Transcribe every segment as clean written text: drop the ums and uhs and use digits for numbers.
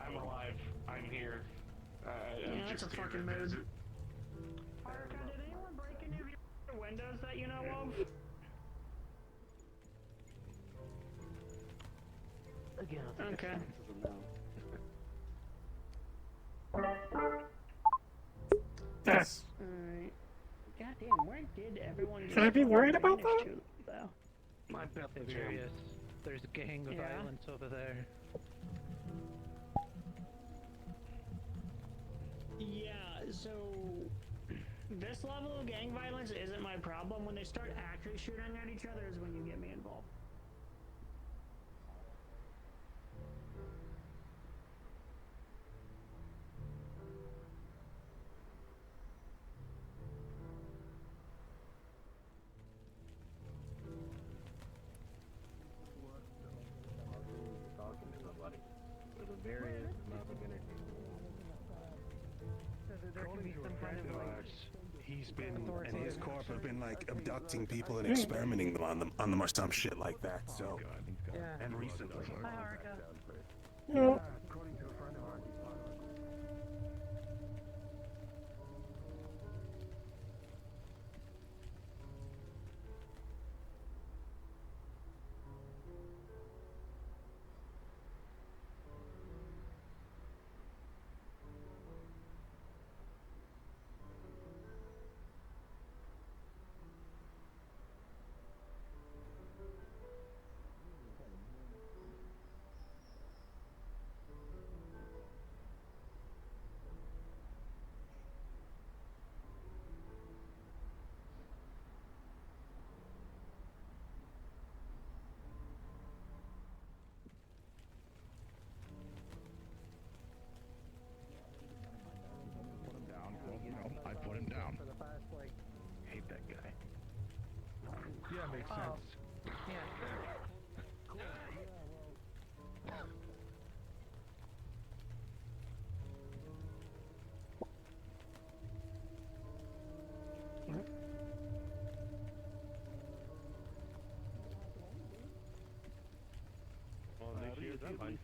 I'm alive. I'm here. Yeah, that's a fucking mood. Did anyone break any of your windows that you know of? Again, okay. Yes. Alright. Goddamn, where did everyone Should I be worried about that? Though? My belt is various. There's a gang of Yeah. violence over there. Yeah, so this level of gang violence isn't my problem. When they start actually shooting at each other is when you get me involved. He's been, and his corp have been like abducting people and experimenting on them or some shit like that. So, and recently. Yeah. I put him down. Hate that guy. Yeah, makes sense.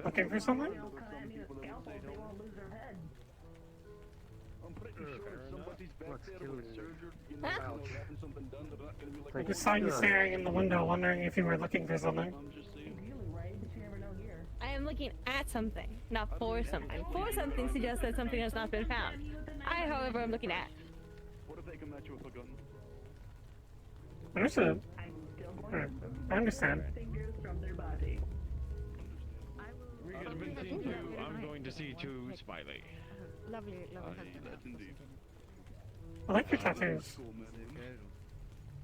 Looking for something? I'm pretty sure somebody's back there with a surgery, having something done. They're not gonna be like. I just saw you staring in the window, wondering if you were looking for something. I'm just saying. I am looking at something, not for something. For something suggests that something has not been found. I, however, am looking at. What if they come at you with a gun? Understood. Alright, I understand. I'm going to see to Smiley. Lovely, That's indeed. I like your tattoos.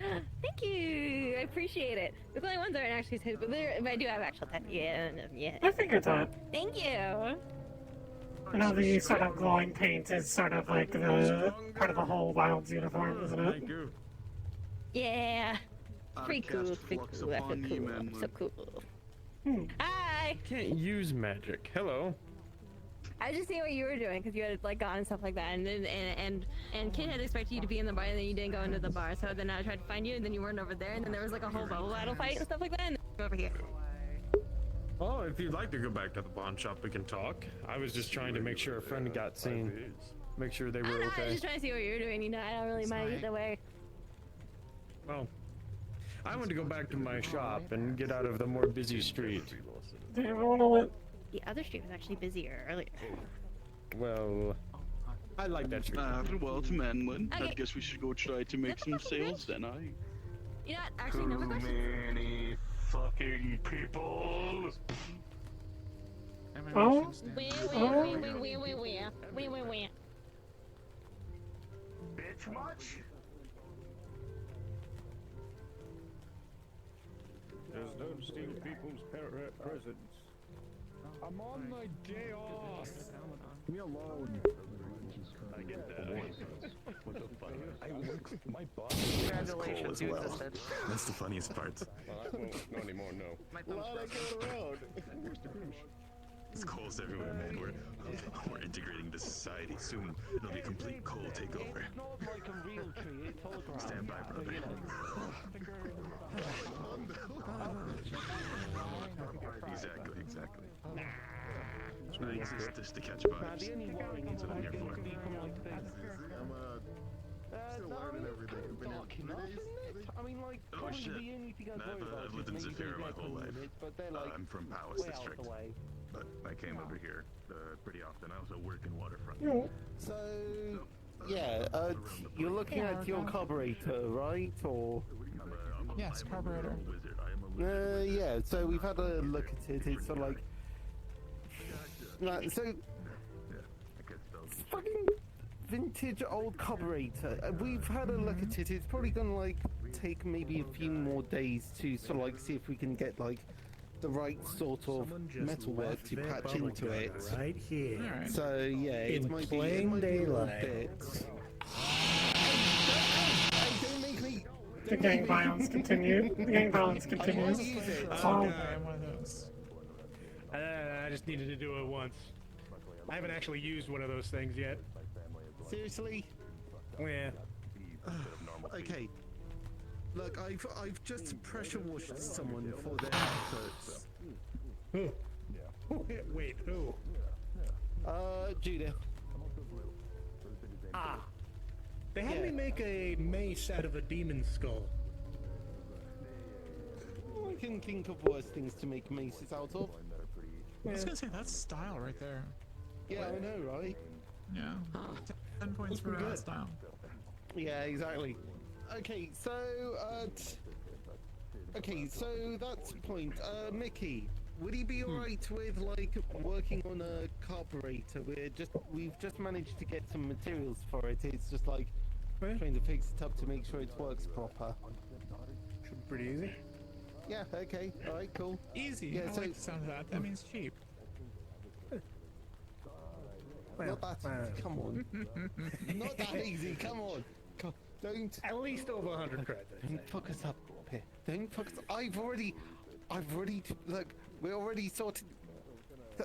Thank you. I appreciate it. The only ones aren't actually tattoos, but I do have actual tattoos. Yeah. I figured that. Thank you. I know the sort of glowing paint is sort of like the part of the whole Wilds uniform, isn't it? Thank you. Yeah. Pretty cool. Pretty cool. I feel cool. I'm so cool. Hi. Can't use magic. Hello. I was just seeing what you were doing because you had like gone and stuff like that, and Kid had expected you to be in the bar, and then you didn't go into the bar. So then I tried to find you, and then you weren't over there, and then there was like a whole bubble battle fight and stuff like that, and then you over here. Well, if you'd like to go back to the pawn shop, we can talk. I was just trying to make sure a friend got seen. Make sure they were I was okay. just trying to see what you were doing. You know, I don't really mind either way. Well, I want to go back to my shop and get out of the more busy street. Damn, I wanna let... The other street was actually busier earlier. Well, I like that shirt. Well, it's Manwin. I Okay. guess we should go try to make some sales then, You know what? Actually, no more questions. many fucking people. Oh, Where? Bitch much? Just don't steal people's presents. I'm on my day off. Me alone. I get that. What the fuck? I work. My boss. Congratulations, as you well. existed. That's the funniest part. I won't, not anymore, no. My thumb's broken. around. There's coals everywhere, man. We're integrating the society. Soon it'll be a complete coal takeover. It's not like a real tree, it's holographic. Stand by, brother. Exactly. I exist just to catch vibes. The only worry That's what I'm here for. people like this. Still learning everything. I've been Dark here enough, 3 days. isn't it? I mean, like, Oh, probably shit. the only thing I'd worry about I've lived is in maybe Zafira my the whole life. units, but they're like I'm from Palace way out District, the way. but I came over here pretty often. I also work in Waterfront. So, yeah, you're looking at your carburetor, right? Or Yes, carburetor. Wizard. I am a wizard. yeah. So we've had a look at it. It's sort of like, so fucking vintage old carburetor. We've had a look at it. It's probably gonna like take maybe a few more days to sort of like see if we can get like the right sort of metalwork to patch into it. right here. So yeah, it In might plain be a little daylight. bit. Don't make me. The gang violence continued. The gang violence continues. Oh, I just needed to do it once. I haven't actually used one of those things yet. Seriously? Yeah. Okay. Look, I've just pressure washed someone for their efforts. Who? Wait, who? Judah. Ah. They had me make a mace out of a demon skull. I can think of worse things to make maces out of. I was gonna say, that's style right there. Yeah, I know, right? Yeah. 10 points for good. style. Yeah, exactly. Okay, so, okay, so that's the point. Mickey, would he be alright with, like, working on a carburetor? We've just managed to get some materials for it. It's just, like, trying to fix it up to make sure it works proper. Should be pretty easy. Yeah, okay, alright, cool. Easy. Yeah, I so- like the sound of that. That means cheap. Not that, come on. Not that easy, come on. Don't. At least over 100 credits. Don't fuck us up, here. Don't fuck us. I've already, look, we're already sorted.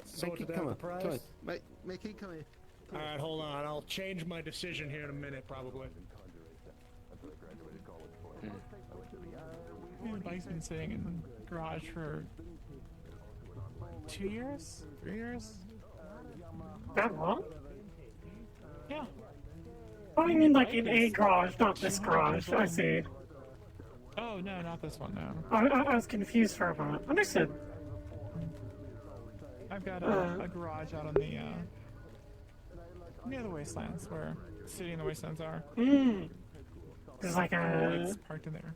Sorted Mickey, out come the on, price? come on. Mickey, come here. All right, hold on. I'll change my decision here in a minute, probably. The bike's been sitting in the garage for 2 years? 3 years? that long? Yeah. Oh, you mean like in a garage, not this garage. I see. Oh, no, not this one, no. I was confused for a moment. Understood. I've got a garage out on the, near the wastelands, where the city and the wastelands are. There's like It's a... parked in there.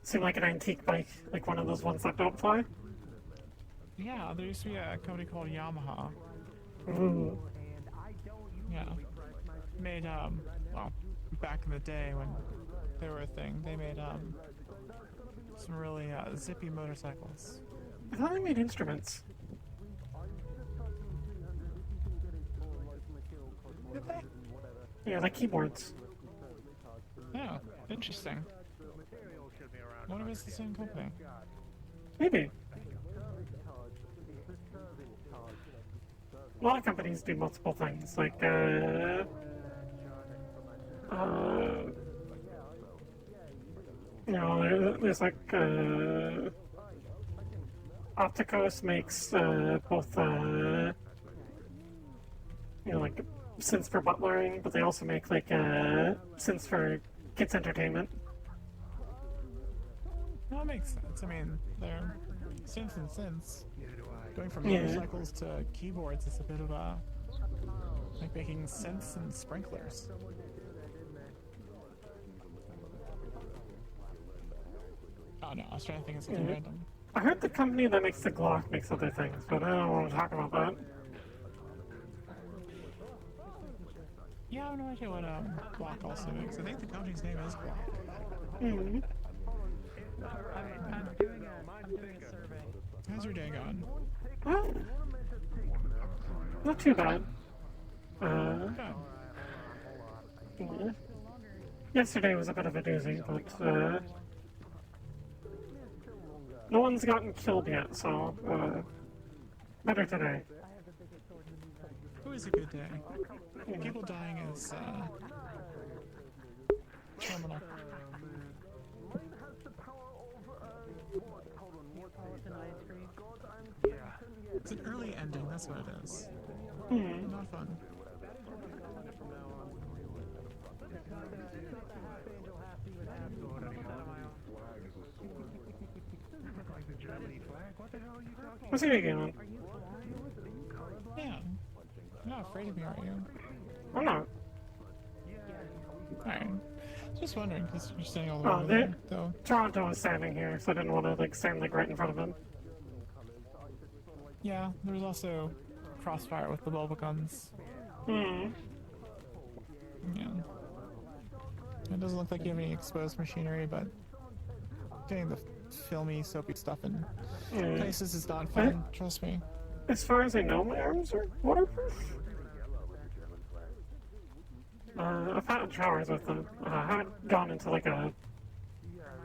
Seemed like an antique bike, like one of those ones that don't fly. Yeah, there used to be a company called Yamaha. Ooh. Yeah. Made, well, back in the day when they were a thing, they made, some really, zippy motorcycles. I thought they made instruments. Did they? Yeah, like keyboards. Yeah, interesting. What if it's the same company? Maybe. A lot of companies do multiple things, like, you know, there's like, Opticos makes, both, you know, like, synths for butlering, but they also make, like, synths for kids' entertainment. That makes sense. I mean, they're synths and synths. Going from Yeah. motorcycles to keyboards is a bit of a Like making scents and sprinklers. Oh no, I was trying to think of something random. I heard the company that makes the Glock makes other things, but I don't want to talk about that. Yeah, I have no idea what Glock also makes. I think the company's name is Glock. Mm-hmm. I'm doing a survey. How's your day going? Well, not too bad. Yeah. Yesterday was a bit of a doozy, but no one's gotten killed yet, so better today. It was a good day. People dying is terminal. It's an early ending, that's what it is. Not fun. What's your game on? Yeah. You're not afraid of me, are you? I'm not. Alright. Just wondering, because you're staying all the way over there, though. Toronto was standing here, so I didn't want to like stand like right in front of him. Yeah, there was also crossfire with the bubble guns. Hmm. Yeah. It doesn't look like you have any exposed machinery, but getting the filmy, soapy stuff in places is not fun, trust me. As far as I know, my arms are waterproof. I've had showers with them. I haven't gone into like a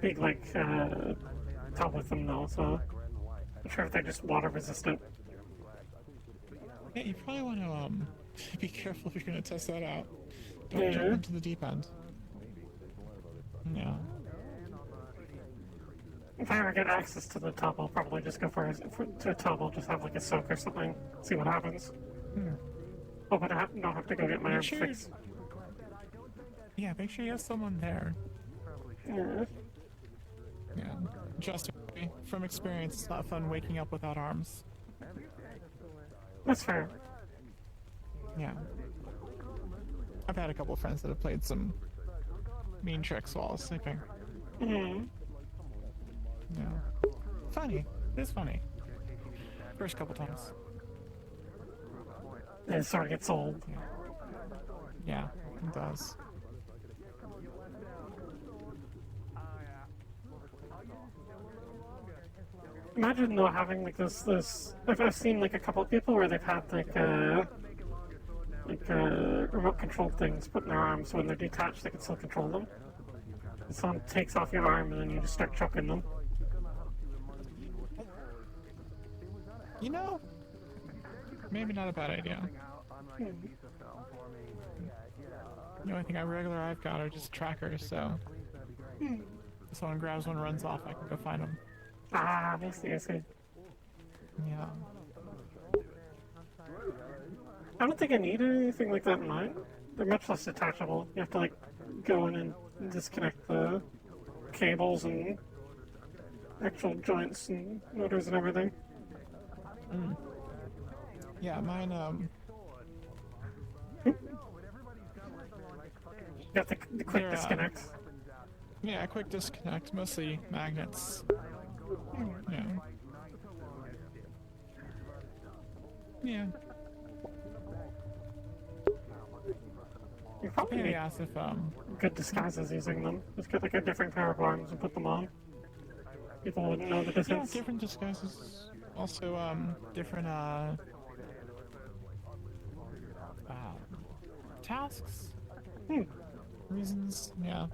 big like tub with them though, so I'm sure if they're just water resistant. Yeah, you probably want to be careful if you're going to test that out. Don't jump into the deep end. Yeah. If I ever get access to the tub, I'll probably just go to a tub. I'll just have like a soak or something. See what happens. Oh, but I don't have to go get my arms fixed. Yeah, make sure you have someone there. Yeah. Trust me, from experience, it's not fun waking up without arms. That's fair. Yeah. I've had a couple of friends that have played some mean tricks while I was sleeping. Yeah. Funny. It's funny. First couple times. It sort of gets old. Yeah, it does. Imagine though having like this. I've seen like a couple of people where they've had like remote controlled things put in their arms, so when they're detached they can still control them. And someone takes off your arm and then you just start choking them. You know, maybe not a bad idea. The only thing I've got are just trackers, so if someone grabs one and runs off, I can go find them. Ah, I see. Yeah. I don't think I need anything like that in mine. They're much less detachable. You have to like go in and disconnect the cables and actual joints and motors and everything. Yeah, mine, You have the quick disconnect. Yeah, quick disconnect, mostly magnets. Yeah. Yeah. You probably need ask if, good disguises using them. Just get like a different pair of arms and put them on. People wouldn't know the difference. Yeah, different disguises. Also, different, tasks? Reasons, yeah.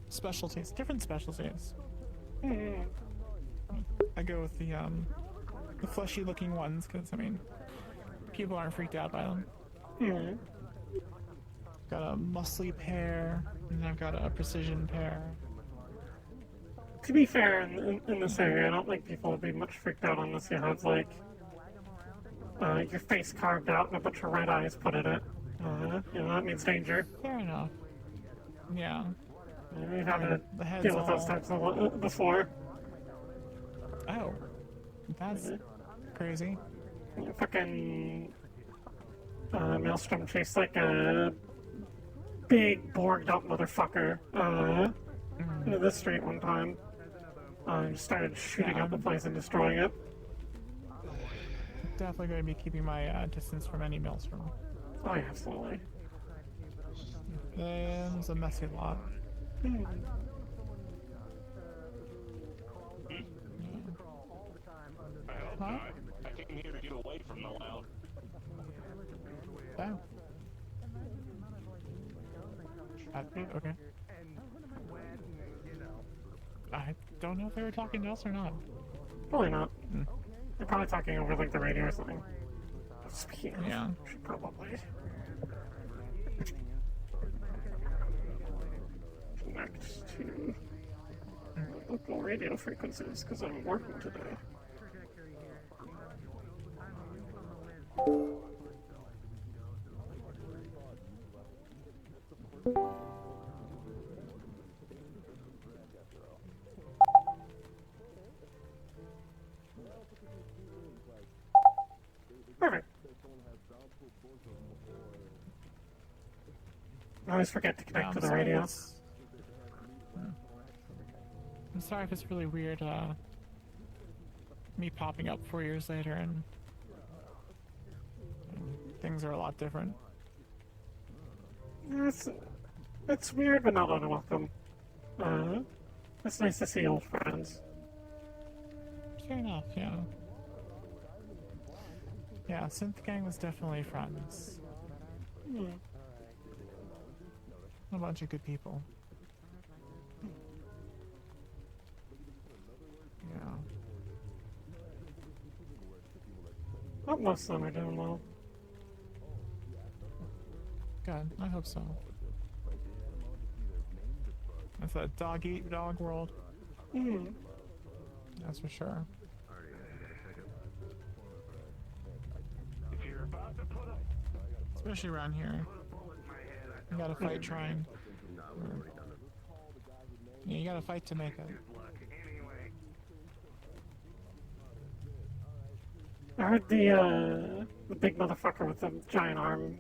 Specialties, different specialties. I go with the fleshy-looking ones, because, I mean, people aren't freaked out by them. Got a muscly pair, and I've got a precision pair. To be fair, in this area, I don't think people would be much freaked out unless you have, like, your face carved out and a bunch of red eyes put in it. You know, that means danger. Fair enough. Yeah. We've had to deal with those types before. Oh. That's crazy. Fucking Maelstrom chased like a big borged up motherfucker into the street one time. Started shooting up the place and destroying it. Definitely going to be keeping my distance from any maelstrom. Oh yeah, absolutely. It's a messy lot. Huh? I came here to get away from the loud. Oh. Okay. I don't know if they were talking to us or not. Probably not. They're probably talking over like the radio or something. Speaking of, Yeah. should probably connect to local radio frequencies because I'm working today. Perfect. I always forget to connect to the radio. I'm sorry if it's really weird, me popping up 4 years later and things are a lot different. It's weird, but not unwelcome. It's nice to see old friends. Fair enough, yeah. Yeah, Synth Gang was definitely friends. A bunch of good people. Yeah. Oh, most of them are doing well. Good, I hope so. It's a dog-eat-dog world. That's for sure. Especially around here. You gotta fight trying. Yeah, you gotta fight to make it. I heard the big motherfucker with the giant arm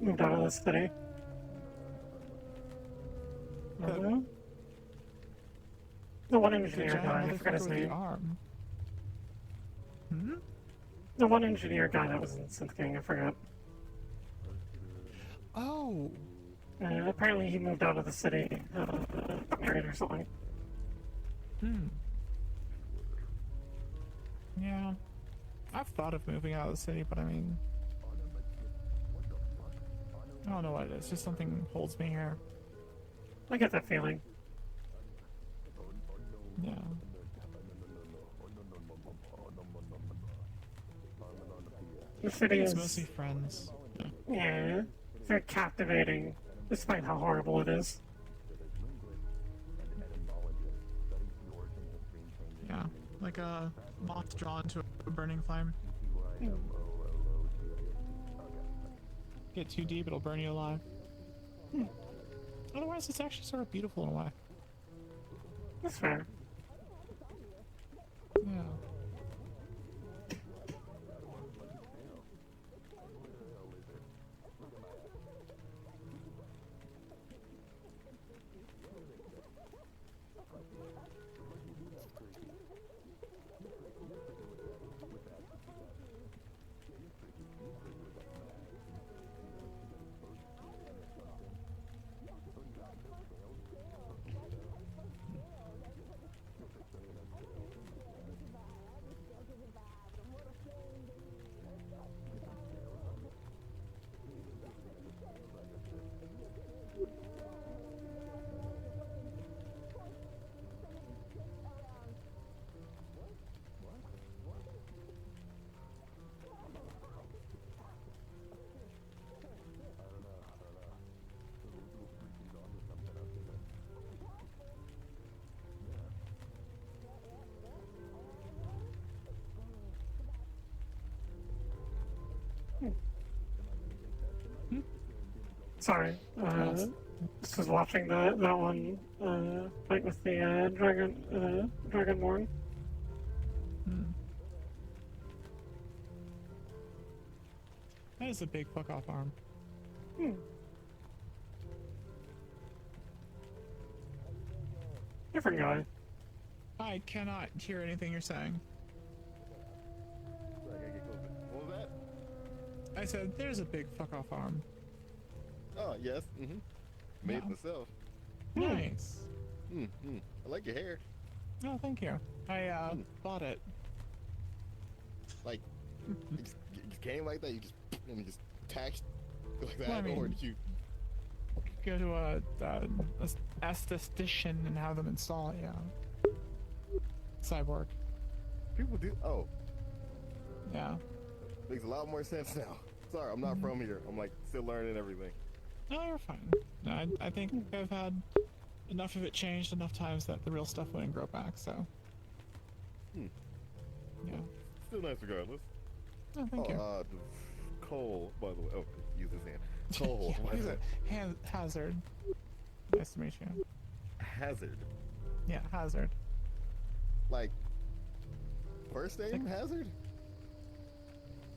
moved out of the city. The one engineer guy, I forgot his name. The one engineer guy that was in Synth Gang, I forgot. Oh! Apparently he moved out of the city, married or something. Yeah. I've thought of moving out of the city, but I mean... I don't know what it is, just something holds me here. I get that feeling. Yeah. The city is mostly friends. Yeah, very captivating, despite how horrible it is. Yeah, like a moth drawn to a burning flame. Get too deep, it'll burn you alive. Otherwise, it's actually sort of beautiful in a way. That's fair. Yeah. Sorry, just was watching that one fight with the Dragonborn. That is a big fuck off arm. Different guy. I cannot hear anything you're saying. Sorry, I gotta get closer. What was that? I said, there's a big fuck off arm. Oh, yes. Made it Yeah. myself. Nice. I like your hair. Oh, thank you. I bought it. Like, it just came like that. You just taxed like that, Well, I mean- or did you? Go to a esthetician and have them install it, yeah. Cyborg. People do. Oh, Yeah. makes a lot more sense now. Sorry, I'm not from here. I'm like still learning everything. No, you're fine. No, I think I've had enough of it changed enough times that the real stuff wouldn't grow back, so. Yeah. Still nice regardless. Oh, thank you. Cole, by the way. Oh, use his hand. Cole. Yeah, he's a Hazard. Nice to meet you. Hazard. Yeah, Hazard. Like, first name Hazard?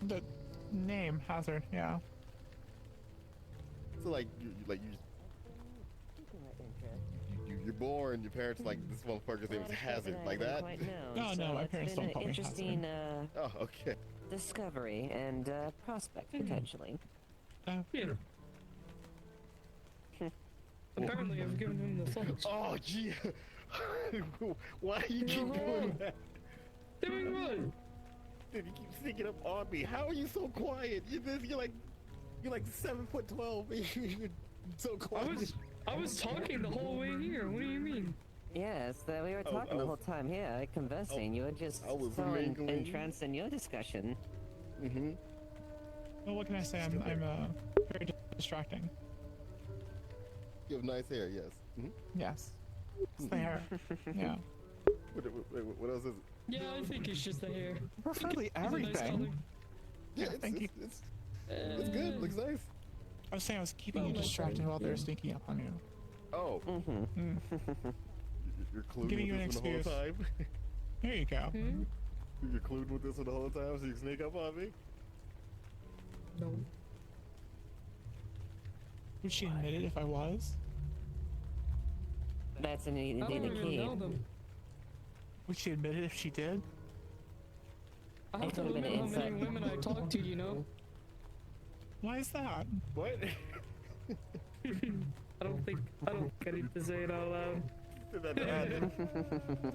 The name Hazard, yeah. So like you're born, your parents are like, this motherfucker's name is Hazard, like that? No, my parents don't call me Hazard. Interesting Oh, okay. discovery and prospect potentially. Yeah. Apparently, I've given him the thoughts. Oh, gee. Why do you keep doing that? Doing what? Dude, you keep sneaking up on me. How are you so quiet? You're like 7'12". You're so quiet. I was talking the whole way here. What do you mean? Yes, we were talking the whole time here, conversing. You were just I was so mingling. entranced in your discussion. Well, what can I say? I'm very distracting. You have nice hair, yes. Yes. It's the hair. Yeah. What else is it? Yeah, I think it's just the hair. Preferably It's a nice everything. color. Yeah, thank you. It's good. Looks nice. I was saying I was keeping you distracted while they were sneaking up on you. Oh. You're clued Giving you with an this the whole excuse. time? There you go. You're clued with this the whole time so you can sneak up on me? No. Would she admit it if I was? That's I don't indeed the even key. know them. Would she admit it if she did? I have to could've been limit how many inside. women I talk to, you know? Why is that? What? I don't think I need to say it out loud.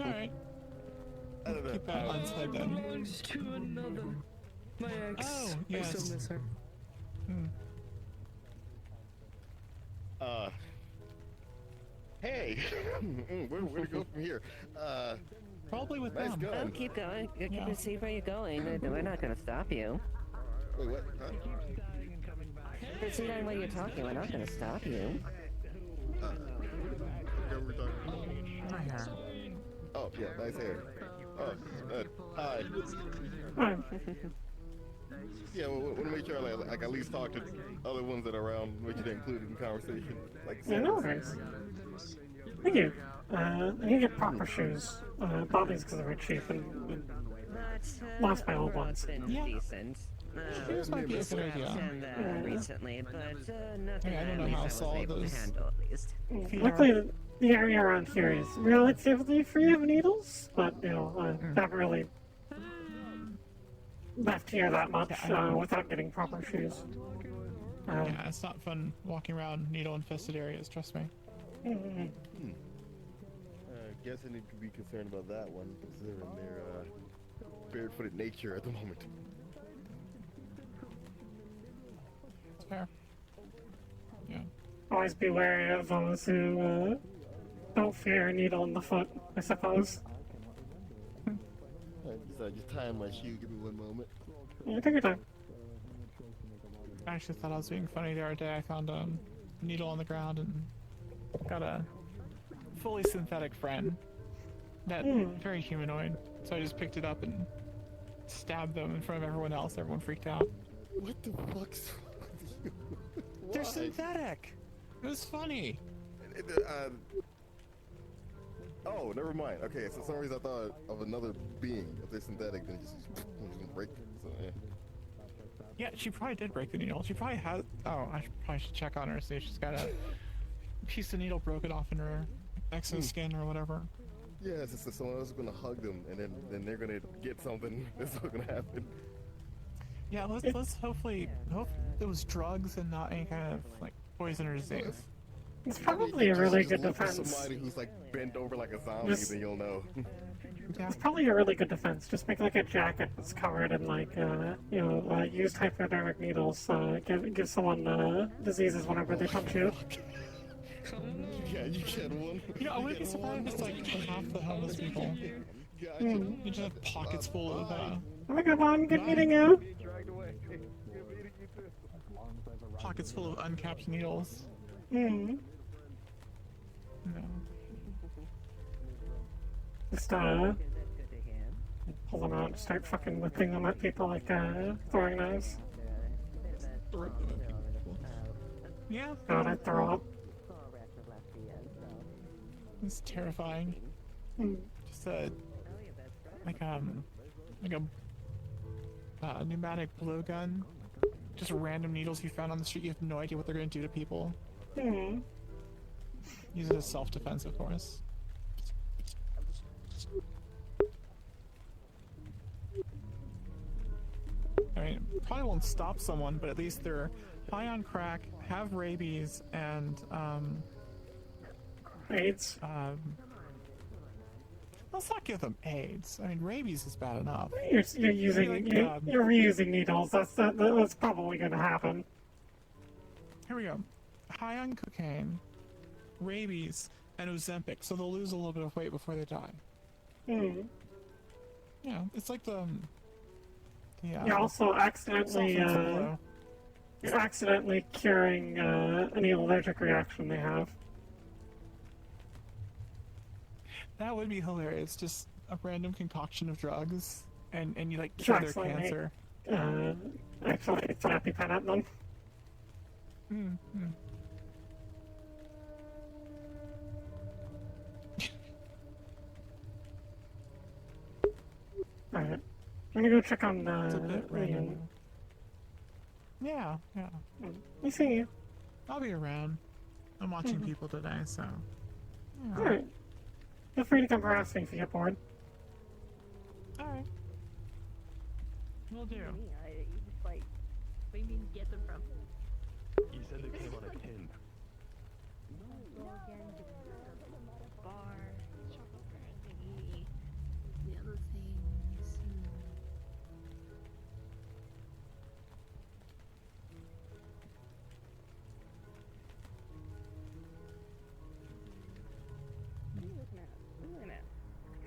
Alright. I don't know. Keep that unsaid then. Belongs to another. My ex. Oh, I yes. still miss her. Hey! Where to go from here? Probably with Nice them. gun. Oh, keep going. You Yeah. can see where you're going. We're not going to stop you. Wait, what? Huh? Proceed on when you're talking. We're not going to stop you. Okay, we're talking. My hair. Oh, yeah, nice hair. Oh, hi. Hi. Yeah, well, want to make sure I like at least talk to other ones that are around, make sure they're included in the conversation. Like, Yeah, no worries. Thank you. I need to get proper shoes. Bobby's because they're cheap and lost my old ones. Been Yeah. decent. Shoes might be a good idea. And recently, but nothing I don't at know least how I was solid able to those- handle at least. Luckily, the area around here is relatively free of needles, but you know, not really left here that much without getting proper shoes. Yeah, it's not fun walking around needle-infested areas, trust me. Guess I need to be concerned about that one, considering their barefooted nature at the moment. It's fair. Yeah. Always be wary of those who don't fear a needle in the foot, I suppose. Just tying my shoe. Give me one moment. Yeah, take your time. I actually thought I was being funny the other day. I found a needle on the ground and got a fully synthetic friend. That very humanoid. So I just picked it up and stabbed them in front of everyone else. Everyone freaked out. What the fuck's wrong with you? They're Why? synthetic. It was funny. Oh, never mind. Okay, so for some reason I thought of another being. If they're synthetic, then just gonna break. So yeah. Yeah, she probably did break the needle. She probably has. Oh, probably should check on her, see if she's got a piece of needle broken off in her exoskin or whatever. Yeah, it's just that someone else is gonna hug them, and then they're gonna get something. That's what's gonna happen. Yeah, let's hopefully hope it was drugs and not any kind of like poison or disease. It's probably a really good look for defense. somebody who's like bent over like a zombie, then you'll know. It's probably a really good defense. Just make like a jacket that's covered in like, used hypodermic needles. Give someone diseases whenever they punch you. Yeah, you get one. You know, I wouldn't be surprised if it's like half the homeless people. You just have pockets full of Oh my god, Mom, good meeting you. pockets full of uncapped needles. Hmm. No. Just pull them out and start fucking whipping them at people like throwing knives. Yeah. God, I'd throw up. It's terrifying. Just like a pneumatic blowgun. Just random needles you found on the street. You have no idea what they're going to do to people. Hmm. Use it as self-defense, of course. I mean, probably won't stop someone, but at least they're high on crack, have rabies, and AIDS. Let's not give them AIDS. I mean, rabies is bad enough. You're using you're reusing needles. That's probably going to happen. Here we go. High on cocaine, rabies, and Ozempic, so they'll lose a little bit of weight before they die. Hmm. Yeah, it's like the. You're also accidentally curing any allergic reaction they have. That would be hilarious. Just a random concoction of drugs, and you like cure their cancer. Actually, it's an EpiPen at them. Alright. I'm gonna go check on It's a bit random. Yeah. I see you. I'll be around. I'm watching people today, so. Yeah. Alright. Feel free to come harass me if you get bored. Alright. Will do. You just like, what do you mean get them from? You said they came on a tin. Bar, chocolate thingy, the other things. What are you looking at? What are you looking at?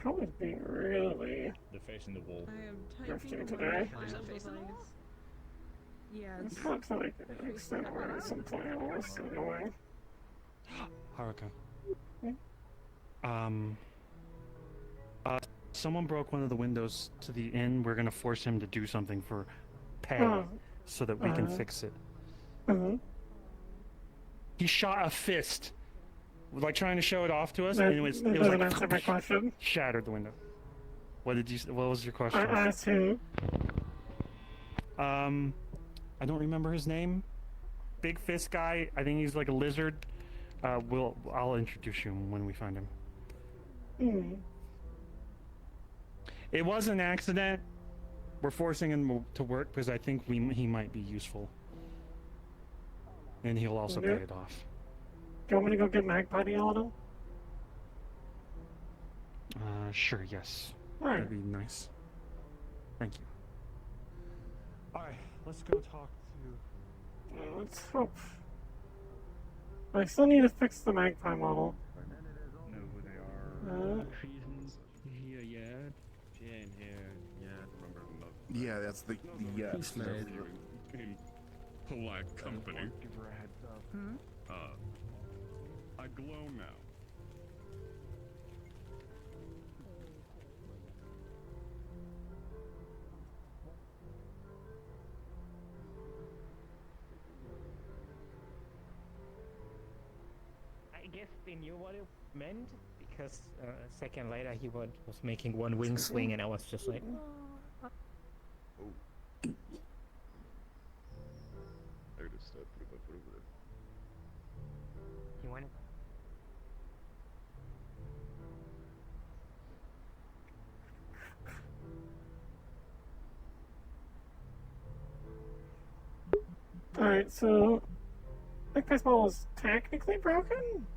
How is being really They're facing the wall. I am drifting typing today? Yeah, It's not like extent where something else annoying. Haruka. Someone broke one of the windows to the inn. We're gonna force him to do something for pay so that we can fix it. He shot a fist, like trying to show it off to us, and it was doesn't like answer my question. shattered the window. What was your question? I asked who. I don't remember his name. Big fist guy. I think he's like a lizard. I'll introduce you when we find him. It was an accident. We're forcing him to work because I think he might be useful, and he'll also pay it off. Do you want me to go get Magpie to yell at him? Sure. Yes. Alright. That'd be nice. Thank you. All right. Let's go talk to. Let's hope. I still need to fix the Magpie model. Know who they are. She's here yet? She ain't here yet. Remember Yeah, that's the yes. Peace, mate. In polite company. Give her a heads up. I glow now. I guess they knew what it meant because a second later he was making one wing swing and I was just like, Alright, so Magpie's ball is technically broken.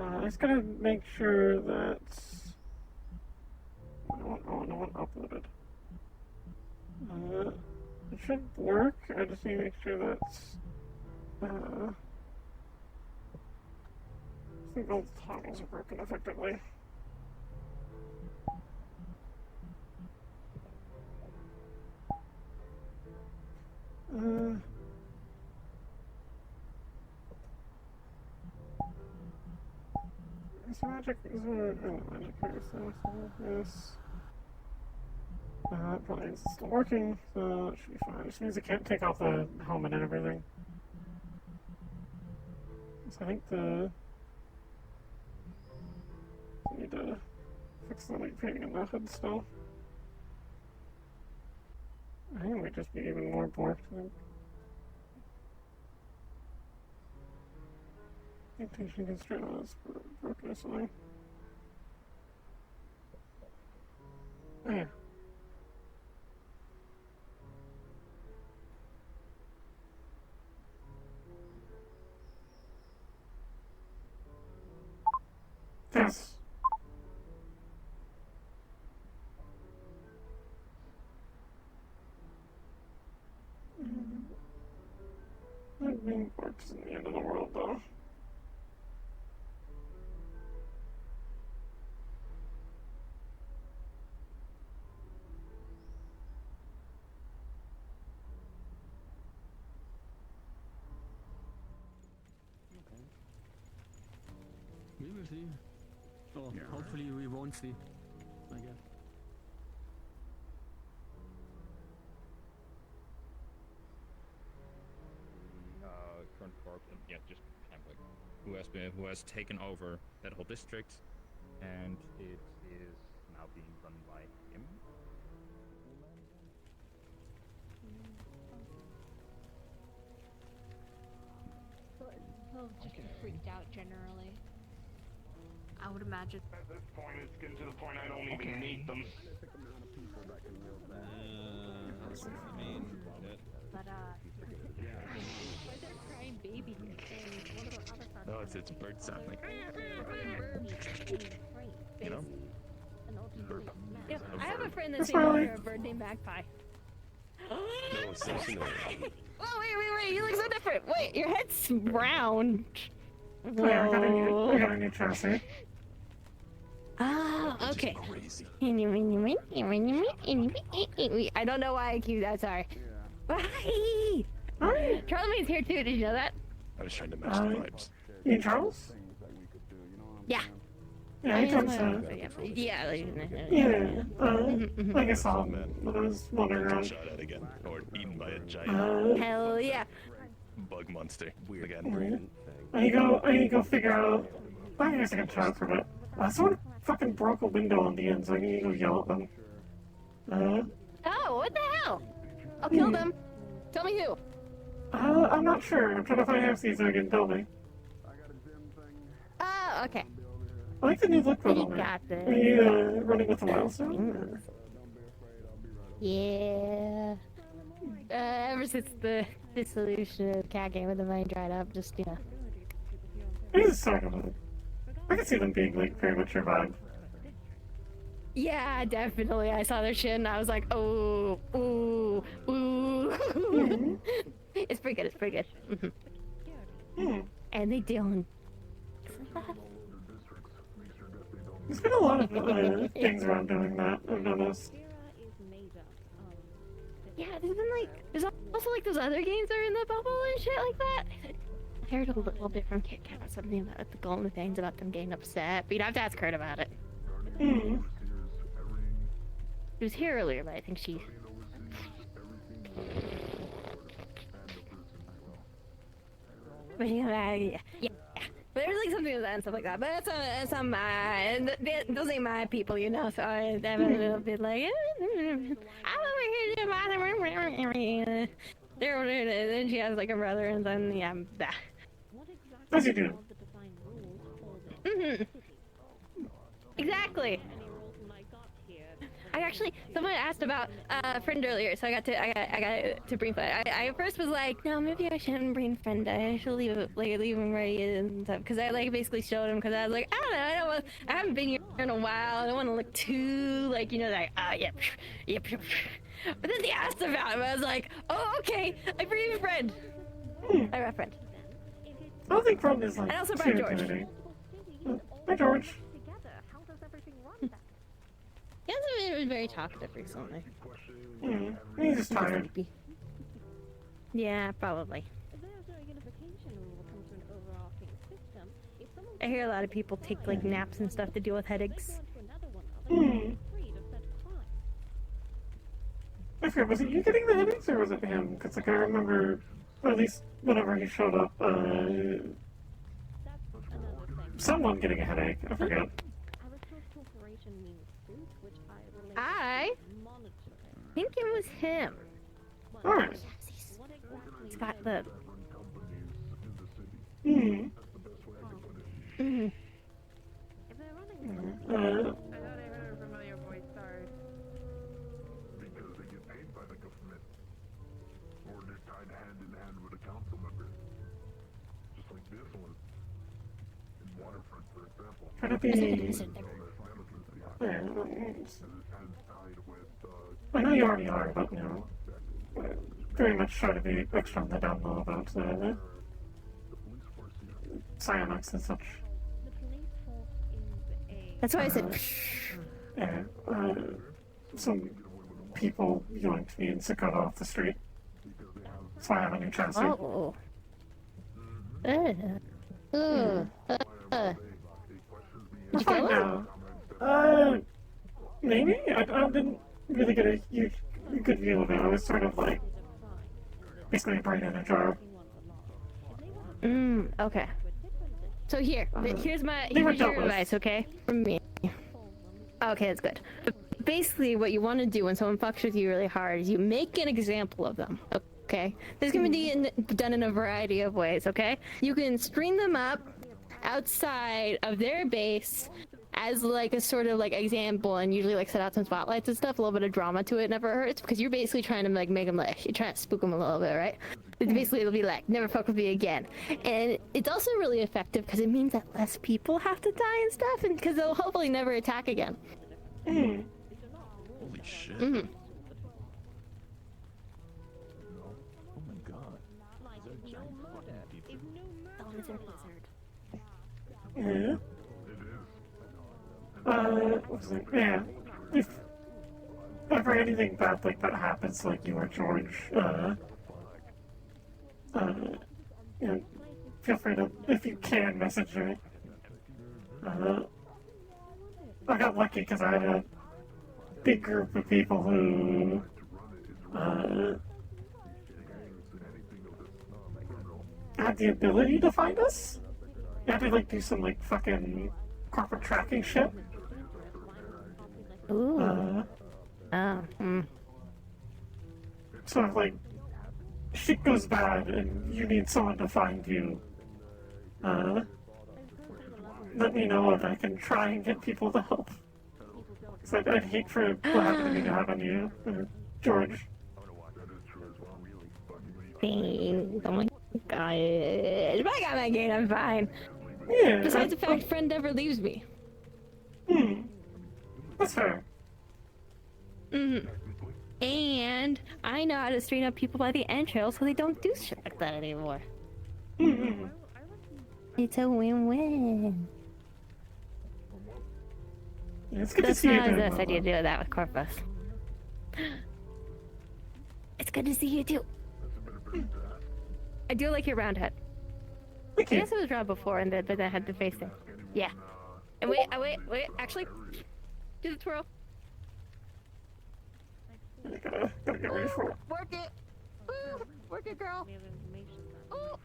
I just gotta make sure that no one uploaded. It should work. I just need to make sure that's I think all the toggles are broken effectively. Is there magic? Is there magic here? So, yes. That probably means it's still working, so it should be fine. It just means it can't take off the helmet and everything. So I think I need to fix the light painting in the hood still. I think it might just be even more borked. Tension constraint is broken or something. Oh yeah. Yes. That being borked isn't the end of the world though. We will see. Oh, yeah. Hopefully we won't see, I guess. Current corp, yeah, just kind of like who has taken over that whole district, and it is now being run by him. He'll just be freaked out generally. I would imagine. At this point, it's getting to the point I don't even need them. I mean, But why is there a crying baby here? And one of the other sons. No, it's bird sound like. You know. Yeah, I have a friend that's named a bird named Magpie. No, essentially. Oh wait! You look so different. Wait, your head's brown. Oh, yeah, I got a new chassis. Ah, okay. I don't know why I keep that. Sorry. Bye. Charlemagne's here too. Did you know that? I was trying to match the vibes. You mean Charles? Yeah. Yeah, he comes Yeah. I guess I was wandering around. Shot at again, or eaten by a giant. Hell yeah. Bug monster. Weird. Again. I need to go figure out. I guess I can try for it. Someone fucking broke a window on the end, so I need to go yell at them. Oh, what the hell? I'll kill them. Tell me who. I'm not sure. I'm trying to find half-seas so I can tell me. Oh, okay. I like the new look though. You got this. Are you running with the milestone? Yeah. Ever since the dissolution of Cat Game with the mind dried up, just, you know. It is sort of I can see them being like very much your vibe. Yeah, definitely. I saw their chin and I was like, oh, ooh, ooh. It's pretty good, it's pretty good. And they doing. There's been a lot of things around doing that, I've noticed. Yeah, there's also like those other games that are in the bubble and shit like that. I heard a little bit from Kit Kat or something about the golden things about them getting upset, but you'd have to ask Kurt about it. She was here earlier, but I think she... But yeah. But there's like something with that and stuff like that. But it's those ain't my people, you know. So I'm a little bit like, I'm over here. And then she has like a brother, and then yeah, that. As you do. Exactly. someone asked about a friend earlier, so I got to bring friend. I at first was like, no, maybe I shouldn't bring friend. I should leave him where he is and stuff. Because I like basically showed him, because I was like, I don't know, I haven't been here in a while. I don't want to look too like, you know, like, yep. But then they asked about him. I was like, oh, okay, I bring you a friend. I got a friend. I don't think friend is like. And also too brought George. intimidating. Hi, George. He hasn't been very talkative recently. He's just tired. Yeah, probably. I hear a lot of people take like naps and stuff to deal with headaches. I forget, was it you getting the headaches or was it him? Because like I remember, at least whenever he showed up, someone getting a headache. I forget. I think it was him. Alright. He's got the. Hmm. Mm-hmm. Because they get paid by the government. Or they're tied hand in hand with a council member. Just like this one. In Waterfront, for example. Could it be... I know you already are, but you know, very much try to be extra on the down low about Cyanox and such. That's why I said. Yeah, some people yoinked me and Sakota off the street. So I have a new chassis. Oh. It's fine now. Maybe? I didn't really get a good view of it. I was sort of like, basically a brain in a jar. Okay. So here's your advice, okay? From me. Okay, that's good. But basically, what you want to do when someone fucks with you really hard is you make an example of them, okay? This can be done in a variety of ways, okay? You can string them up outside of their base as like a sort of like example, and usually like set out some spotlights and stuff. A little bit of drama to it never hurts, because you're basically trying to like make them like, you're trying to spook them a little bit, right? Basically it'll be like, never fuck with me again. And it's also really effective because it means that less people have to die and stuff, and because they'll hopefully never attack again. Holy shit. Oh my god. Yeah. Yeah. If ever anything bad like that happens, like you or George, you know, feel free to, if you can, message me. I got lucky because I had a big group of people who, had the ability to find us. You had to like do some like fucking corporate tracking shit. Ooh. So if like shit goes bad and you need someone to find you, let me know and I can try and get people to help. Cause I'd hate for what happened to me to happen to you, George. Thanks. Oh my god. If I got my gate, I'm fine. Yeah. Besides the fact, friend never leaves me. That's fair. And I know how to straighten up people by the entrails so they don't do shit like that anymore. It's a win-win. Yeah, it's good That's to see you not a doing nice idea to do that with Corpus. It's good to see you too. I do like your round head. I guess it was round before, and then I had to face it. Yeah. And wait, actually, do the twirl. Gotta get ready for it. Work it. Woo. Work it, girl. Ooh.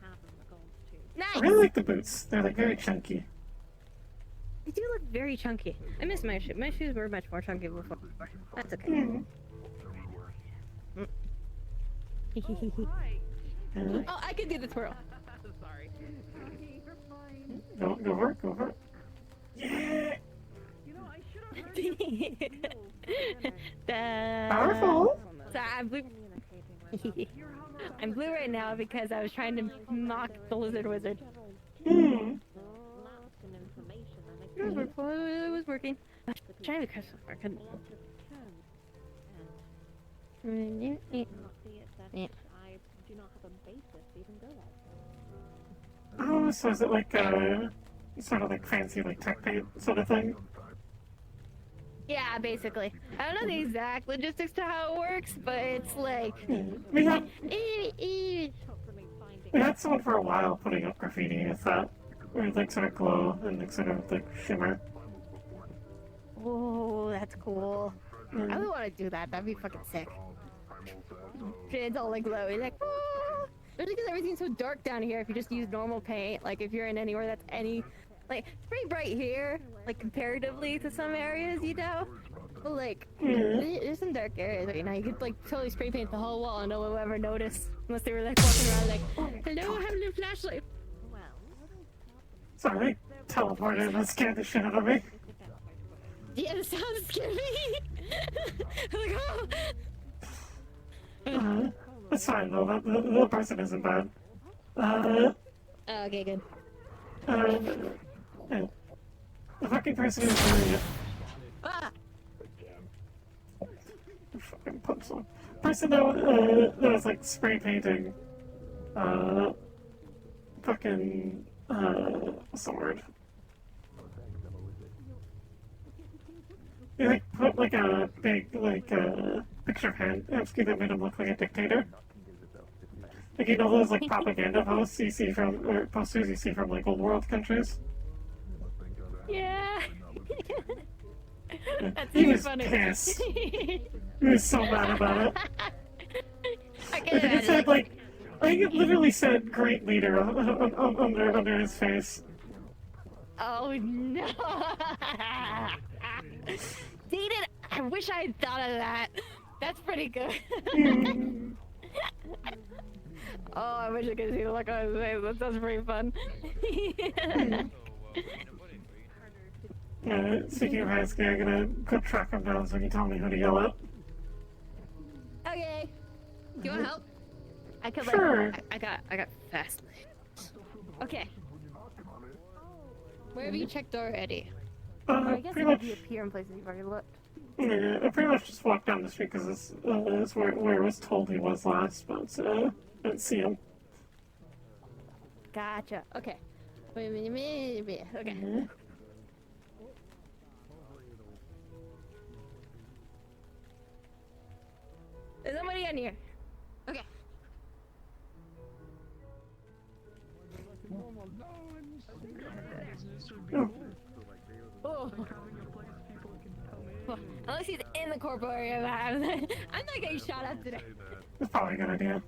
Nice. I really like the boots. They're like very chunky. They do look very chunky. I miss my shoes. My shoes were much more chunky before. That's okay. Oh, I can do the twirl. Sorry. Go for it. Yeah. Powerful. So I'm blue. I'm blue right now because I was trying to mock the lizard wizard. Hmm. It was working. I was trying to be crystal. I couldn't. Yeah. Oh, so is it like sort of like fancy like tech paint sort of thing? Yeah, basically. I don't know the exact logistics to how it works, but it's like. We had someone for a while putting up graffiti with that, where it like sort of glow and like sort of like shimmer. Oh, that's cool. I would want to do that. That'd be fucking sick. It's all like glowy, like. Oh! Especially because everything's so dark down here. If you just use normal paint, like if you're in anywhere that's like it's pretty bright here, like comparatively to some areas, you know. But like, there's some dark areas, but, you know, you could like totally spray paint the whole wall and no one will ever notice unless they were like walking around like, hello, I have a new flashlight. Sorry, teleported and scared the shit out of me. Yeah, the sound scared me. I'm like, oh. It's fine though. The person isn't bad. Okay, good. Yeah. The fucking person is doing it. Ah! Fucking punch them. Person that was like spray painting. Fucking. What's the word? They like put like a big picture of Hamsky that made him look like a dictator. Like, you know those like propaganda posts you see from or posters you see from like old world countries? Yeah. That's He really was funny. pissed. He was so mad about it. I Like, it said like it literally said "great leader" under his face. Oh no! Dated. I wish I had thought of that. That's pretty good. Oh, I wish I could see the look on his face. That sounds pretty fun. Speaking of Hansky, I'm gonna put track him down so you can tell me who to yell at. Okay. Do you want help? I could Sure. I got fast. Okay. Where have you checked already? I guess it would appear in places you've already looked. Yeah, I pretty much just walked down the street because it's where I was told he was last, but I didn't see him. Gotcha. Okay. Wait a minute. Okay. There's somebody in here. Okay. Oh. Well, unless he's in the corporal area, I'm not getting shot at today. That's probably a good idea.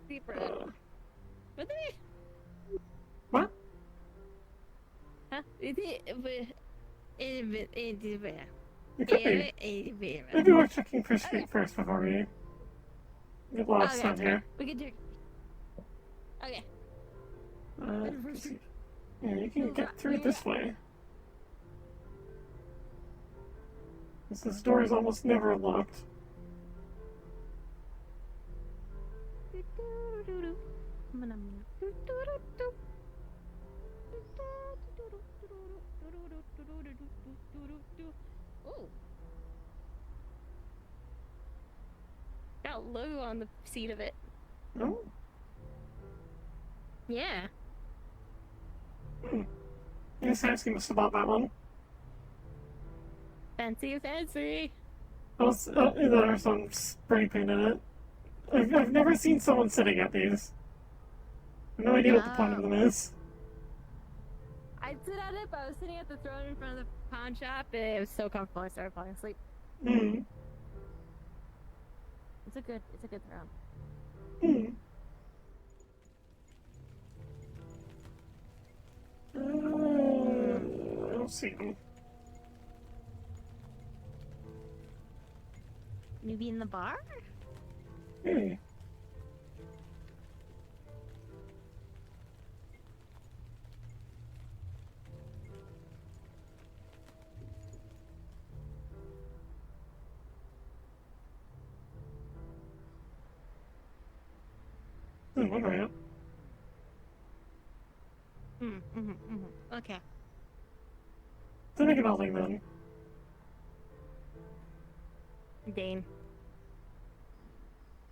Deeper. What the? What? Huh? It could be. Maybe we're checking for street first before we get lost on here. We can do. Okay. Yeah, you can get through this way. This door is almost never locked. Ooh. Got a logo on the seat of it. Oh. Yeah. Yes, Hansky must have bought that one. Fancy. There's some spray paint in it. I've never seen someone sitting at these. I have no idea what the point of them is. I'd sit at it, but I was sitting at the throne in front of the pawn shop, and it was so comfortable I started falling asleep. It's a good throne. I don't see them. Maybe in the bar? Hmm. Alright. Okay. Think about it then. Dane.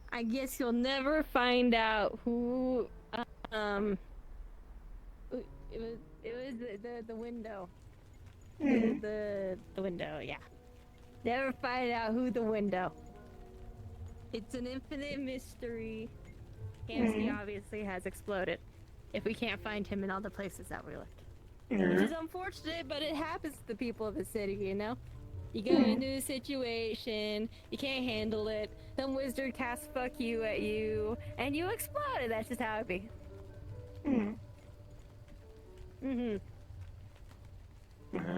I guess you'll never find out who, it was the window. The window, yeah. Never find out who the window. It's an infinite mystery. Hamsky obviously has exploded. If we can't find him in all the places that we looked. Which is unfortunate, but it happens to the people of the city, you know? You go into a situation, you can't handle it, some wizard casts fuck you at you, and you explode. That's just how it be. I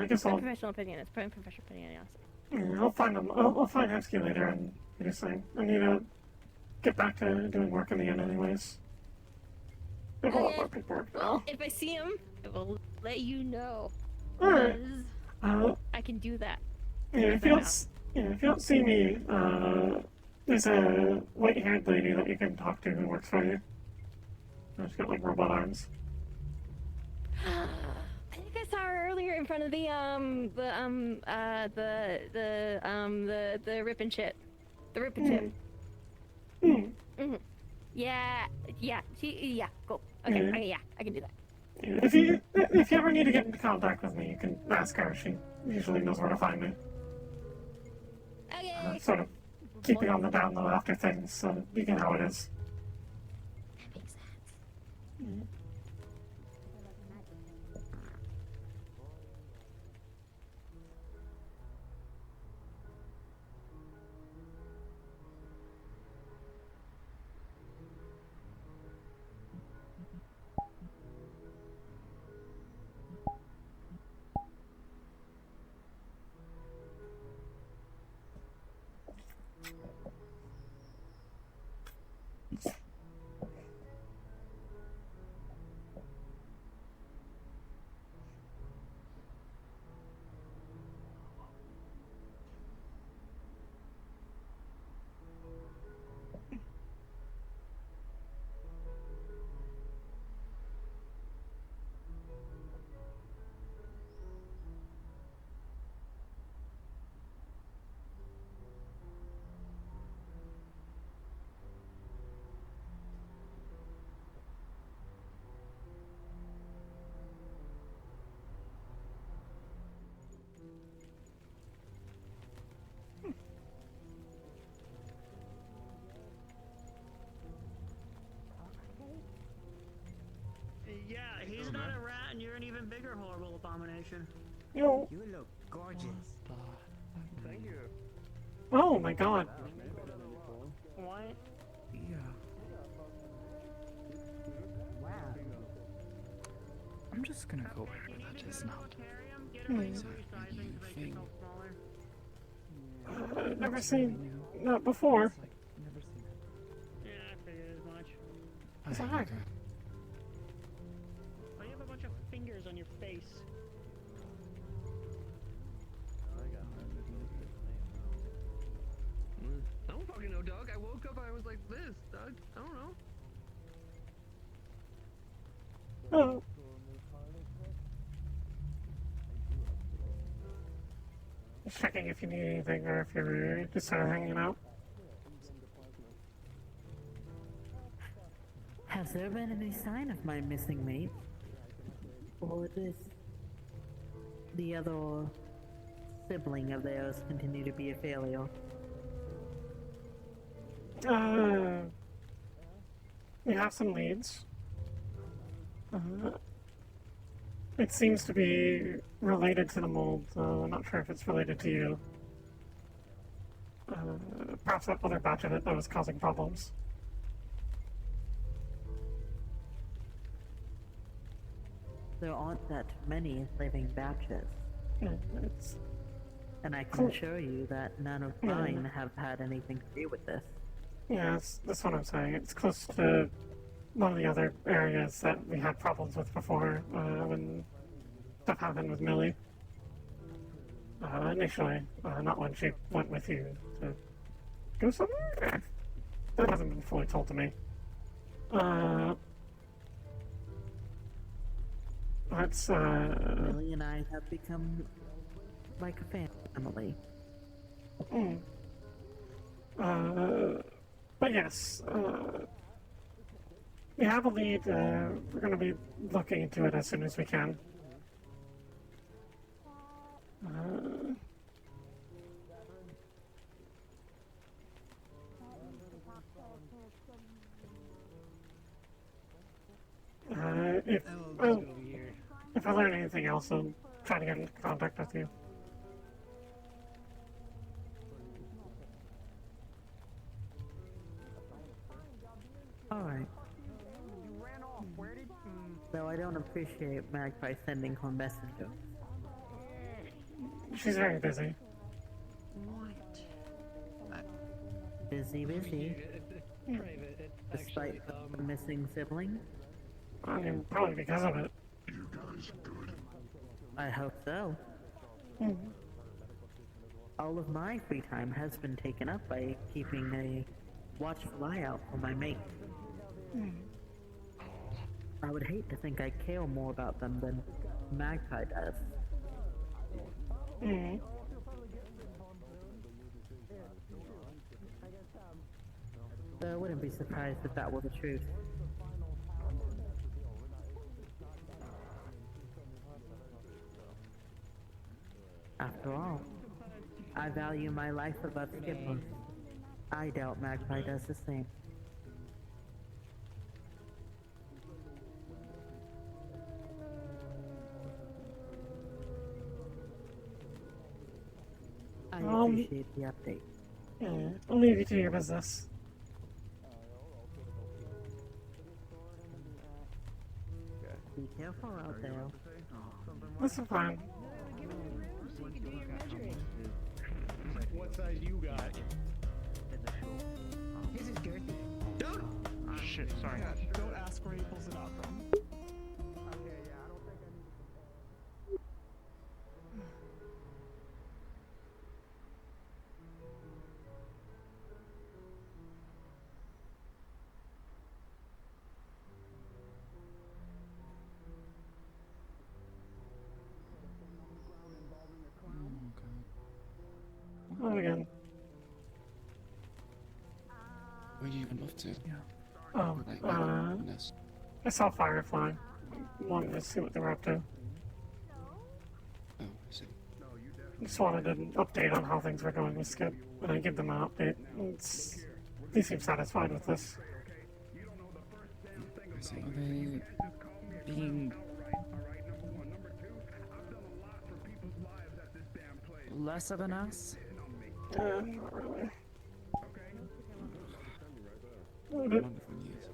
guess I'll... Professional opinion. It's probably professional opinion, honestly. Yeah, I'll find him. I'll find Hemsky later and do something. I need to get back to doing work in the end anyways. I have a lot more paperwork now. If I see him, I will let you know. Alright. I can do that. Yeah, if you don't see me, there's a white-haired lady that you can talk to who works for you. She's got like robot arms. I think I saw her earlier in front of the rip and shit. The rip and shit. Yeah, cool. Okay, yeah, I can do that. Yeah, if you ever need to get into contact with me, you can ask her. She usually knows where to find me. Okay. Sort of keeping on the down low after things, so you know how it is. That makes sense. Yeah, he's not a rat, and you're an even bigger horrible abomination. Yo. You look gorgeous. Thank you. Oh my god. What? Yeah. Wow. I'm just gonna go wherever that is now. I've never seen that before. Yeah, I figured as much. It's hard. Why do you have a bunch of fingers on your face? I don't fucking know, Doug. I woke up, I was like this, Doug. I don't know. Oh. Just checking if you need anything or if you're just sort of hanging out. Has there been any sign of my missing mate? Or does the other sibling of theirs continue to be a failure? We have some leads. It seems to be related to the mold, though I'm not sure if it's related to you. Perhaps that other batch of it that was causing problems. There aren't that many living batches. Yeah, it's And I can assure you that none of mine have had anything to do with this. Yeah, that's what I'm saying. It's close to one of the other areas that we had problems with before when stuff happened with Millie. Initially, not when she went with you to go somewhere. That hasn't been fully told to me. That's Millie and I have become like a family. But yes, we have a lead. We're going to be looking into it as soon as we can. If I learn anything else, I'll try to get in contact with you. Alright. Though I don't appreciate Magpie sending home messengers. She's very busy. Busy. Despite the missing sibling? I mean, probably because of it. I hope so. All of my free time has been taken up by keeping a watchful eye out for my mate. I would hate to think I care more about them than Magpie does. So I wouldn't be surprised if that were the truth. After all, I value my life above Skipper. I doubt Magpie does the same. I appreciate the update. Yeah, I'll leave you to your business. Be careful out there. This is fine. What size you got? This is girthy. Shit, sorry. Don't ask where he pulls it out from. Oh, again. Where do you even off to? I saw Firefly. Wanted to see what they were up to. Oh, I see. Just wanted an update on how things were going with Skip. And I give them an update. They seem satisfied with this. I see. Are they being less of an ass? Not really. Wonderful news.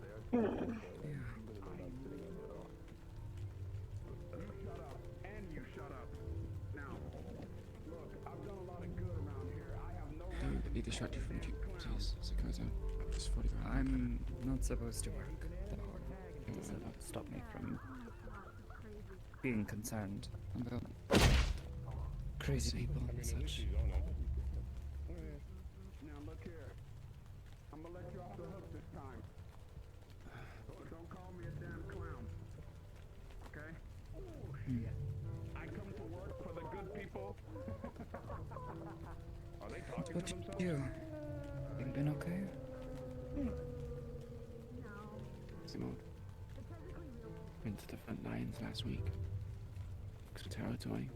Don't be distracted from duty, please, Sakata. Just 45. I'm not supposed to work that hard. Does that stop me from being concerned about crazy people and such? Now look here. I'm gonna let you off the hook this time. Don't call me a damn clown. Okay? I come to work for the good people. Are they talking to themselves? You been okay? Simone. Went to the front lines last week. Extra territory.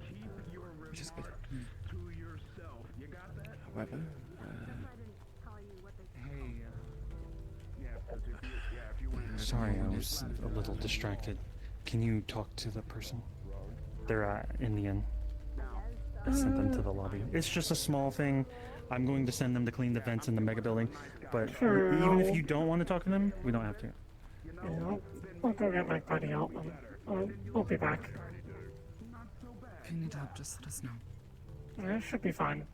Keep your Which is good. remarks to yourself. You got that? However, Hey, if you went Sorry, I was a little distracted. Can you talk to the person? They're in the inn. I sent them to the lobby. It's just a small thing. I'm going to send them to clean the vents in the mega building, but even if you don't want to talk to them, we don't have to. Yeah, I'll go get my buddy out. I'll be back. If you need help, just let us know. It should be fine.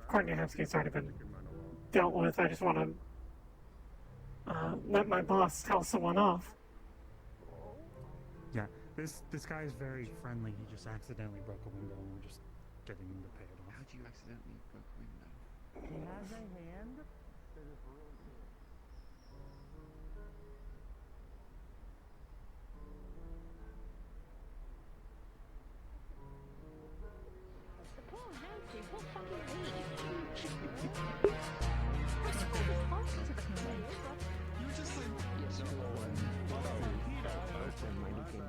Courtney Hemsky's already been dealt with. I just want to let my boss tell someone off. Yeah, this guy is very friendly. He just accidentally broke a window, and we're just getting him to pay it off. How'd you accidentally broke a window? He has a hand that is really cool. Poor Nancy, poor fucking me. I'm supposed to talk to the player, but... You just like...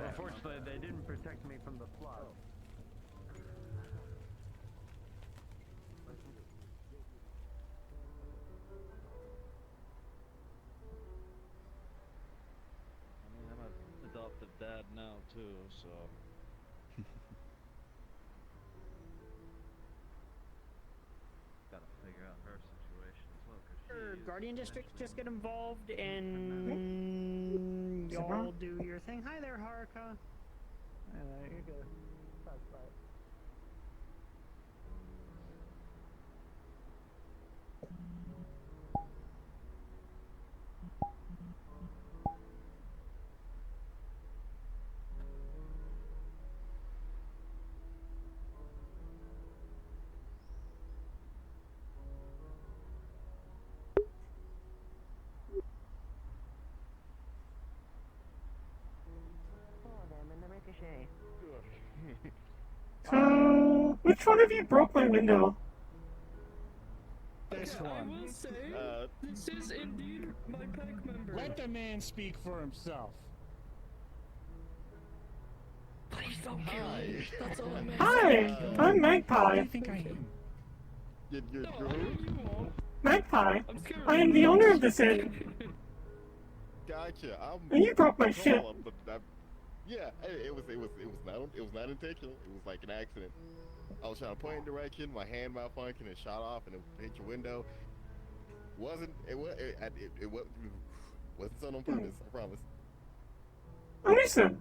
Unfortunately, they didn't protect me from the flood. I mean, I'm an adoptive dad now too, so. Gotta figure out her situation as well, cause she's Guardian districts just get involved and y'all do your thing. Hi there, Haruka. You're good. That's right. So, which one of you broke my window? This one. I will say, this is indeed my pack member. Let the man speak for himself. Please don't kill him. That's all I'm asking. Hi, I'm Magpie. I think I am. No, you won't. Magpie. I'm scared. I am the owner of this inn. Gotcha. And you broke my shit. Yeah, it was not intentional. It was like an accident. I was trying to point in direction, my hand malfunctioned and shot off, and it hit your window. Wasn't done on purpose. I promise. Understood.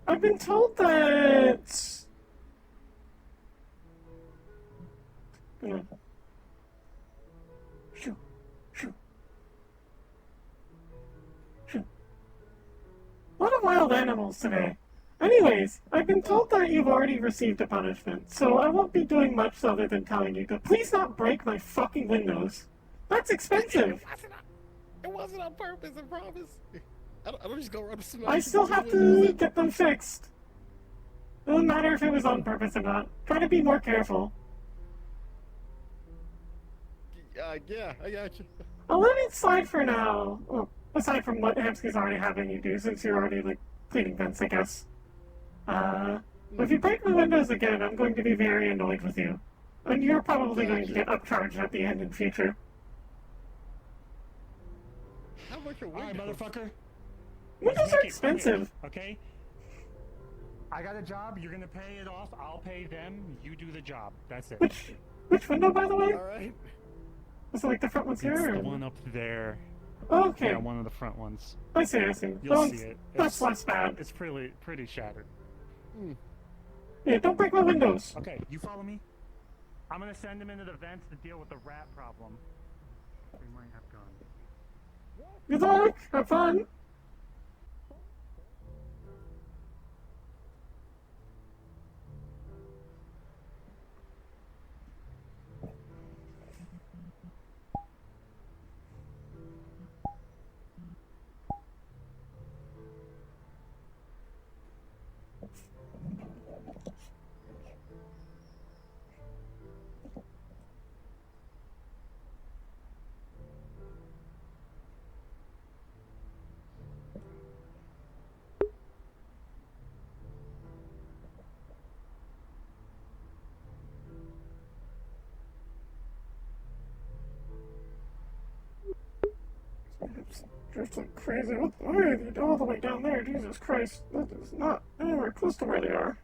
I've been told that. Shoo. A lot of wild animals today. Anyways, I've been told that you've already received a punishment, so I won't be doing much other than telling you to please not break my fucking windows. That's expensive. It wasn't on purpose. I promise. I don't just go around and smash. I still have to get them fixed. It doesn't matter if it was on purpose or not. Try to be more careful. Yeah, I got you. I'll let it slide for now. Well, aside from what Hemsky's already having you do, since you're already, like, cleaning vents, I guess. If you break my windows again, I'm going to be very annoyed with you. And you're probably going to get upcharged at the end in future. How much are Alright, motherfucker. Windows are expensive. Okay? I got a job, you're gonna pay it off, I'll pay them, you do the job. That's it. Which window, by the way? Alright. Was it like the front ones here? It's Or? the one up there. Oh, okay. Yeah, one of the front ones. I see. You'll see it. That's less bad. It's pretty shattered. Yeah, don't break my windows. Okay, you follow me? I'm gonna send him into the vents to deal with the rat problem. We might have gone. Good luck. Have fun. Just like crazy. Why are they all the way down there? Jesus Christ. That is not anywhere close to where they are.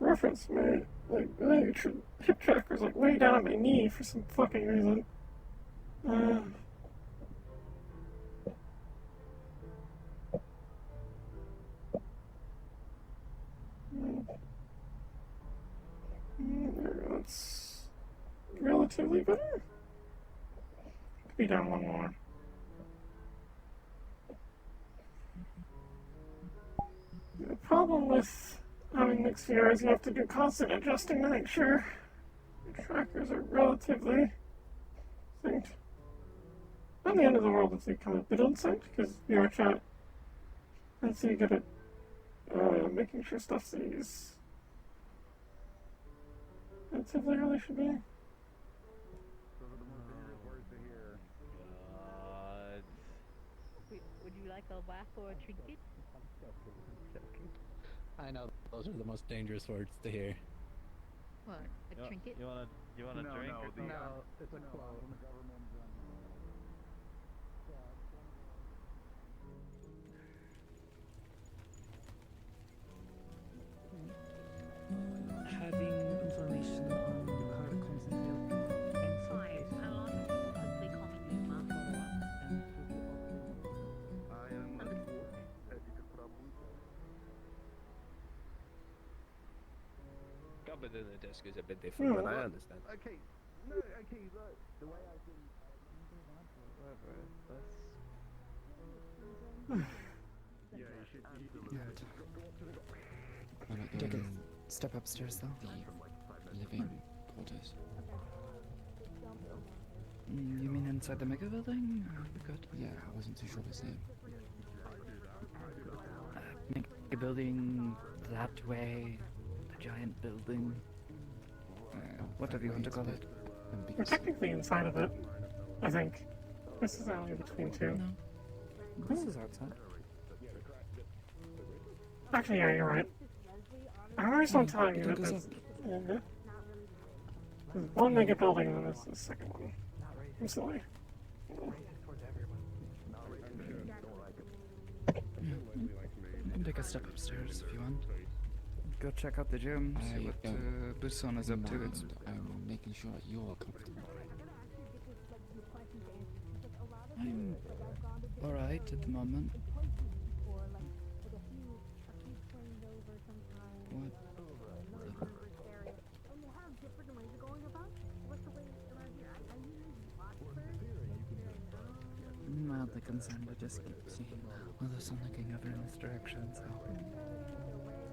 Reference, man. Like, I should hip tracker's like way down at my knee for some fucking reason. That's relatively better. Could be down one more. The problem with having mixed VR is you have to do constant adjusting to make sure your trackers are relatively synced. Not the end of the world if they come a bit unsynced, because VR chat, that's so you good at making sure stuff stays relatively how they should be. Would you like a whack or a trinket? I know those are the most dangerous words to hear. What? A trinket? You wanna drink or something? No, it's a quote. Having information on the car concentrate. Fine. A lot of people quickly call me Numa. Coming to the desk is a bit different, but I understand. Okay, no, okay, look, the way I can... Yeah, you should... Why not Take go a in step upstairs though. the living quarters? You mean inside the mega building? We're good. Yeah, I wasn't too sure of his name. Mega building that way. The giant building. Whatever you want to call it. We're technically inside of it, I think. This is only between two. No. This is outside. Actually, yeah, you're right. I remember someone telling me that there's one mega building and then there's the second one. I'm silly. You can take a step upstairs if you want. Go check out the gym, see what Busan is up to. It's I'm making sure that you're comfortable. I'm alright at the moment. What? I'm mildly concerned. I just keep seeing all the sun looking over in this direction, so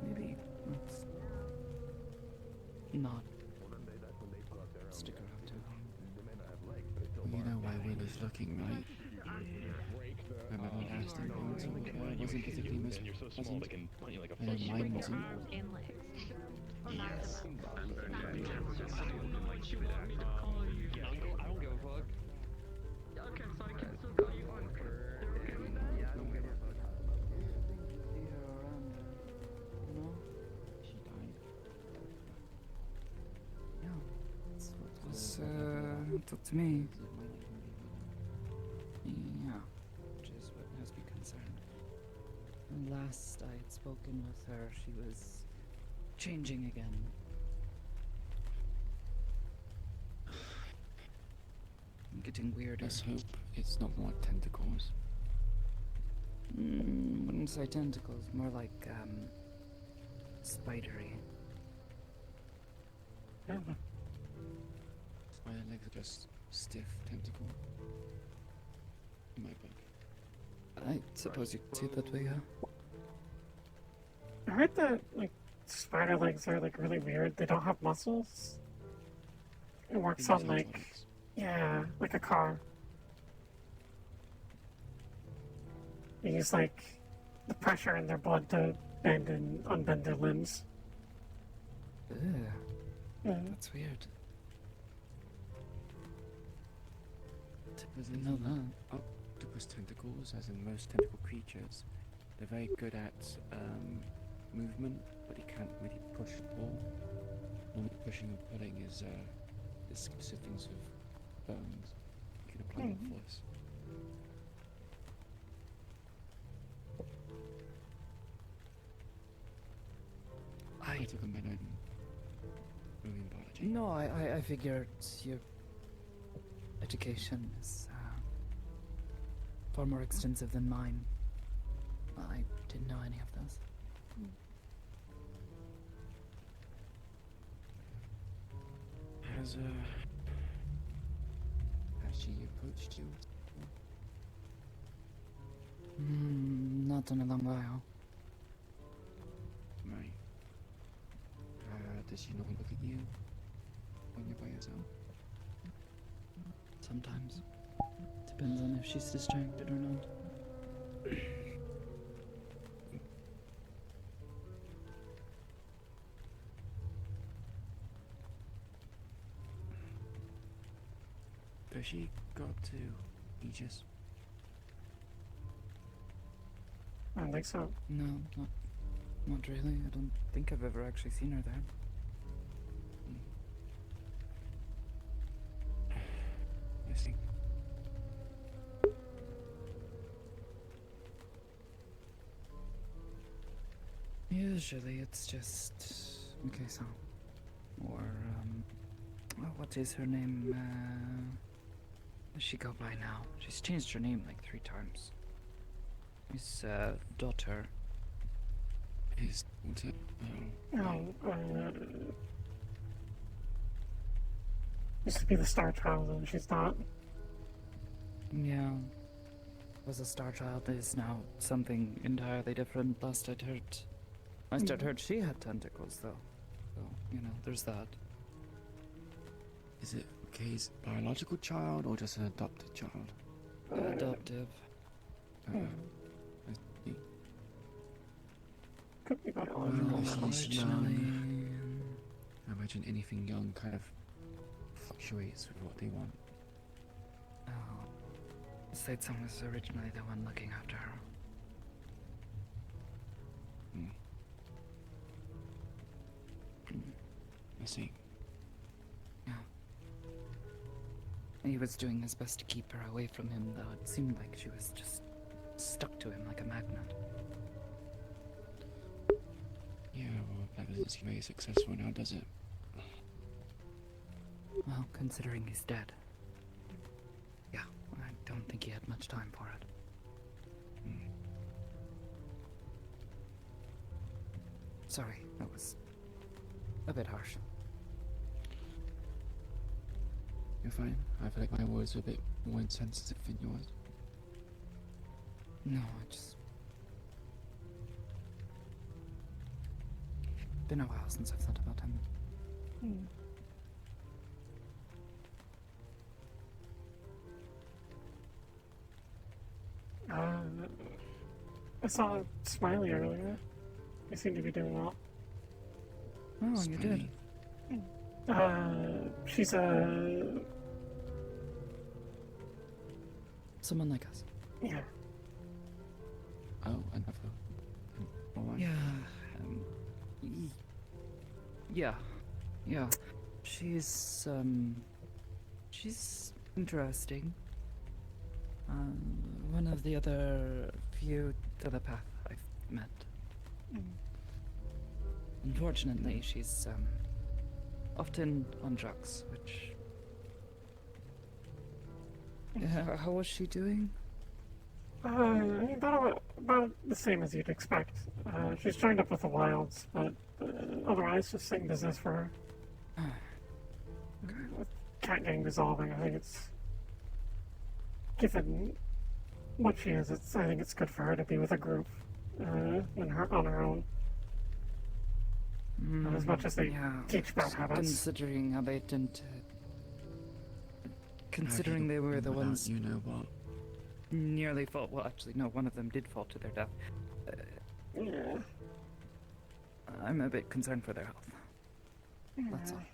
maybe let's not stick around too long. You know why Willie's looking, right? Remember when I asked him once, wasn't particularly wasn't. I know mine wasn't. Yes. I'm very careful. I don't give a fuck. Okay, so I can still call you on. Yeah, I don't give a fuck. She died. Yeah, that's what was told to me. Yeah, which is what has me concerned. And last I had spoken with her, she was changing again. Getting weirder. Let's hope it's not more tentacles. Wouldn't say tentacles, more like spidery. My legs are just stiff tentacle. In my book. I suppose you could see it that way, yeah. I heard that, like, spider legs are, like, really weird. They don't have muscles. It works on, like, yeah, like a car. They use, like, the pressure in their blood to bend and unbend their limbs. Ugh. Yeah. That's weird. Didn't know that. Octopus tentacles, as in most tentacle creatures, they're very good at movement, but he can't really push or pull. Normally pushing or pulling is consisting of bones. You can apply more force. I took a minute. Moving body. No, I figured your education is far more extensive than mine. I didn't know any of this. Has she approached you? Not in a long while. Right. Does she not look at you when you're by yourself? Sometimes. Depends on if she's distracted or not. Does she go up to Aegis? I don't think so. No, not really. I don't think I've ever actually seen her there. I see. Usually it's just Mikasa. Or, what is her name? What does she go by now? She's changed her name like 3 times. His, daughter. His daughter? Used to be the Star Child, and she's not. Yeah. Was a star child, is now something entirely different. Last I'd heard she had tentacles, though. So, there's that. Is it Kay's biological child or just an adopted child? Adoptive. I see. Could be biological. I imagine anything young kind of fluctuates with what they want. Oh. Saitsum was originally the one looking after her. I see. Yeah. He was doing his best to keep her away from him, though it seemed like she was just stuck to him like a magnet. Yeah, well, that doesn't seem very successful now, does it? Well, considering he's dead. Yeah, I don't think he had much time for it. Sorry, that was a bit harsh. You're fine. I feel like my words were a bit more insensitive than yours. No, I just... Been a while since I've thought about him. I saw Smiley earlier. They seem to be doing well. Oh, you did? She's someone like us. Yeah. Oh, another one. Yeah. Yeah. She's interesting. One of the other few telepath I've met. Unfortunately, she's often on drugs, which... How was she doing? About the same as you'd expect. She's joined up with the Wilds, but otherwise just same business for her. With cat gang dissolving, I think it's... Given what she is, I think it's good for her to be with a group on her own. As much as they teach bad habits. Considering how they tend to... Considering they were the ones... You know what? Nearly fall... Well, actually, no, one of them did fall to their death. Yeah. I'm a bit concerned for their health. That's all.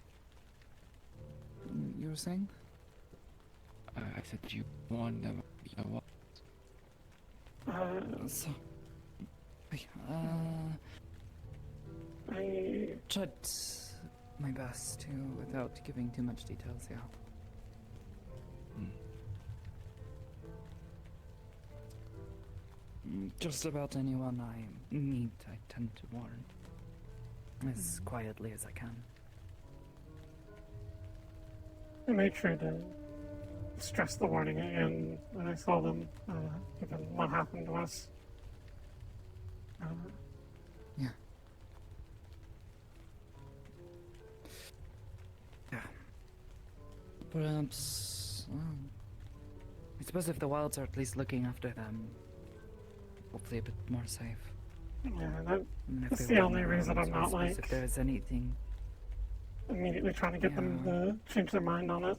You were saying? I said you won them. You know what? So... I tried my best to, without giving too much details, yeah. Just about anyone I meet, I tend to warn. As quietly as I can. I made sure to stress the warning again when I saw them, given what happened to us. Yeah. Yeah. Perhaps. I suppose if the wilds are at least looking after them, hopefully a bit more safe. Yeah, And if that's they the were only around, reason I'm so I not, suppose like, if there's anything. immediately trying to get them to change their mind on it.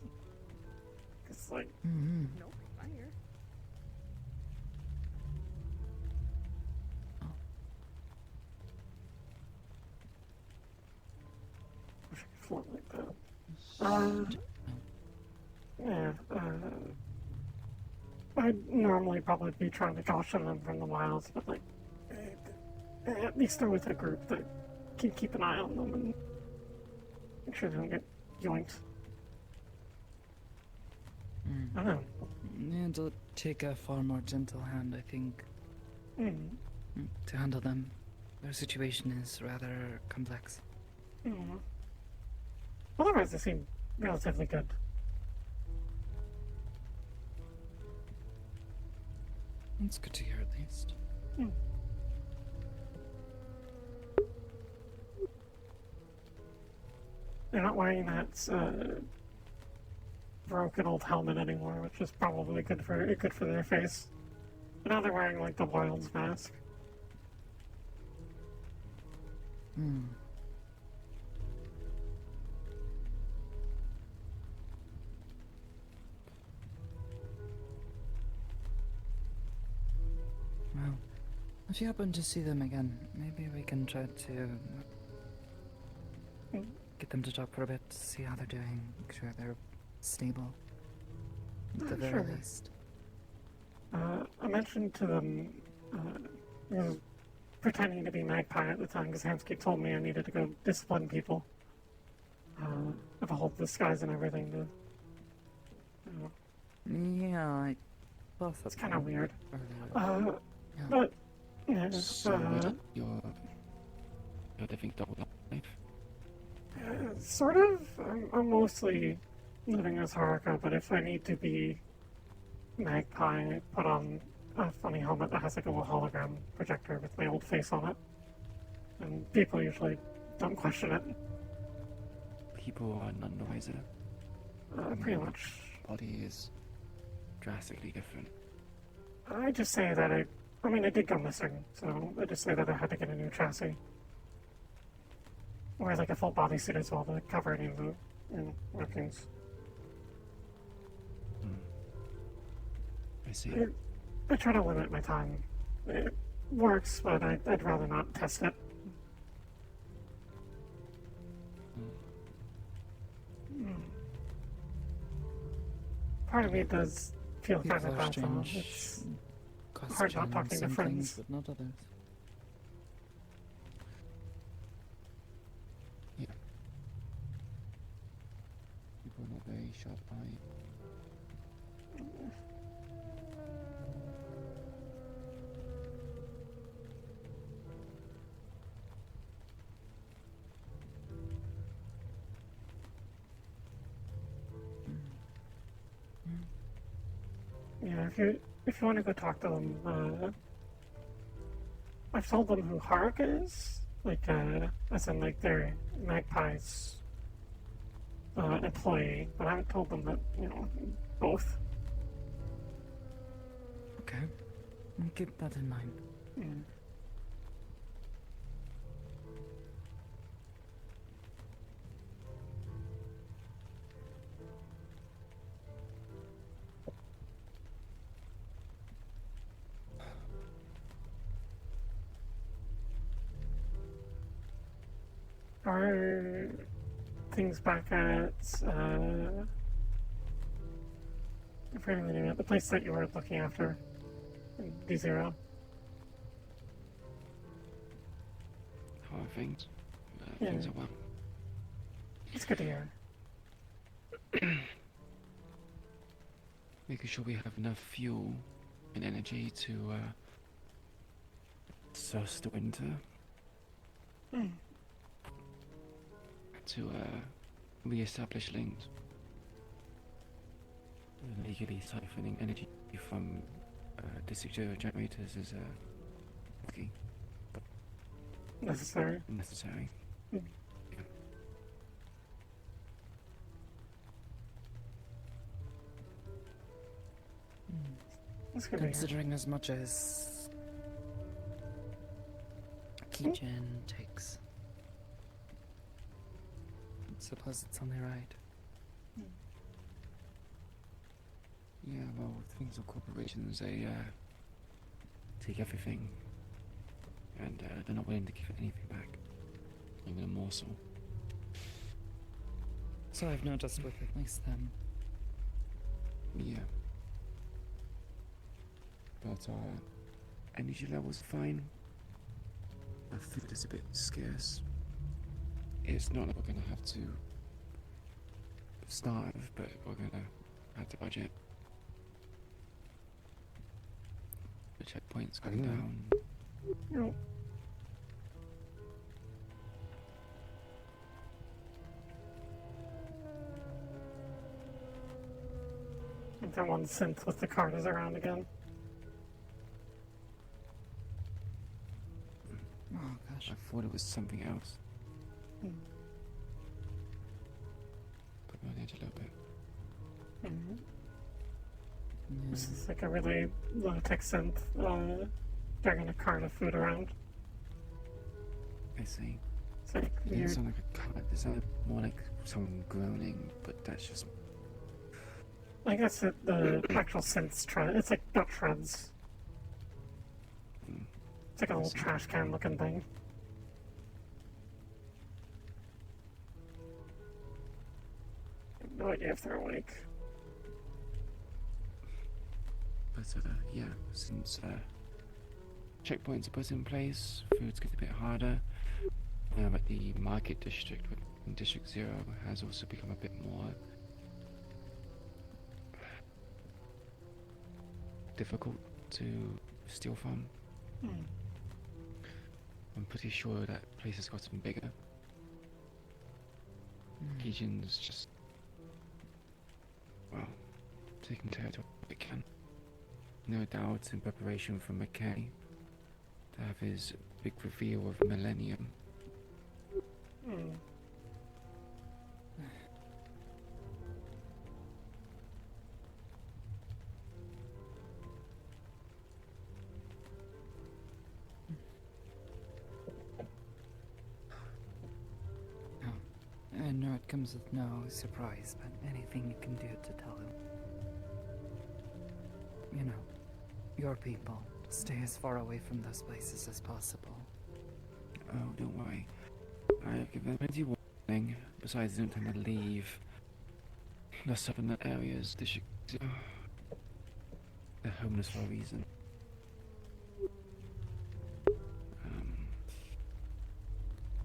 It's like... Mm-hmm. Wish I could float like that. Yeah, I'd normally probably be trying to caution them from the wilds, but like, at least they're with a group that can keep an eye on them and make sure they don't get yoinked. I don't know. Yeah, it'll take a far more gentle hand, I think, to handle them. Their situation is rather complex. Otherwise, they seem relatively good. It's good to hear, at least. They're not wearing that broken old helmet anymore, which is probably good for their face. But now they're wearing like the Wilds mask. Well, if you happen to see them again, maybe we can try to get them to talk for a bit, see how they're doing, make sure they're stable, at the very least. I mentioned to them, I was pretending to be Magpie at the time because Hamsky told me I needed to go discipline people. With a whole disguise and everything to, Yeah, I thought it's kind of weird. Yeah. But, yeah, So you're living double life? sort of. I'm mostly living as Haruka, but if I need to be Magpie, I put on a funny helmet that has like a little hologram projector with my old face on it. And people usually don't question it. People are none the wiser. Pretty much. Body is drastically different. I just say that I did go missing, so I just say that I had to get a new chassis. Or like a full bodysuit as well to cover any of the workings. I see. I try to limit my time. It works, but I'd rather not test it. Part of me does feel kind of bad for them. It's hard not talking to friends. But not others. Yeah. People are not very sharp-eyed. Yeah, if you want to go talk to them, I've told them who Haruka is, like, as in like their Magpie's employee, but I haven't told them that, both. Okay, I'll keep that in mind. Are things back at, I forget the name of the place that you were looking after in D0? How are things? Yeah. Things are well. It's good to hear. Making sure we have enough fuel and energy to surf the winter. To re-establish links. legally siphoning energy from district zero generators is risky, but Necessary. necessary. Mm. Yeah. That's good to hear. Considering as much as Keygen takes, I suppose it's only right. Yeah, well, things with corporations, they take everything, and they're not willing to give anything back, even a morsel. So I've noticed with at least them. Yeah. But energy levels are fine. Our food is a bit scarce. It's not like we're gonna have to starve, but we're gonna have to budget. The checkpoint's going down. Yep. That one synth with the card is around again. Oh gosh. I thought it was something else. Mm. Put me on edge a little bit. Mm-hmm. This is like a really low-tech synth, dragging a cart of food around. I see. It's like It weird. doesn't sound like a cart. It sounded more like someone groaning, but that's just... I guess the actual synth's it's like got shreds. It's like a little trash can looking thing. I have no idea if they're awake. But yeah, since checkpoints are put in place, food's getting a bit harder. But the market district in District 0 has also become a bit more difficult to steal from. Hmm. I'm pretty sure that place has gotten bigger. Keygen's just, well, taking territory if it can. No doubt in preparation for McKay to have his big reveal of Millennium. Hmm. I know it comes with no surprise, but anything you can do to tell him. You know, your people, stay as far away from those places as possible. Oh, don't worry. I've given them plenty of warning. Besides, they don't tend to leave the southern areas. They're homeless for a reason.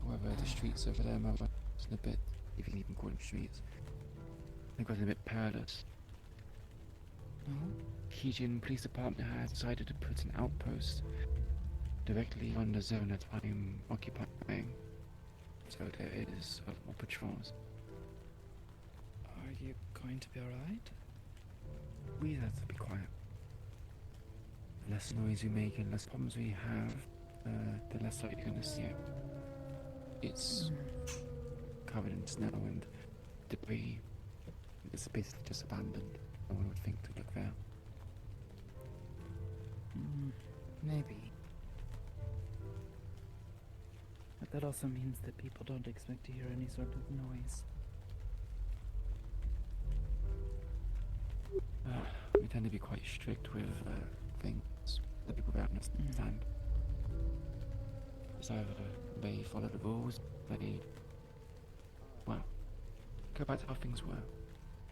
However, the streets over there are a bit, if you can even call them streets, they've gotten a bit perilous. Keygen Police Department has decided to put an outpost directly on the zone that I'm occupying, so there is more patrols. Are you going to be alright? We have to be quiet. The less noise we make and less problems we have, the less likely you're going to see it. It's covered in snow and debris. It's basically just abandoned. No one would think to look there. Maybe. But that also means that people don't expect to hear any sort of noise. We tend to be quite strict with things that people don't understand. It's either they follow the rules, they, well, go back to how things were.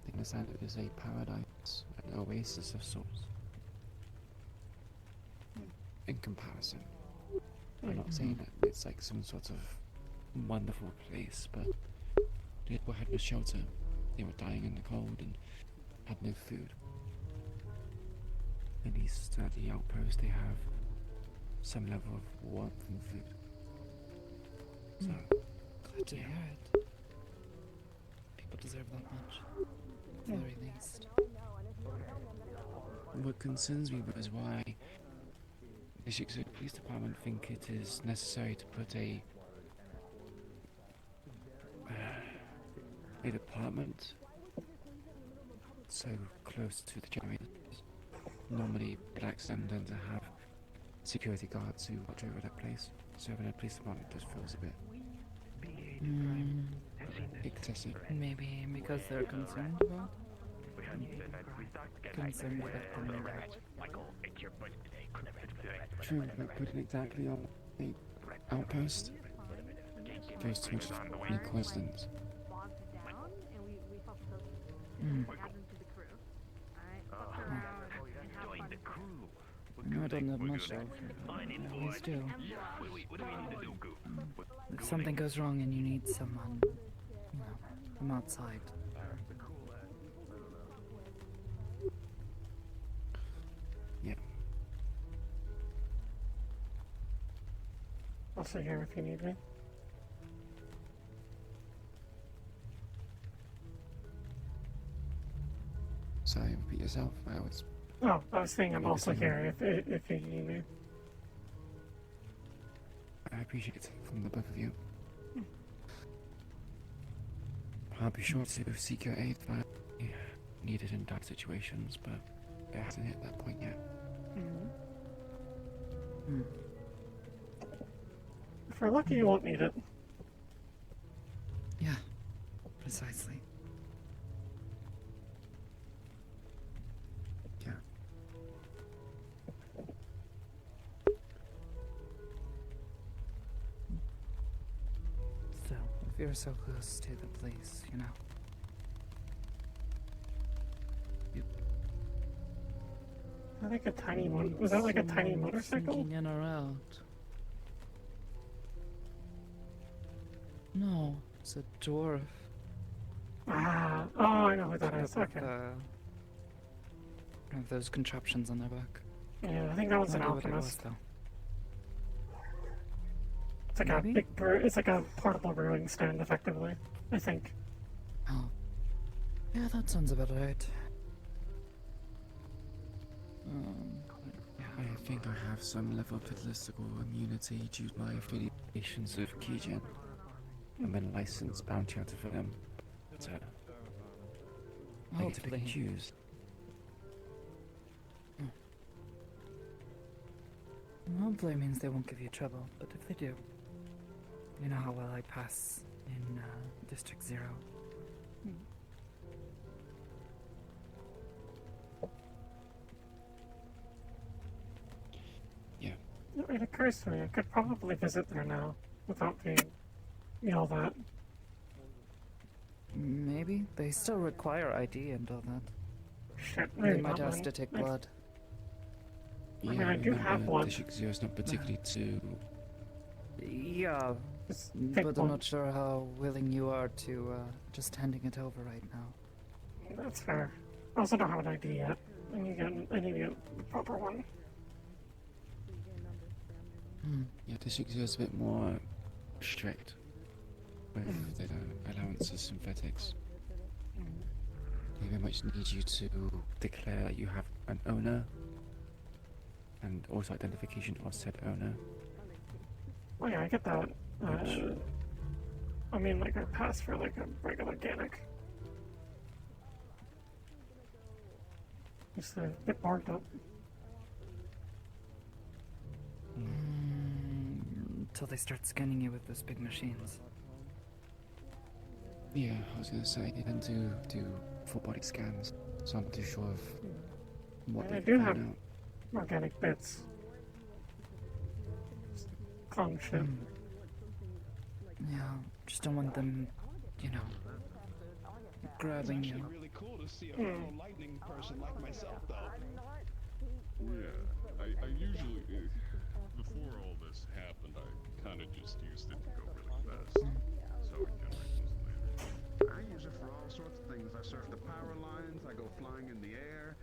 They understand it is a paradise, an oasis of sorts. In comparison, I'm not saying that it's like some sort of wonderful place, but the people had no shelter. They were dying in the cold and had no food. At least at the outpost they have some level of warmth and food. So, Glad to hear it. People deserve that much, at the very least. what concerns me is why the Chicago Police Department think it is necessary to put a department so close to the generators. Normally, blacks tend to have security guards who watch over that place. So having a police department just feels a bit excessive. Maybe because they're concerned about them True, but putting exactly on the outpost goes too much any coincidence. No, I don't have much of. I always do. If something goes wrong and you need someone, you know, from outside. Yeah. I'll sit here if you need me. Sorry, repeat yourself. I was. Oh, I was saying I'm also here if you need me. I appreciate it from the both of you. I'll be sure to seek your aid if I needed in dark situations, but it hasn't hit that point yet. If we're lucky, you won't need it. Yeah, precisely. Yeah. Still, if you're so close to the place, you know. I think a tiny one. Was that like a tiny motorcycle? Thinking in or out? No, it's a dwarf. Ah, oh, I know who that is. With, Okay. Have those contraptions on their back. Yeah, I think that was an Wonder what it was, alchemist. though. It's like Maybe? a big it's like a portable brewing stand, effectively. I think. Oh. Yeah, that sounds about right. I think I have some level of political immunity due to my affiliations with Keygen. I'm a licensed bounty hunter for them. But, I get to pick and choose. Hopefully it means they won't give you trouble, but if they do, you know how well I pass in District 0. Yeah. It occurs to me I could probably visit there now without being yelled at. Maybe. They still require ID and all that. Shit, They maybe might not ask then. to take blood. I mean, I do have one. District 0 is not particularly too... Yeah, take but one. I'm not sure how willing you are to just handing it over right now. That's fair. I also don't have an ID yet. I need to get the proper one. Yeah, District 0 is a bit more strict with the allowance of synthetics. They very much need you to declare that you have an owner and also identification of said owner. Oh yeah, I get that. I mean, like, I pass for, like, a regular organic. Just a bit marked up. Until they start scanning you with those big machines. Yeah, I was gonna say, they tend to do full body scans, so I'm not too sure of what I they do find have out. organic bits. Clone shit. Yeah, just don't want them, you know, grabbing you. Really cool to see a fellow lightning person like myself, though. Yeah, I usually, before all this happened, I kind of just used it to go really fast. So generations later. I use it for all sorts of things. I surf the power lines, I go flying in the air.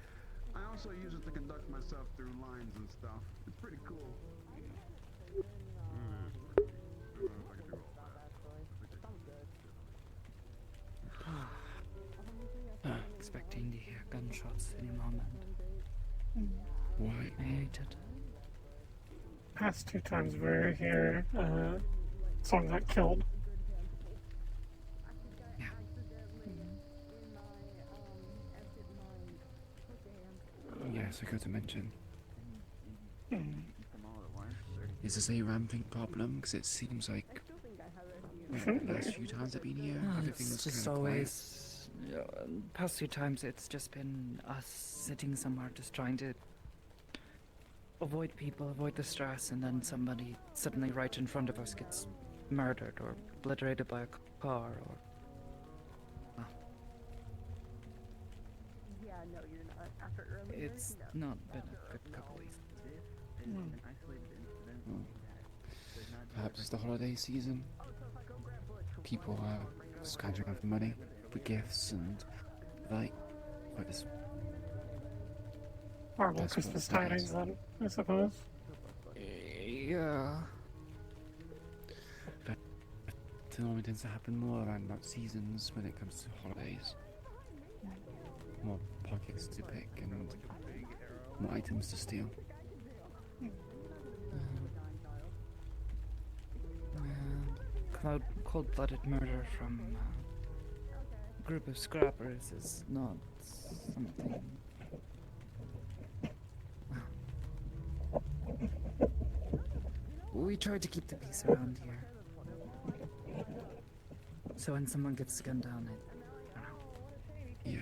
I also use it to conduct myself through lines and stuff. It's pretty cool. Expecting to hear gunshots any moment. Why? I hate it. Past 2 times we were here, someone got killed. Yes, I got to mention. Mm. Is this a ramping problem? Because it seems like the last few times I've been here, everything was It's just kind of quiet. always. Past few times, it's just been us sitting somewhere, just trying to avoid people, avoid the stress, and then somebody suddenly right in front of us gets murdered or obliterated by a car, or. Yeah, no, you're not. After earlier, It's not been a good couple weeks. Perhaps it's the holiday season. People are scrounging around for money, for gifts, and like this. Horrible That's what Christmas that is. tidings then, I suppose. Yeah. But it normally tends to happen more around about seasons when it comes to holidays. More pockets to pick and more items to steal. Cold-blooded murder from a group of scrappers is not something. We try to keep the peace around here. So when someone gets gunned down, Yeah.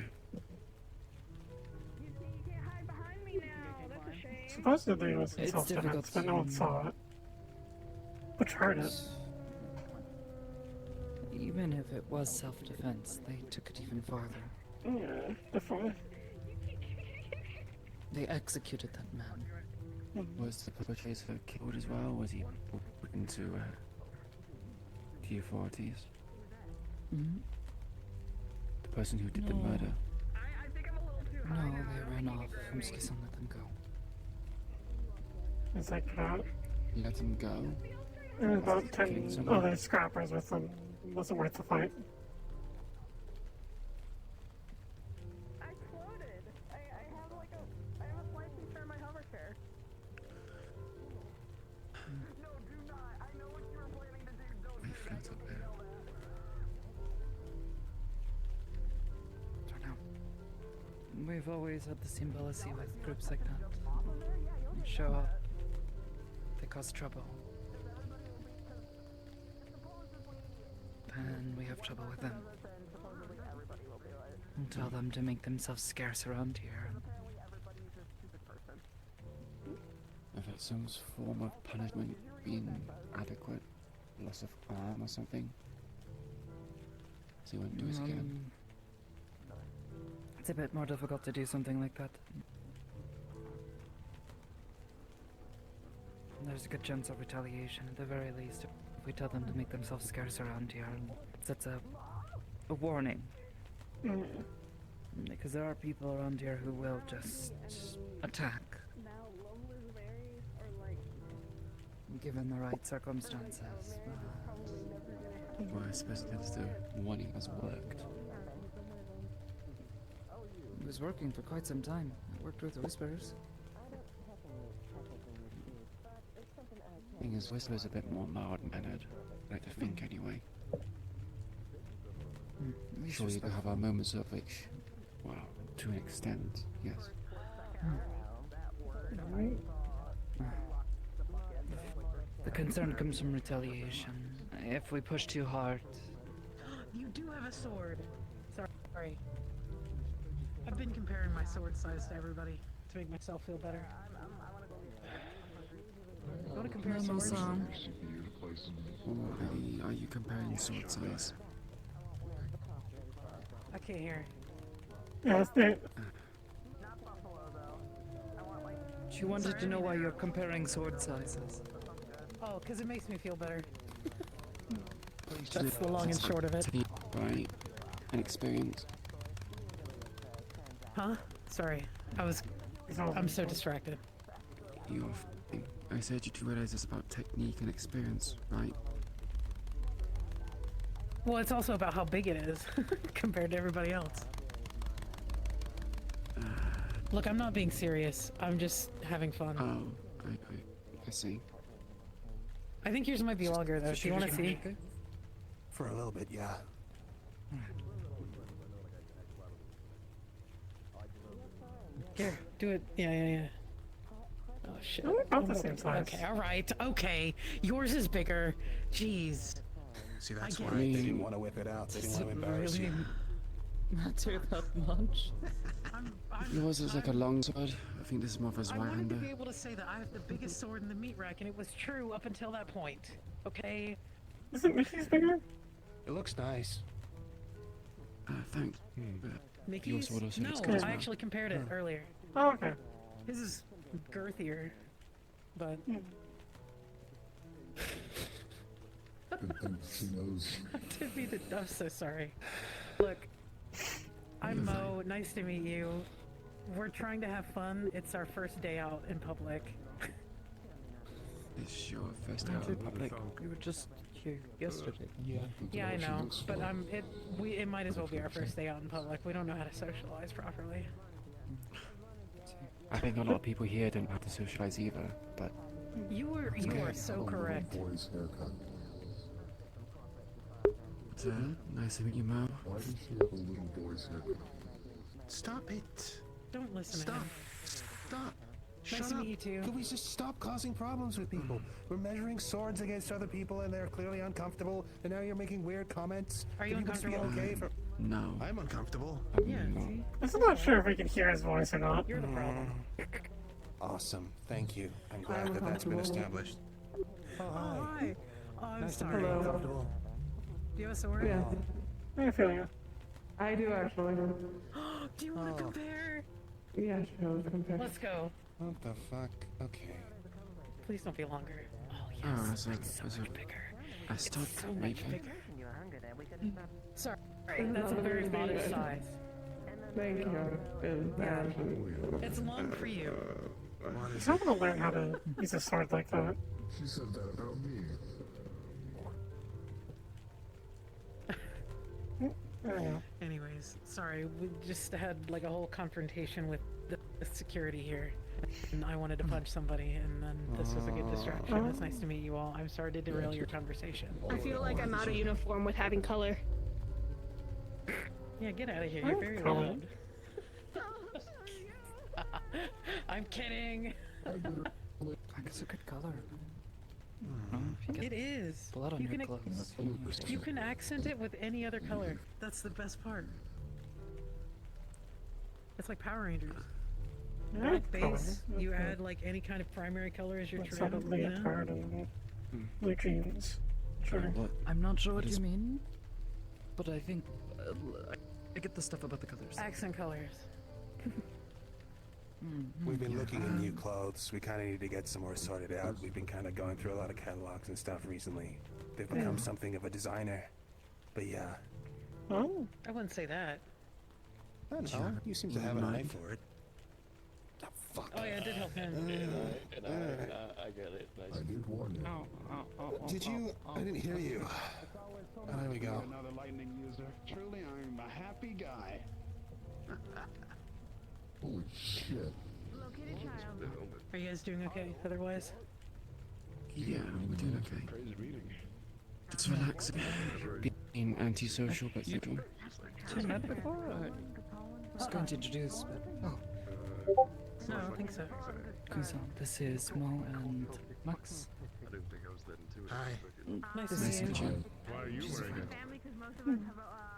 Supposedly it was in It's self-defense, difficult but no one to- saw it. Which hurt it. even if it was self-defense, they took it even farther. Yeah, definitely. They executed that man. Was the perpetrator killed as well? Was he put into the authorities? Mhm. The person who did the No. murder? No, they ran off. I'm just gonna let them go. It's like that. Let him go? There was about 10 Killing someone? other scrappers with them. It wasn't worth the fight. I exploded. I have like I have a flight feature in my hover chair. No, do not. I know what you were planning to do. Don't do that. Float up there. We've always had the same policy with groups like that. They show up, they cause trouble. Then we have trouble with them. And tell them to make themselves scarce around here. If it's some form of punishment being adequate, loss of arm or something, so he won't do it again. It's a bit more difficult to do something like that. There's a good chance of retaliation, at the very least, if we tell them to make themselves scarce around here, and that's a warning. Because there are people around here who will just attack. Given the right circumstances. Well, I suppose that's the warning has worked. It was working for quite some time. It worked with the Whisperers. Thing is, Whistler's a bit more mild-mannered. I like to think, anyway. Sure, you can have our moments of which, well, to an extent, yes. The concern comes from retaliation. If we push too hard, You do have a sword. Sorry. I've been comparing my sword size to everybody to make myself feel better. You want to compare swords? Are you comparing sword size? I can't hear. Yes, they... she wanted to know why you're comparing sword sizes. Oh, because it makes me feel better. That's the long and short of it. Right. An experience. Huh? Sorry. I'm so distracted. You're I said you do realize it's about technique and experience, right? Well, it's also about how big it is compared to everybody else. Look, I'm not being serious. I'm just having fun. Oh, I see. I think yours might be longer though. Do you want to see? For a little bit, yeah. Here, do it. Yeah. Oh shit. We're about the same size. Okay, all right. Okay, yours is bigger. Jeez. See, that's I why get they it. didn't want to whip it out. They didn't want to embarrass you. Matter that much? Yours is like a long sword. I think this is more of a I wanted to Zweihander. be able to say that I have the biggest sword in the meat rack, and it was true up until that point. Okay. Isn't Mickey's bigger? It looks nice. Thanks. Mickey's? sword also No, looks good as I well. actually compared it earlier. Oh, okay. His is girthier, but. She knows. I'm so sorry. Look, I'm Mo. Nice to meet you. We're trying to have fun. It's our first day out in public. It's your first day out in public. You were just here yesterday. Yeah, I know, but it might as well be our first day out in public. We don't know how to socialize properly. I think a lot of people here don't know how to socialize either, but You are so correct. Boy's haircut. nice to meet you, Mo. Why does she have a little boy's haircut? Stop it. Don't listen to Stop. him. Stop. Nice Shut to up. meet you too. Could we just stop causing problems with people? We're measuring swords against other people and they're clearly uncomfortable, and now you're making weird comments. Are you Think this be uncomfortable? okay for... No. I'm uncomfortable. Yeah, see? I'm not sure if we can hear his voice or not. You're the problem. Awesome. Thank you. I'm glad that that's been established. Oh, hi. Hi. Oh, I'm Nice sorry. to meet you. Comfortable. Do you have a sword? Yeah. I feel you. I do actually. Do you want to compare? Yeah, sure, let's compare. Let's go. What the fuck? Okay. Please don't be longer. Oh yes. Oh, it's so much bigger. I It's stopped so much making. bigger. Sorry, that's a very modest size. Thank you. It's long for you. He's not gonna learn how to use a sword like that. She said that about me. I don't know. Anyways, sorry, we just had like a whole confrontation with the security here. And I wanted to punch somebody, and then this was a good distraction. It's nice to meet you all. I'm sorry to derail your conversation. I feel like I'm out of uniform with having color. Yeah, get out of here. You're very loud. I'm kidding. It's a good color. It is. Blood on You your can- clothes. You can accent it with any other color. That's the best part. It's like Power Rangers. Black base, you add like any kind of primary color as your Like trim. sort of You know? leotard and blue jeans. Sure. I'm not sure what you mean, but I think I get the stuff about the colors. Accent colors. We've been looking at new clothes. We kind of need to get some more sorted out. We've been kind of going through a lot of catalogs and stuff recently. They've become something of a designer. But yeah. Oh. I wouldn't say that. I don't know. You seem to have an eye for it. Oh, fuck. Oh yeah, it did help him. I get it. Nice. I did warn you. Did you? I didn't hear you. Oh, there we go. Another lightning user. Truly, I'm a happy guy. Holy shit. Are you guys doing okay? Otherwise, Yeah, we're doing okay. Crazy meeting. It's relaxing. Being antisocial, but you know. Have you met before? I was going to introduce, but no, I don't think so. Kusan, this is Mo and Max. I didn't think I was that into it. Hi. Nice This to is meet you. Kuchan. Why are you wearing it?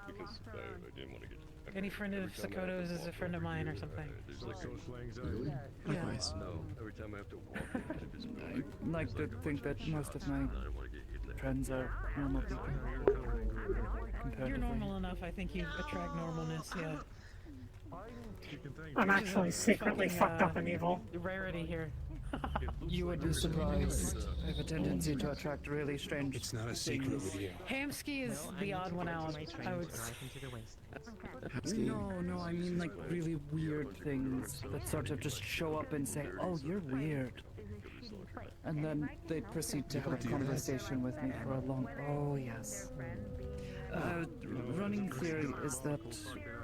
Because I didn't want to get. Any friend of Sakoto's is a friend of mine or something. There's like social anxiety. Likewise. No, every time I have to walk into this building. I like to think that most of my I don't want to get hit in the friends are normal people. You're Comparatively. normal enough. I think you attract normalness. Yeah. I'm actually secretly fucked up and evil. Rarity here. You would be surprised. I have a tendency to attract really strange. It's not a secret with you. Hamsky is the odd one out. I would. No, I mean like really weird things that sort of just show up and say, "Oh, you're weird," and then they proceed to have a conversation with me for a long. Oh yes. Running theory is that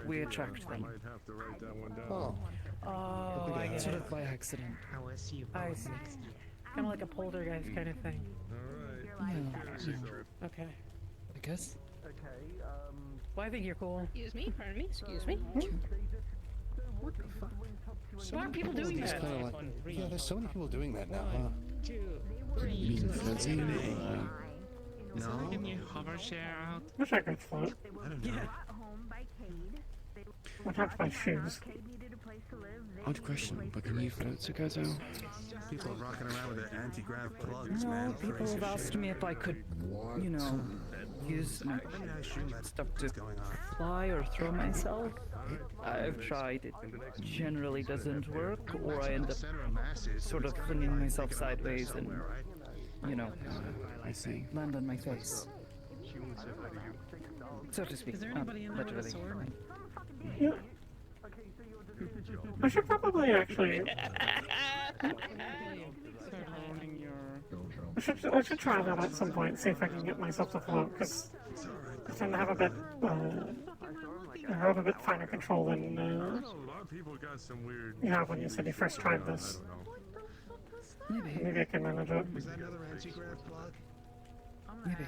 we attract I them. might have to write that one down. Oh, I get Sort it. of by accident. I see. Kind of like a poltergeist kind of thing. Yeah. Okay. I guess. Well, I think you're cool. Excuse me. Pardon me. Excuse me. What the fuck? So Why are people doing it's that? kinda like, yeah, there's so many people doing that now, huh? You mean flirting? No. Can you hover share out? Wish I could float. I don't know. I'd have my shoes. Odd question, but can you float together? People rocking around with their anti-grav plugs, No, man. people Crazy have asked shit. me if I could, you know, use my stuff to fly or throw myself. I've tried. It generally doesn't work, or I end up sort of flinging myself sideways and, you know, I see. land on my face, so to speak. Is there anybody in there with a literally. sword? Yeah. I should probably actually. I should try that at some point. See if I can get myself to float, because I tend to have a bit. I have a bit finer control than I know a lot of people got some weird. you have when you said you first tried this. Maybe I can manage it. Is that another anti-grav plug? Maybe.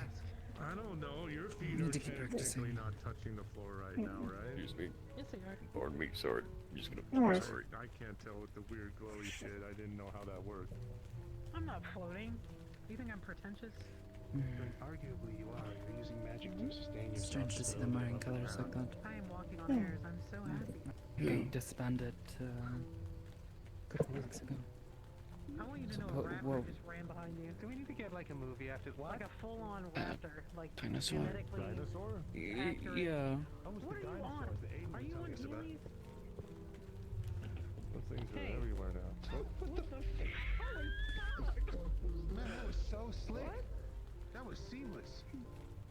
I don't know. Your feet Need are to keep technically practicing. not touching the floor right now, right? Excuse me. Yes, they are. Pardon me, sorry. I'm just gonna. No worries. Sorry. I can't tell with the weird glowy shit. I didn't know how that worked. I'm not floating. You think I'm pretentious? Arguably, you are. You're using magic to sustain yourself. Strange to see them wearing colors like that. I am walking on airs. I'm so happy. They disbanded a couple of weeks ago. I want you to know Suppo- a raptor whoa. just ran behind you. Do we need to get like a movie after what? Like a full-on raptor, like dinosaur. genetically Dinosaur? accurate. Yeah. What are you on? Are you on Heelys? Those things are Hey. everywhere now. What the fuck? Man, that was so slick. That was seamless.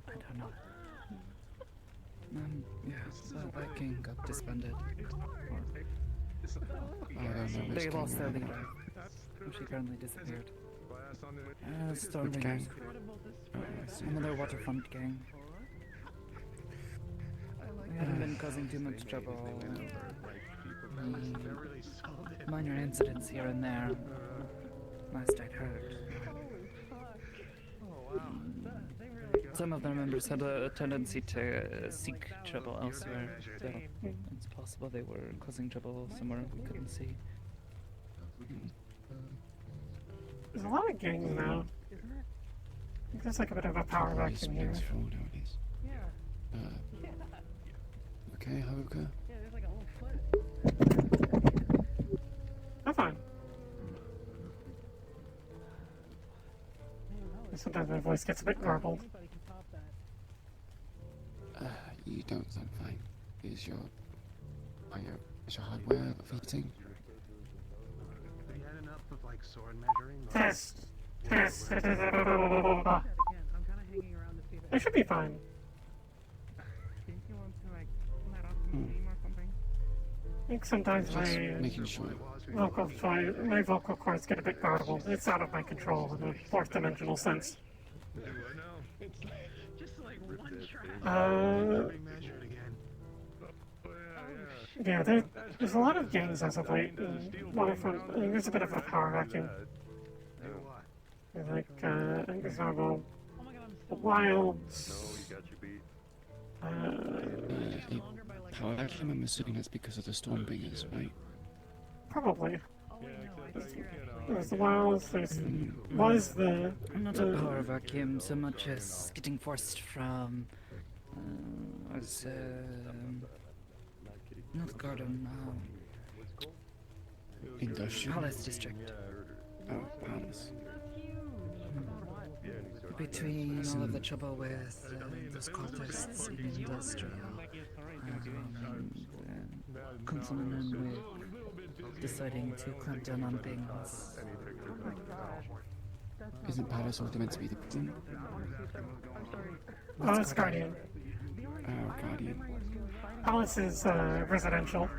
I don't know. Yeah, the Viking got disbanded. I don't know. They which lost their gang leader. She apparently disappeared. Which Stormbringers. gang? Oh, I see. Another waterfront gang. We haven't been causing too much trouble. Minor incidents here and there. Last I'd heard. Some of the members had a tendency to seek trouble elsewhere, so it's possible they were causing trouble somewhere we couldn't see. There's a lot of gangs now. I think there's like a bit of a power vacuum here. nowadays. Yeah. Okay, Haruka. Yeah, there's like a whole foot. I'm fine. Sometimes my voice gets a bit garbled. Anybody can top that. You don't sound fine. Is your hardware overheating? Have you had enough of like sword measuring? Test. Test. Again, I'm kind of hanging around to see if I should be fine. Think you want to like let off some steam or something? I think sometimes Just making sure. my vocal cords get a bit garbled. It's out of my control in a fourth dimensional sense. just like one try. Yeah, there's a lot of gangs as of late. Waterfront, I think there's a bit of a power vacuum. Like, I think there's now the Wilds. Power vacuum, I'm assuming that's because of the Stormbringers, right? Probably. There's the Wilds, was the... Not a power vacuum so much as getting forced from... not garden, Industrial? Palace District. Oh, Palace. Between all of the trouble with those cultists in industrial, Councilman with deciding to clamp down on things. Isn't Palace also meant to be the prison? Oh, it's Guardian. Oh, Guardian. Palace is residential.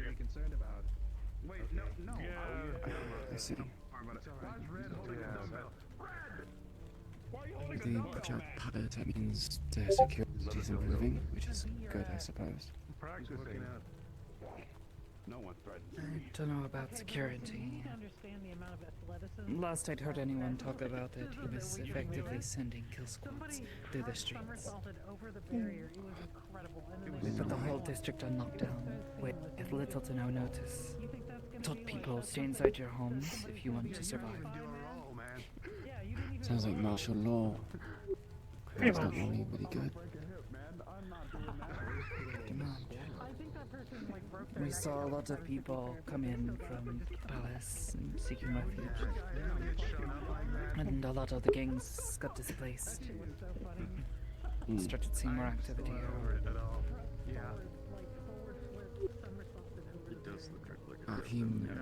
I see. If they put out Palace, that means their security is improving, which is good, I suppose. Practicing. No one threatens I me. don't know about security. Understand the amount of athleticism. Last I'd heard anyone talk about it, he was effectively sending kill squads through the streets. Somersaulted over the barrier. It was incredible. And then We put the whole district on lockdown with little to no notice. Told people stay inside your homes if you want to survive. Sounds like martial law. Pretty That's not much. really really good. We saw a lot of people come in from the palace and seeking refuge. And a lot of the gangs got displaced. Started seeing more activity here. Are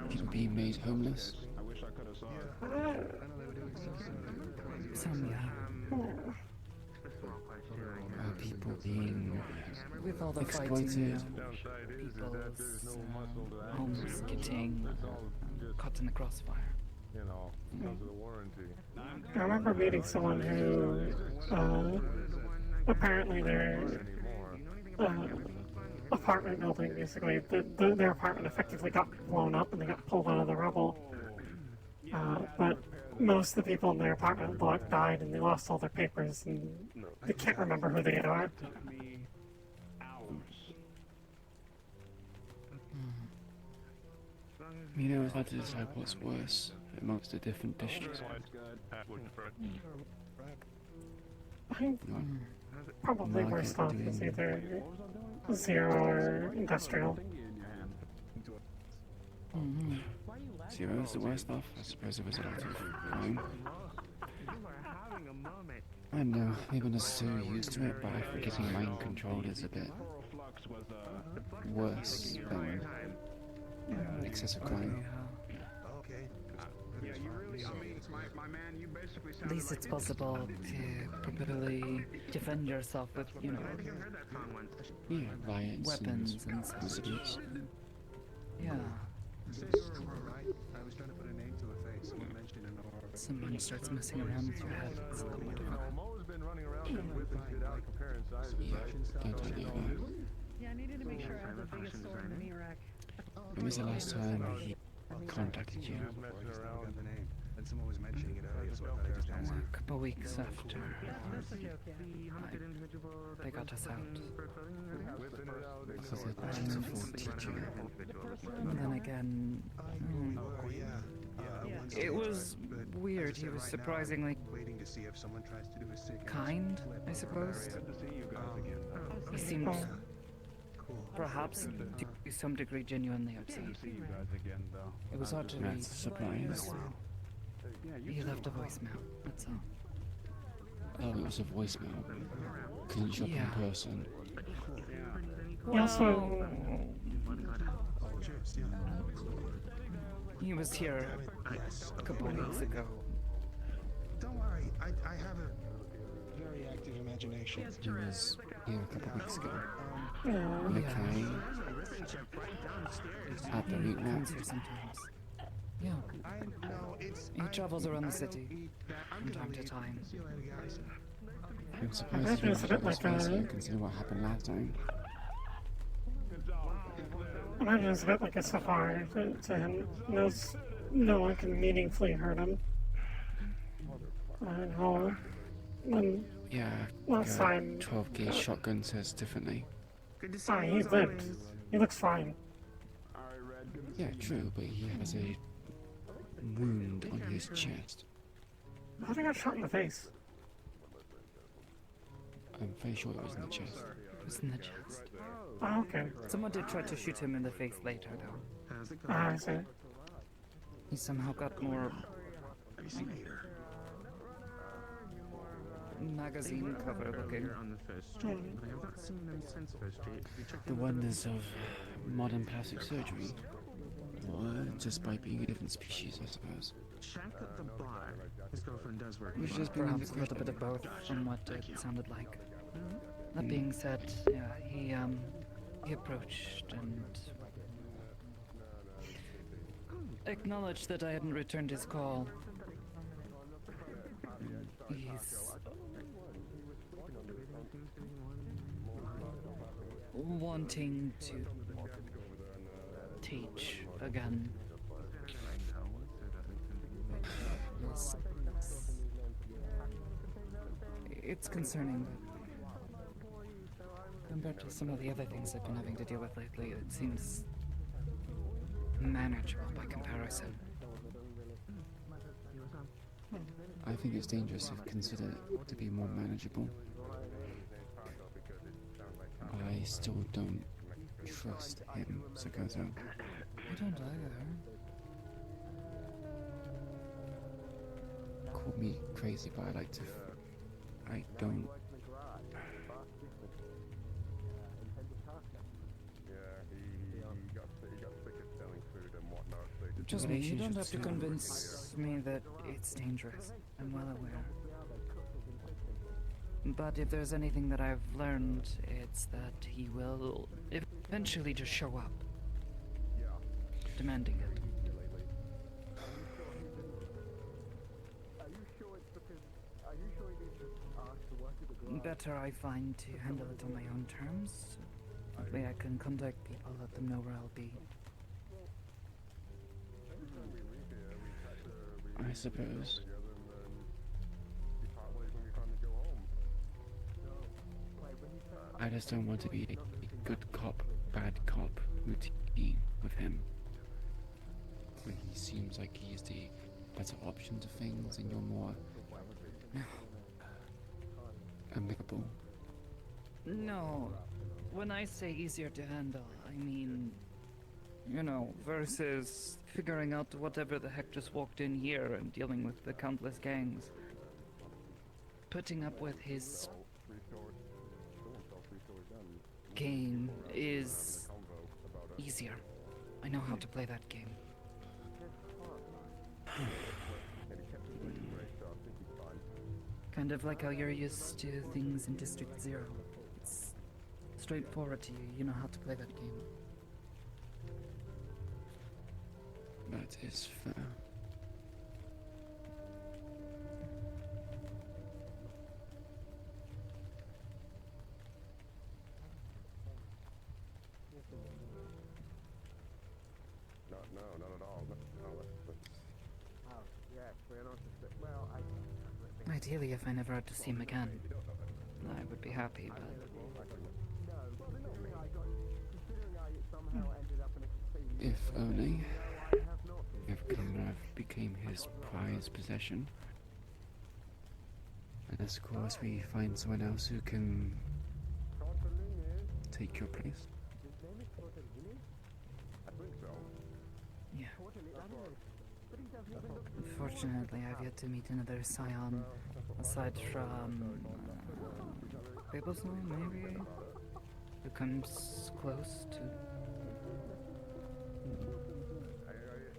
people being made homeless? Some, yeah. Are people being With all the fighting, exploited? people's homes getting caught in the crossfire. You know, because of the warranty. I remember meeting someone who, apparently their apartment building, basically, their apartment effectively got blown up and they got pulled out of the rubble. But most of the people in their apartment block died and they lost all their papers and they can't remember who they are. You know, it's hard to decide what's worse amongst the different districts. I think probably worst off is either Zero or Industrial. Zero is the worst off. I suppose there was a lot of crime. I know, maybe I'm not so used to it, but I think getting mind control is a bit worse than excessive crime. At least it's possible to properly defend yourself with, you know, Riots weapons and such. incidents. Yeah. I was trying to put a name to a face. Someone mentioned an aura. Someone starts messing around with your head. It's a little more difficult. Mo's been running around and whipping shit out, comparing sizes, right? Don't do that. Yeah, I needed to make sure I had the biggest sword in the meat rack. When was the last time he contacted you? And someone was mentioning it earlier, so I thought I'd just ask. A couple weeks after they got us out. Because it's a full teaching. And then again, it was weird. He was surprisingly Waiting to see if someone tries to do a sick kind, I suppose. He seemed perhaps to some degree genuinely upset. It was hard to read. That's a surprise. He left a voicemail, that's all. Oh, it was a voicemail. Couldn't show up in person. He also He was here a couple weeks ago. Don't worry, I have a very active imagination. He was here a couple weeks ago. Yeah. Okay. At the meat rack. Comes here sometimes. Yeah. He travels around the city from time to time. I'm surprised he It's a bit like considering what happened last time. I imagine it's a bit like a safari to him. No one can meaningfully hurt him. And how when Yeah, last time 12 gauge shotgun says differently. he lived. He looks fine. Yeah, true, but he has a wound on his chest. How did he got shot in the face? I'm very sure it was in the chest. It was in the chest. Oh, okay. Someone did try to shoot him in the face later, though. Ah, I see. He somehow got more magazine cover looking. The wonders of modern plastic surgery. Or just by being a different species, I suppose. Shank at the bar. His girlfriend does work. Which is perhaps a little bit of both from what it sounded like. That being said, yeah, he approached and acknowledged that I hadn't returned his call. He's wanting to take again. Yes, it's concerning, but compared to some of the other things I've been having to deal with lately, it seems manageable by comparison. I think it's dangerous if considered to be more manageable. I still don't trust him, Sakato. I don't either. Call me crazy, but I don't. Trust me, you don't have to convince me that it's dangerous. I'm well aware. But if there's anything that I've learned, it's that he will eventually just show up, demanding it. Better I find to handle it on my own terms. That way I can contact people, let them know where I'll be. I suppose. I just don't want to be a good cop, bad cop routine with him. When he seems like he's the better option to things and you're more amicable. No, when I say easier to handle, I mean, you know, versus figuring out whatever the heck just walked in here and dealing with the countless gangs. Putting up with his game is easier. I know how to play that game. Kind of like how you're used to things in District 0. It's straightforward to you. You know how to play that game. That is fair. No, not at all. Ideally, if I never had to see him again, I would be happy, but... If only if Conrad became his prized possession. Unless, of course, we find someone else who can take your place. Yeah. Unfortunately, I've yet to meet another Scion, aside from... Fablesnow, maybe? Who comes close to...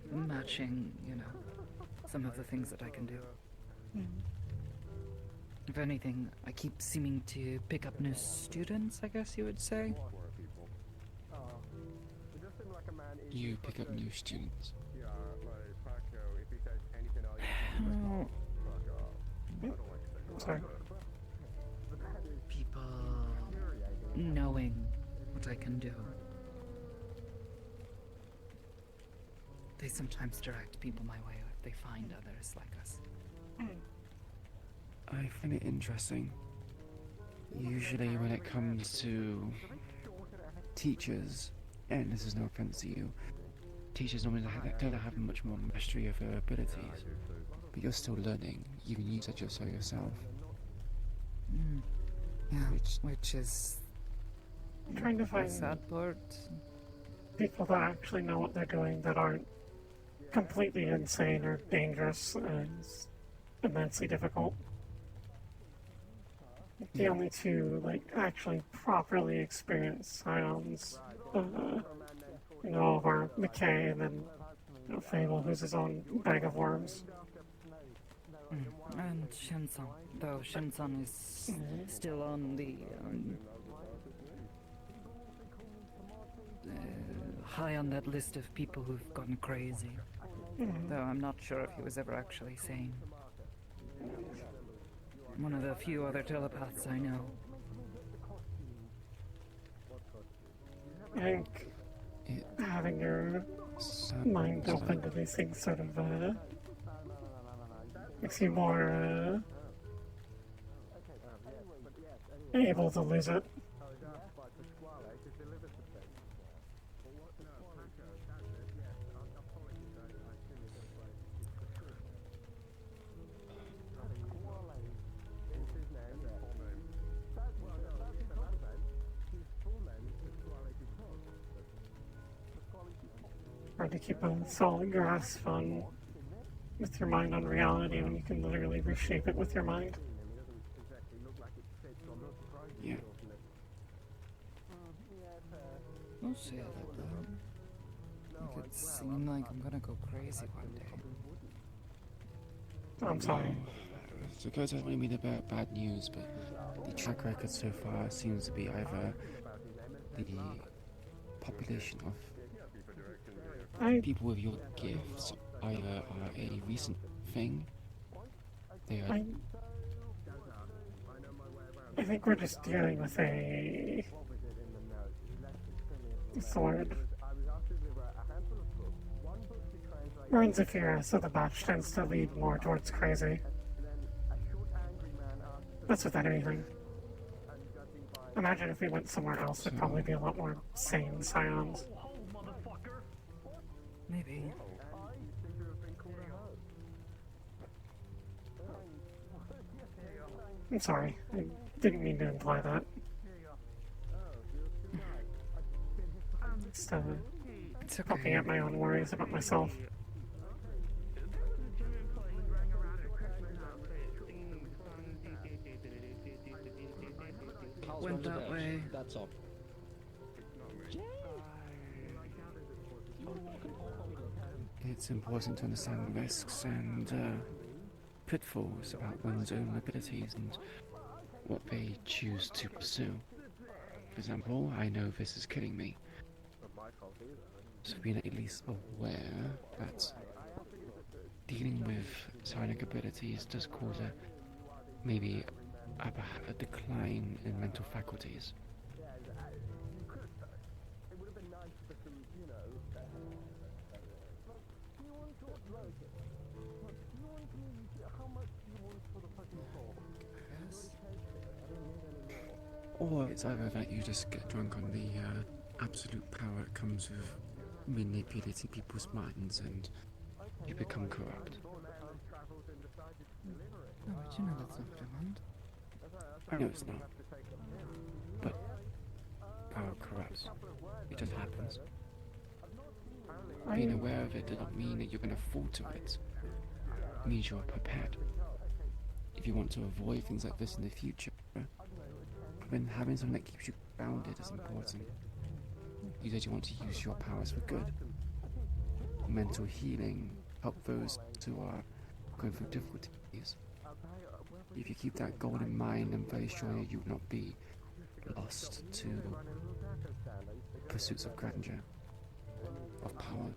matching, you know, some of the things that I can do. If anything, I keep seeming to pick up new students, I guess you would say. You pick up new students. Sorry. People knowing what I can do. They sometimes direct people my way if they find others like us. I find it interesting. Usually when it comes to teachers, and this is no offense to you, teachers normally tend to have much more mastery of their abilities. But you're still learning. Even you said so yourself. Yeah, which is Trying to the find sad part. people that actually know what they're doing that aren't completely insane or dangerous is immensely difficult. The only two, like, actually properly experienced Scions, you know, are McKay and then, you know, Fable, who's his own bag of worms. And Shinson, though Shinson is still on the high on that list of people who've gone crazy. Though I'm not sure if he was ever actually sane. One of the few other telepaths I know. I think having your mind open to these things sort of makes you more able to lose it. Hard to keep a solid grasp on with your mind on reality when you can literally reshape it with your mind. Yeah. Don't say that though. Make it seem like I'm gonna go crazy one day. I'm sorry. So guys, I don't really mean about bad news, but the track record so far seems to be either the population of people with your gifts either are a recent thing. They are. I think we're just dealing with a sword. We're in Zephyra, so the batch tends to lead more towards crazy. That's without anything. Imagine if we went somewhere else, it'd probably be a lot more sane scions. Maybe. I'm sorry, I didn't mean to imply that. Just poking at my own worries about myself. Went that way. That's all. It's important to understand risks and pitfalls about one's own abilities and what they choose to pursue. For example, I know this is killing me. So being at least aware that dealing with psionic abilities does cause maybe a decline in mental faculties. Or it's either that you just get drunk on the absolute power that comes with manipulating people's minds and you become corrupt. No, but you know that's not what I want. I know it's not. But power corrupts. It just happens. Being aware of it does not mean that you're going to fall to it. It means you're prepared. If you want to avoid things like this in the future, then having something that keeps you grounded is important. You said you want to use your powers for good. Mental healing, help those who are going through difficulties. If you keep that goal in mind, I'm very sure you will not be lost to pursuits of grandeur, of power.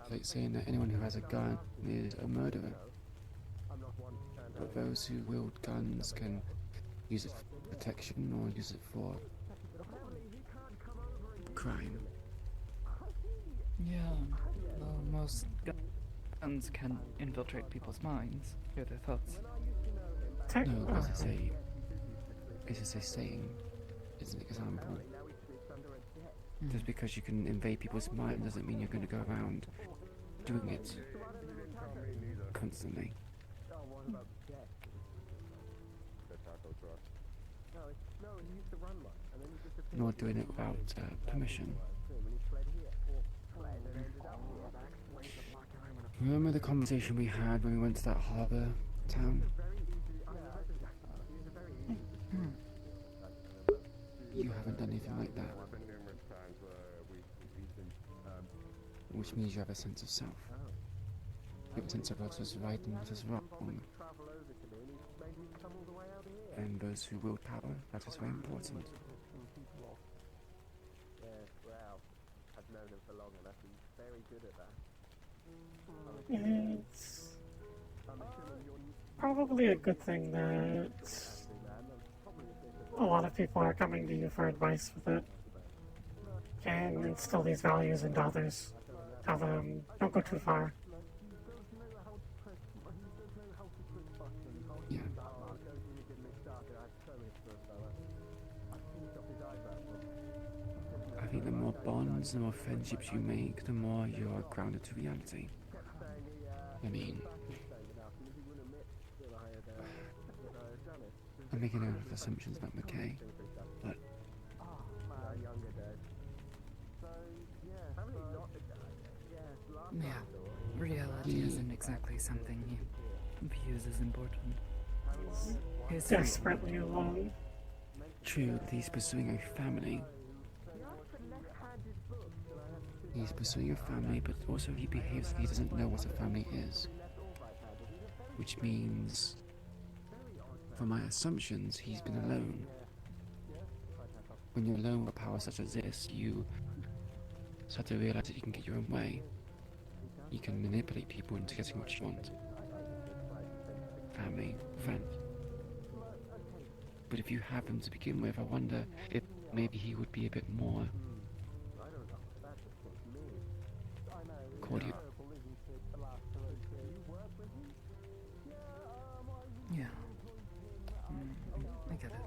It's like saying that anyone who has a gun is a murderer. But those who wield guns can use it for protection or use it for crime. Yeah, well, most guns can infiltrate people's minds, hear their thoughts. No, it's a saying. It's an example. Just because you can invade people's mind doesn't mean you're going to go around doing it constantly. Nor doing it without permission. Remember the conversation we had when we went to that harbour town? You haven't done anything like that. Which means you have a sense of self. You have a sense of what is right and what is wrong. And those who wield power, that is very important. I've known him for long enough. He's very good at that. It's... probably a good thing that a lot of people are coming to you for advice with it. And instill these values into others. Tell them, don't go too far. Yeah. I think the more bonds, the more friendships you make, the more you're grounded to reality. I mean, I'm making a lot of assumptions about McKay, but Yeah, reality isn't exactly something he views as important. His Desperately alone. true, he's pursuing a family. He's pursuing a family, but also he behaves like he doesn't know what a family is. Which means, from my assumptions, he's been alone. When you're alone with power such as this, you start to realize that you can get your own way. You can manipulate people into getting what you want. Family, friend. But if you have him to begin with, I wonder if maybe he would be a bit more cordial. Yeah. I get it.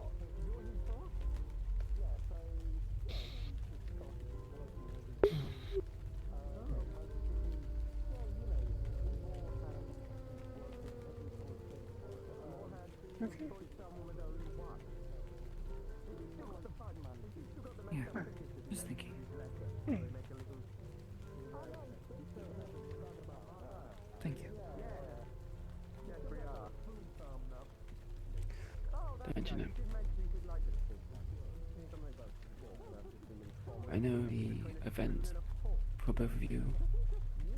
Okay. Yeah, just thinking. Thank you. Don't mention him. I know the event for both of you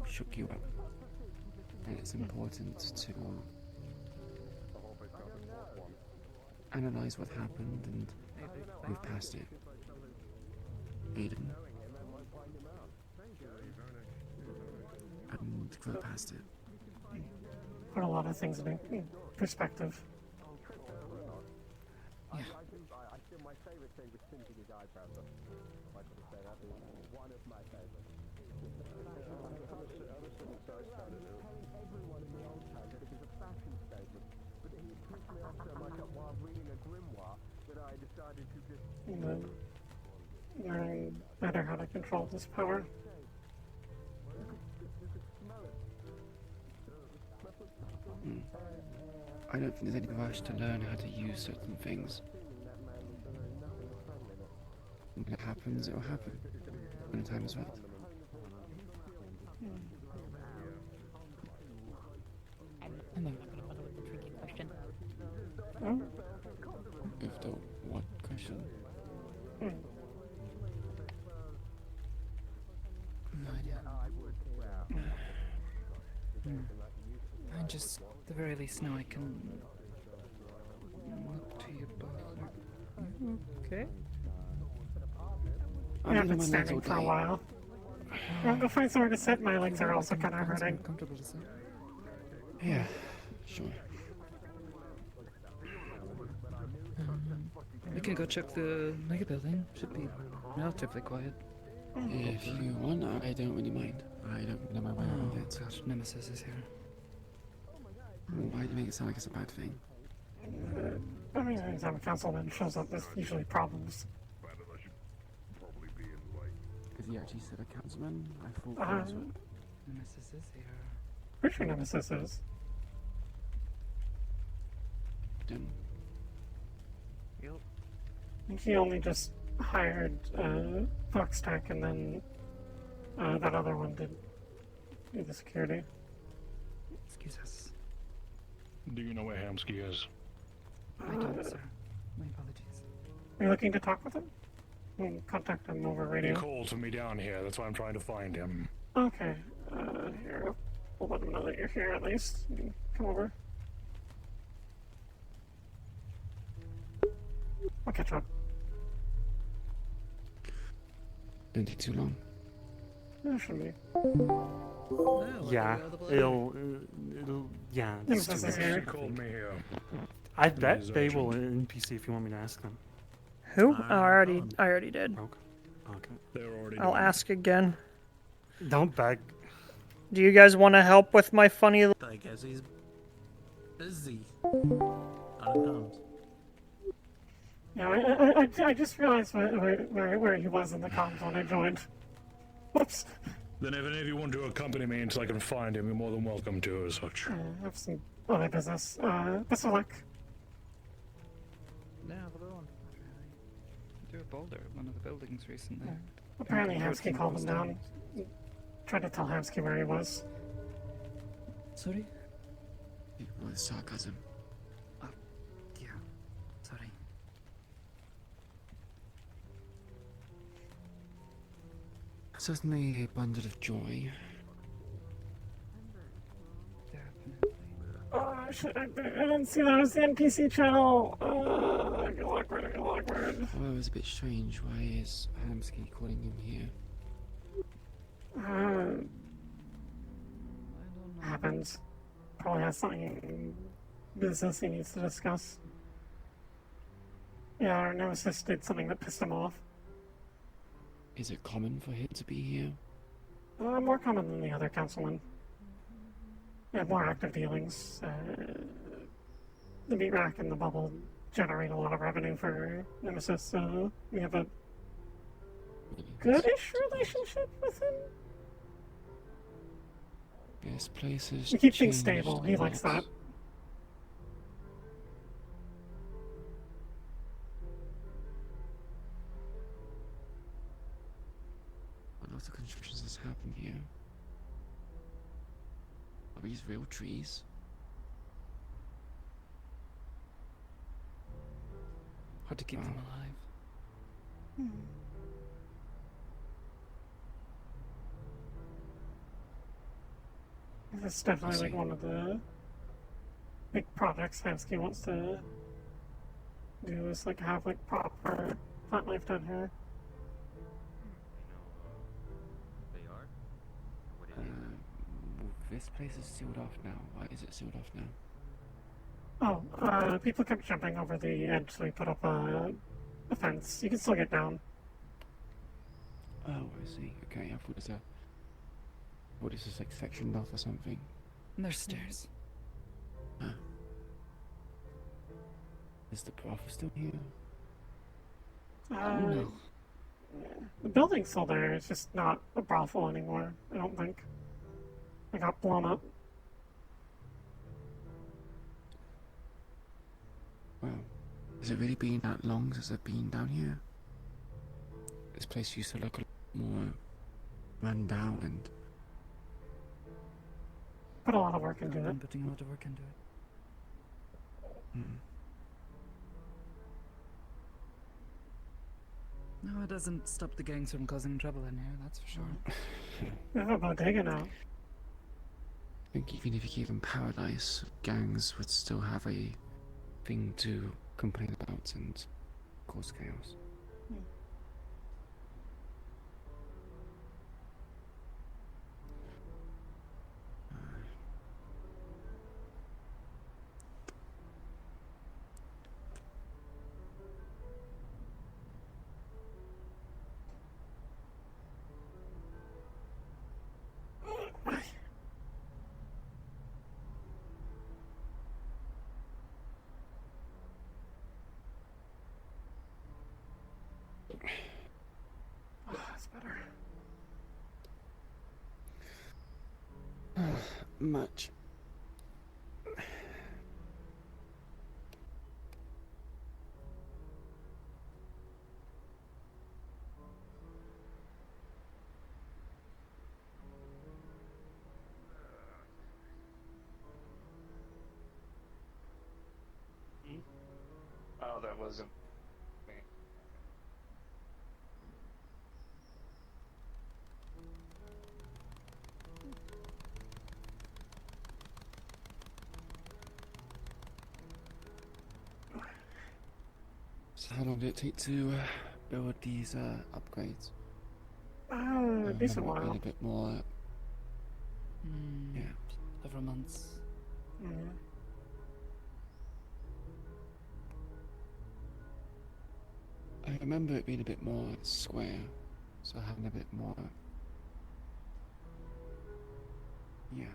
shook you up, and it's important to analyze what happened and move past it. Aiden. And grow past it. Put a lot of things in perspective. Yeah. My favourite thing was tinting his eyebrows up. I could say that was one of my favourites. Everyone in the old town did it as a fashion statement, but he pissed me off so much while reading a grimoire that I decided to just... Learn better how to control this power. I don't think there's any rush to learn how to use certain things. When it happens, it will happen. When the time is right. And then I'm gonna follow with the tricky question. If the what question? No idea. I just, at the very least, now I can look to you both. Okay. I have been standing for a while. I'll go find somewhere to sit. My legs are also kind of hurting. Comfortable to sit. Yeah, sure. We can go check the mega building. Should be relatively quiet. If you want, I don't really mind. I don't know my way around it. Gosh, Nemesis is here. Why do you make it sound like it's a bad thing? I mean, anytime a councilman shows up, there's usually problems. Is he actually still a councilman? I thought he was. Nemesis is here. Pretty sure Nemesis is. Then. I think he only just hired Fox Tech, and then that other one did do the security. Excuse us. Do you know where Hamsky is? I don't, sir. My apologies. Are you looking to talk with him? We'll contact him over radio. He called to me down here. That's why I'm trying to find him. Okay. Here. We'll let him know that you're here at least. You can come over. I'll catch up. Don't take too long. It shouldn't be. Yeah, it'll, yeah. Yes, Just this too is much. here. She called me here. I It bet is they urgent. will NPC if you want me to ask them. Who? Oh, I already did. Okay. They're already I'll doing it. ask again. Don't beg. Do you guys want to help with my funny? I guess he's busy. Out of towns. Yeah, I just realized where he was in the comms when I joined. Whoops. Then if any of you want to accompany me until I can find him, you're more than welcome to as such. I have some other business. Best of luck. Yeah, we're on. Do a boulder at one of the buildings recently. Apparently Hamsky called him down. Tried to tell Hamsky where he was. Sorry? It was sarcasm. Yeah, sorry. Certainly a bundle of joy. Oh, shit, I didn't see that was the NPC channel. I feel awkward, I feel awkward. Oh, it was a bit strange. Why is Hamsky calling him here? Happens. Probably has something business he needs to discuss. Yeah, our nemesis did something that pissed him off. Is it common for him to be here? More common than the other councilmen. Yeah, more active dealings. The meat rack and the bubble generate a lot of revenue for Nemesis, so we have a goodish relationship with him. Yes, places. We keep things stable. He likes that. A lot of constructions has happened here. Are these real trees? Hard to keep them alive. This is definitely like one of the big projects Hamsky wants to do, is like have like proper plant life down here. This place is sealed off now. Why is it sealed off now? Oh, people kept jumping over the edge, so we put up a fence. You can still get down. Oh, I see. Okay, I thought it was a... What is this, like, sectioned off or something? And there's stairs. Huh. Is the brothel still here? No. The building's still there, it's just not a brothel anymore, I don't think. It got blown up. Wow. Has it really been that long since I've been down here? This place used to look a lot more run down and... Put a lot of work into it. I'm putting a lot of work into it. No, it doesn't stop the gangs from causing trouble in here, that's for sure. We have a bodega now. I think even if you gave them paradise, gangs would still have a thing to complain about and cause chaos. Oh, that's better. Much. Oh, that wasn't me. So how long did it take to build these upgrades? Decent Been while. a bit more Yeah. Several months. Mm. I remember it being a bit more square, so having a bit more. Yeah.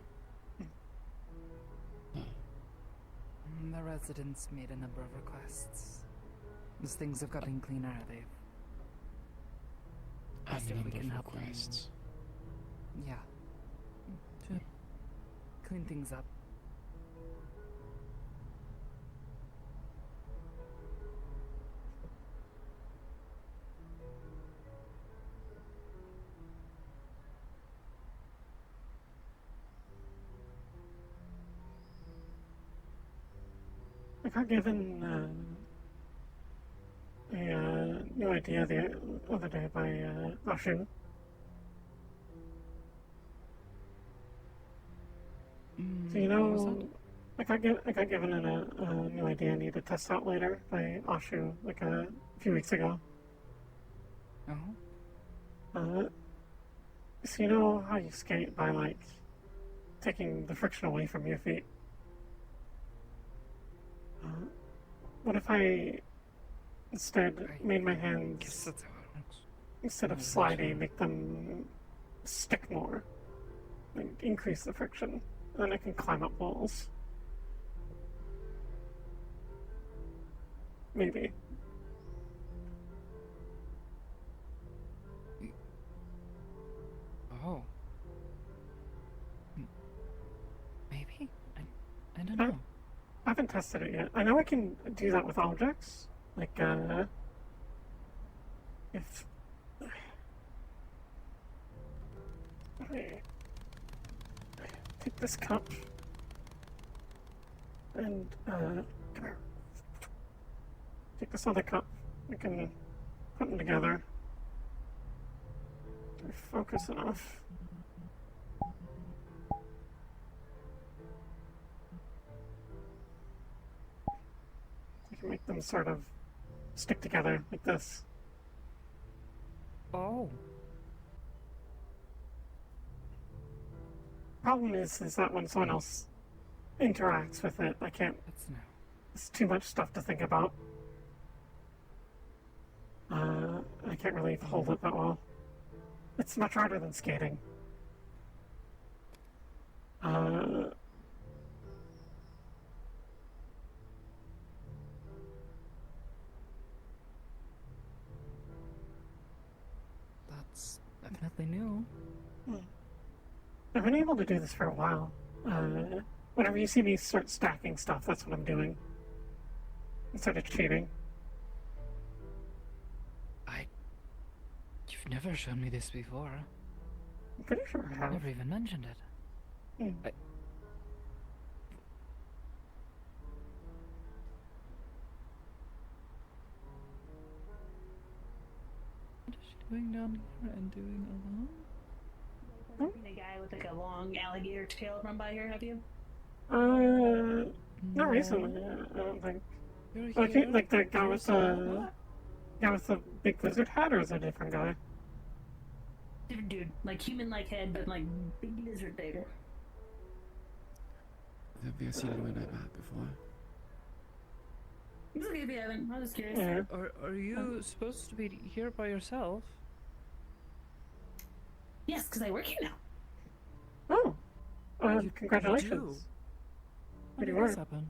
The residents made a number of requests. As things have gotten cleaner, they've asked if we can help them. Yeah. To clean things up. I got given a new idea the other day by Ashu. So you know, I got given a new idea I need to test out later by Ashu like a few weeks ago. So you know how you skate by like taking the friction away from your feet? What if I instead made my hands, instead of sliding, make them stick more, and increase the friction, and then I can climb up walls? Maybe. Oh. Maybe? I don't know. I haven't tested it yet. I know I can do that with objects. Like, if I take this cup and, come here. Take this other cup. We can put them together. Focus enough. You can make them sort of stick together like this. Oh. Problem is that when someone else interacts with it, I can't. It's too much stuff to think about. I can't really hold it that well. It's much harder than skating. That's definitely new. I've been able to do this for a while. Whenever you see me start stacking stuff, that's what I'm doing. Instead of cheating. You've never shown me this before. I'm pretty sure I have. Never even mentioned it. Hmm. What is she doing down here and doing alone? Seen a guy with like a long alligator tail run by here, have you? Not recently, I don't think. Like the guy with the big lizard hat, or is it a different guy? Different dude, like human-like head, but like big lizard tail. I don't think I've seen anyone like that before. It's okay if you haven't. I was just curious. Yeah. Are you supposed to be here by yourself? Yes, because I work here now. Oh, You congratulations. do? What do When you did this want? happen?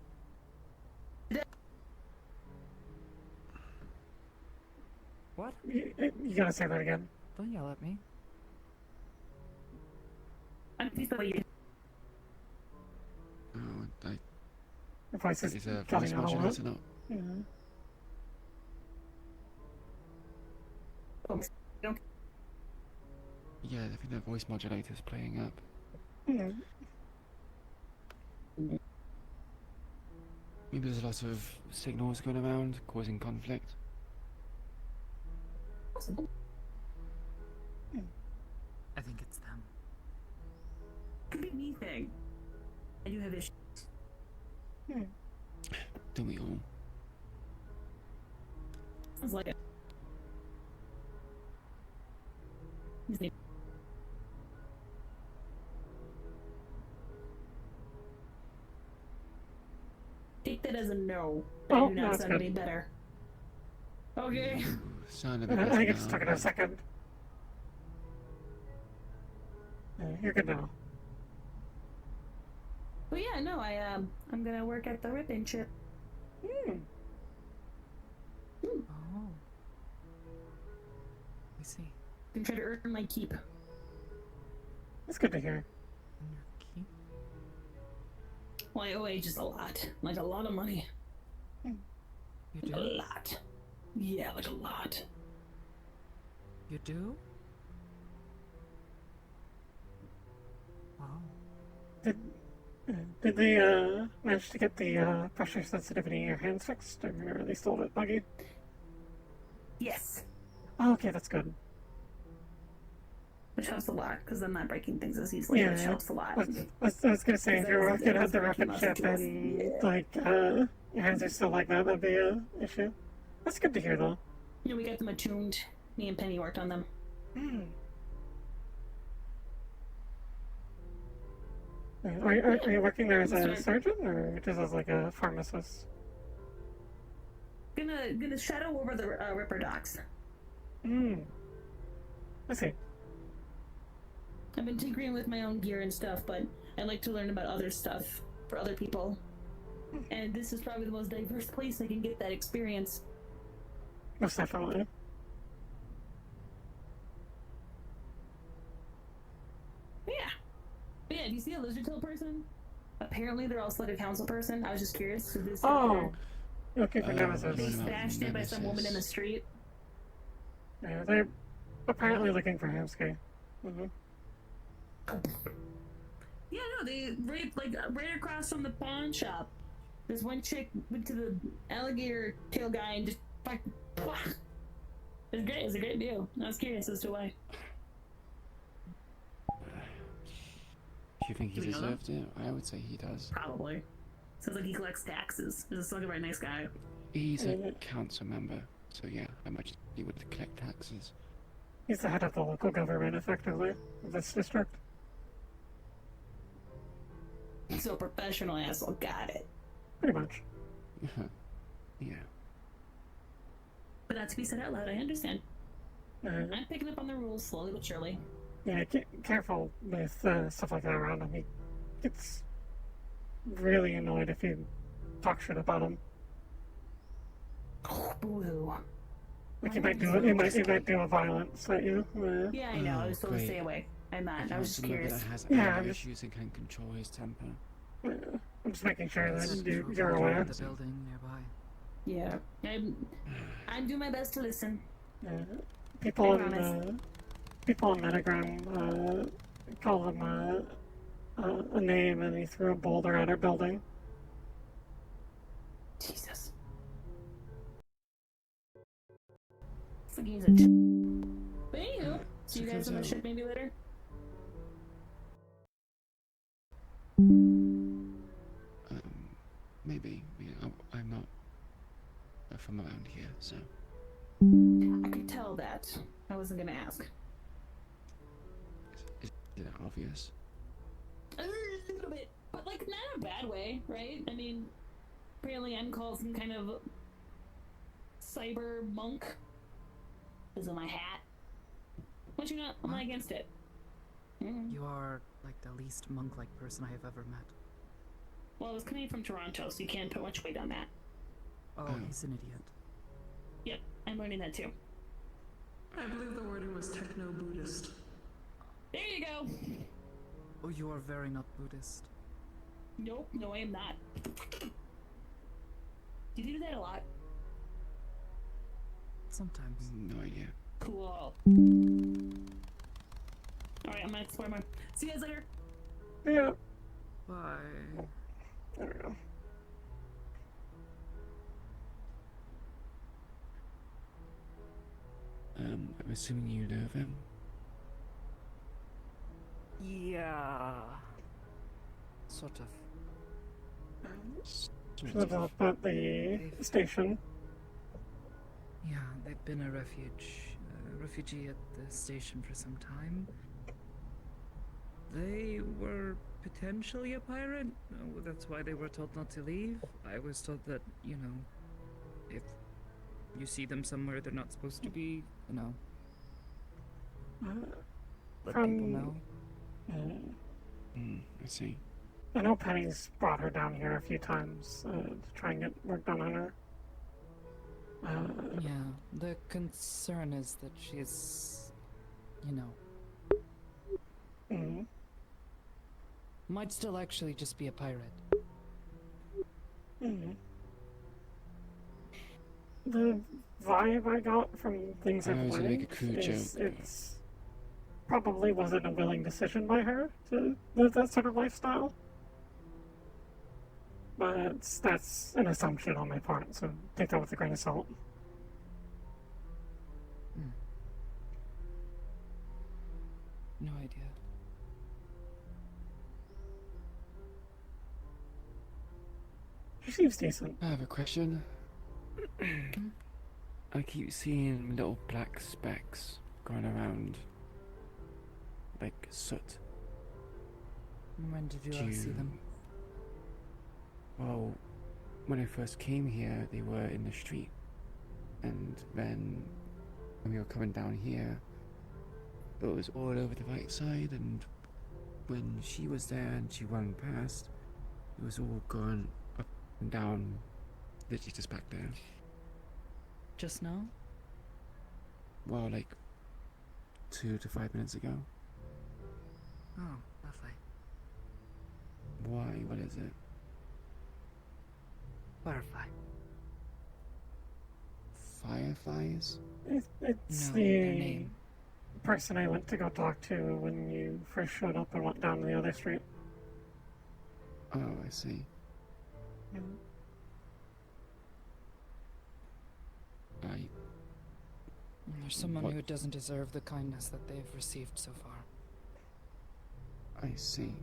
What? You gotta say that again. Don't yell at me. I'm pleased by you. Oh, Your voice is is a cutting voice out a lot. modulator not? Yeah. Yeah, I think the voice modulator's playing up. Yeah. Maybe there's a lot of signals going around, causing conflict. I think it's them. Could be me thing. I do have issues. Don't we all? Sounds like it. that as a no. But I Oh, do no, not that's sound good. any better. Okay. Sound a I bit better think it just now. took it a second. You're good now. Well, yeah, no, I'm gonna work at the ribbon chip. Oh. I see. I'm trying to earn my keep. It's good to hear. Well, I owe ages a lot. Like a lot of money. You do? A lot. Yeah, like a lot. You do? Wow. Did they manage to get the pressure sensitivity in your hands fixed, or are they still a bit buggy? Yes. Oh, okay, that's good. Which helps a lot, because I'm not breaking things as easily, which helps a lot. I was gonna say, if you're working at the rapid chip and, like, your hands are still like that, that'd be an issue. That's good to hear, though. You know, we got them attuned. Me and Penny worked on them. Are you working there as a surgeon, or just as, like, a pharmacist? Gonna shadow over the Ripper docs. I see. I've been tinkering with my own gear and stuff, but I like to learn about other stuff for other people. And this is probably the most diverse place I can get that experience. Most definitely. Yeah, do you see a lizard tail person? Apparently they're also like a council person. I was just curious. So this Oh! Okay, for Nemesis. They smashed it by some woman in the street. Yeah, they're apparently looking for Hamsky. Yeah, no, they right across from the pawn shop. This one chick went to the alligator tail guy and just like, it was great. It was a great deal. I was curious as to why. Do you think he Do we know deserved it? I would say he does. Probably. Sounds like he collects taxes. He's a very nice guy. He's a council member, so yeah, I imagine he would collect taxes. He's the head of the local government, effectively, of this district. So professional asshole, got it. Pretty much. Yeah. But not to be said out loud, I understand. I'm picking up on the rules slowly but surely. Yeah, careful with stuff like that around him. He gets really annoyed if you talk shit about him. Oh, boo-hoo. Like he might do it. He might do a violence at you. Yeah, I know. I was told to stay away. I'm not. I was just curious. That has Yeah, anger issues and can control his temper. I'm just making sure that you're aware. The building nearby. Yeah, I'm doing my best to listen. People in Metagram call him a name, and he threw a boulder at our building. Jesus. It's like he's a. But anywho, see you guys on the ship maybe later. Maybe. I'm not from around here, so. I could tell that. I wasn't gonna ask. Is it obvious? A little bit, but like not in a bad way, right? I mean, apparently I'm called some kind of cyber monk. Is in my hat. But you know, I'm not against it. You are like the least monk-like person I have ever met. Well, I was coming from Toronto, so you can't put much weight on that. Oh, he's an idiot. Yep, I'm learning that too. I believe the wording was techno-Buddhist. There you go. Oh, you are very not Buddhist. Nope, no, I am not. Do you do that a lot? Sometimes. No idea. Cool. Alright, I'm gonna explore more. See you guys later. Yeah. Bye. There we go. I'm assuming you know them. Yeah. Sort of. She lives up at the station. Yeah, they've been a refugee at the station for some time. They were potentially a pirate. That's why they were told not to leave. I was told that, you know, if you see them somewhere they're not supposed to be, you know, let people know. I see. I know Penny's brought her down here a few times to try and get work done on her. Yeah, the concern is that she's, you know, might still actually just be a pirate. The vibe I got from things I I've was gonna make a learned crude is joke. it's probably wasn't a willing decision by her to live that sort of lifestyle. But that's an assumption on my part, so take that with a grain of salt. No idea. She seems decent. I have a question. I keep seeing little black specks going around, like soot. When did you last see them? Well, when I first came here, they were in the street. And then when we were coming down here, it was all over the right side, and when she was there and she ran past, it was all going up and down, literally just back there. Just now? Well, like 2 to 5 minutes ago. Oh, lovely. Why? What is it? Firefly. Fireflies? It's No, the their name. person I went to go talk to when you first showed up and went down the other street. Oh, I see. There's someone What? who doesn't deserve the kindness that they've received so far. I see.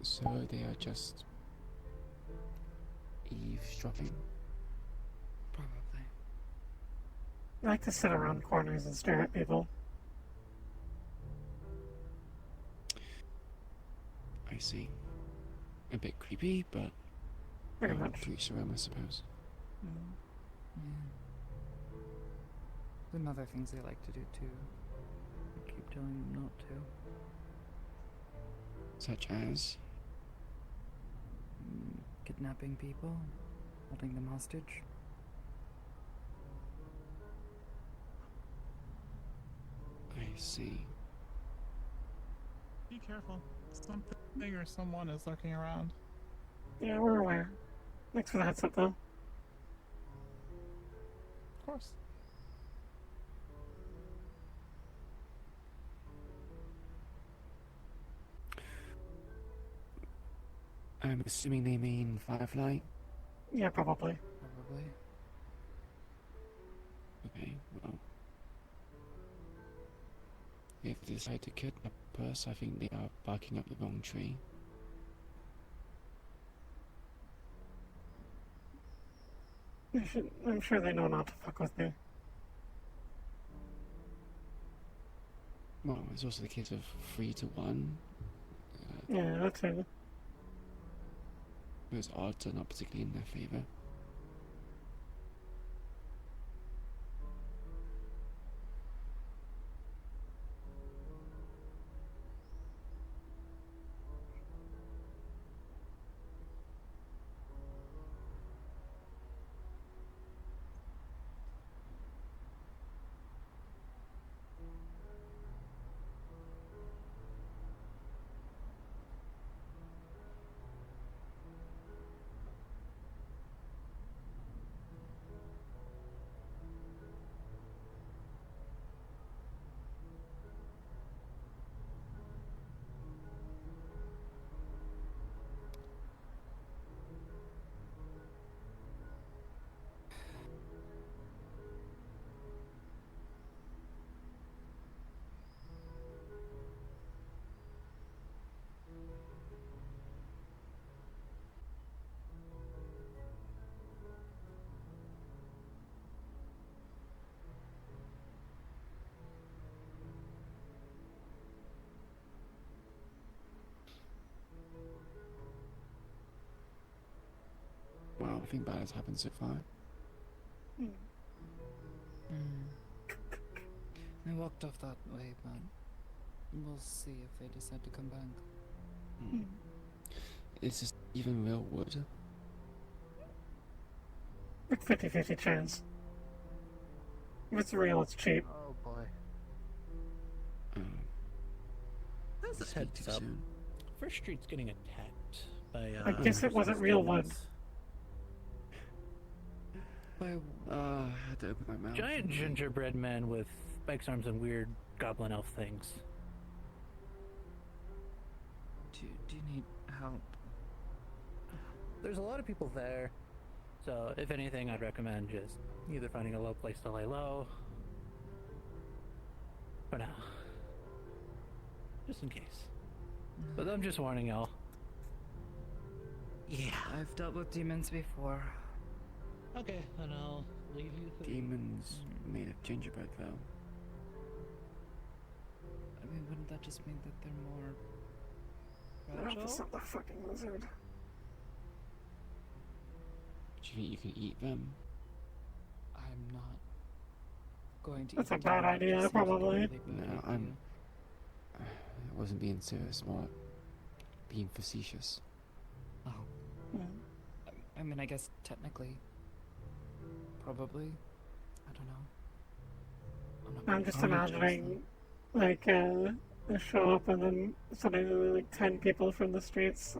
So they are just eavesdropping? Probably. I like to sit around corners and stare at people. I see. A bit creepy, but Very much. to each their own, I suppose. Yeah. Some other things they like to do too. I keep telling them not to. Such as? Kidnapping people, holding them hostage. I see. Be careful. Something or someone is lurking around. Yeah, we're aware. Thanks for the heads up, though. Of course. I'm assuming they mean Firefly? Yeah, probably. Probably. Okay, well. If they decide to kidnap us, I think they are barking up the wrong tree. I'm sure they know not to fuck with me. Well, it's also the case of 3 to 1. Yeah, that's it. Those odds are not particularly in their favor. nothing bad has happened so far. I walked off that way, but we'll see if they decide to come back. Is this even real wood? It's 50-50 chance. If it's real, it's cheap. Oh boy. As a heads up, First Street's getting attacked by. I guess it wasn't real wood. I had to open my mouth. Giant gingerbread man with spikes, arms, and weird goblin elf things. Do you need help? There's a lot of people there, so if anything, I'd recommend just either finding a low place to lay low. For now. Just in case. But I'm just warning y'all. Yeah. I've dealt with demons before. Okay, then I'll leave you to Demons made of gingerbread, though. I mean, wouldn't that just mean that they're more fragile? That's not the fucking lizard. Do you think you can eat them? I'm not going to. That's eat a bad them. idea, It seems probably. Like a really bad No, idea. I wasn't being serious, more being facetious. Oh. I mean, I guess technically. Probably. I don't know. I'm just imagining, like, they show up and then suddenly, like, 10 people from the streets,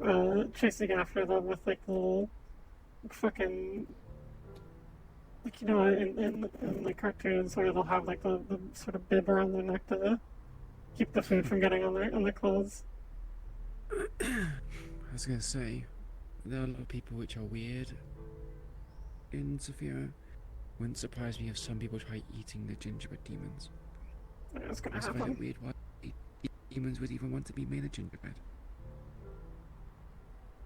chasing after them with, like, little, fucking, like, you know, in the cartoons where they'll have, like, the sort of bib around their neck to keep the food from getting on their clothes. I was gonna say, there are a lot of people which are weird in Sophia. Wouldn't surprise me if some people try eating the gingerbread demons. It's gonna I find happen. it weird why demons would even want to be made of gingerbread.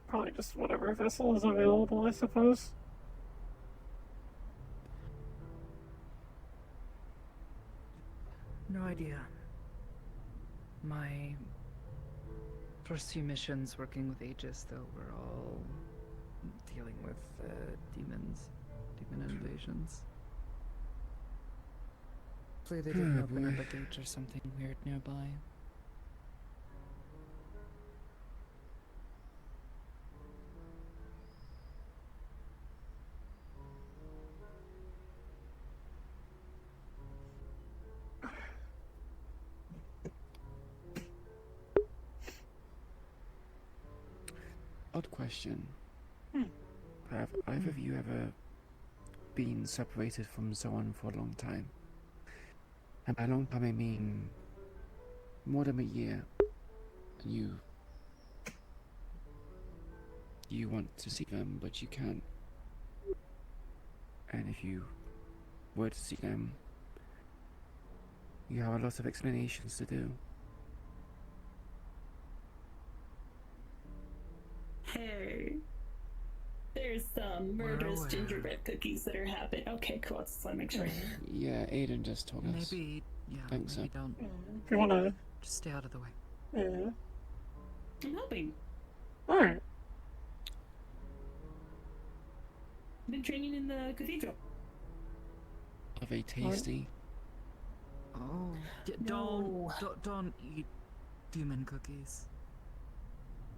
Probably just whatever vessel is available, I suppose. No idea. My first few missions working with Aegis, though, were all dealing with demons, demon invasions. Hopefully they didn't open up a gate or something weird nearby. Odd question. Have either of you ever been separated from someone for a long time? And by long time I mean more than a year. And you want to see them, but you can't. And if you were to see them, you have a lot of explanations to do. Hey, there's some murderous gingerbread cookies that are happening. Okay, cool. Just want to make sure. Yeah, Aiden just told us. Maybe, yeah, Thanks, maybe sir. don't. If you wanna... Just stay out of the way. Yeah. I'm helping. Alright. Been training in the cathedral. Are they tasty? Oh, No. don't eat demon cookies.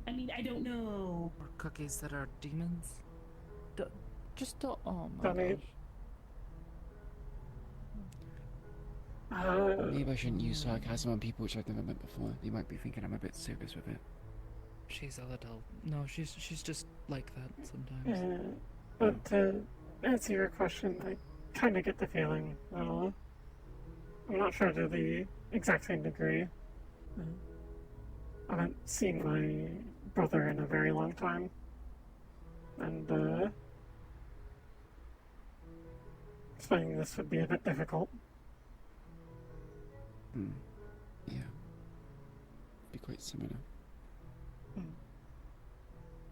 I mean, I don't know. Or cookies that are demons. Just don't. Oh my Don't gosh. eat. Maybe I shouldn't use sarcasm on people which I've never met before. They might be thinking I'm a bit serious with it. She's a little. No, she's just like that sometimes. Yeah. But to answer your question, I kind of get the feeling. I'm not sure to the exact same degree. I haven't seen my brother in a very long time. And, explaining this would be a bit difficult. Yeah. Be quite similar.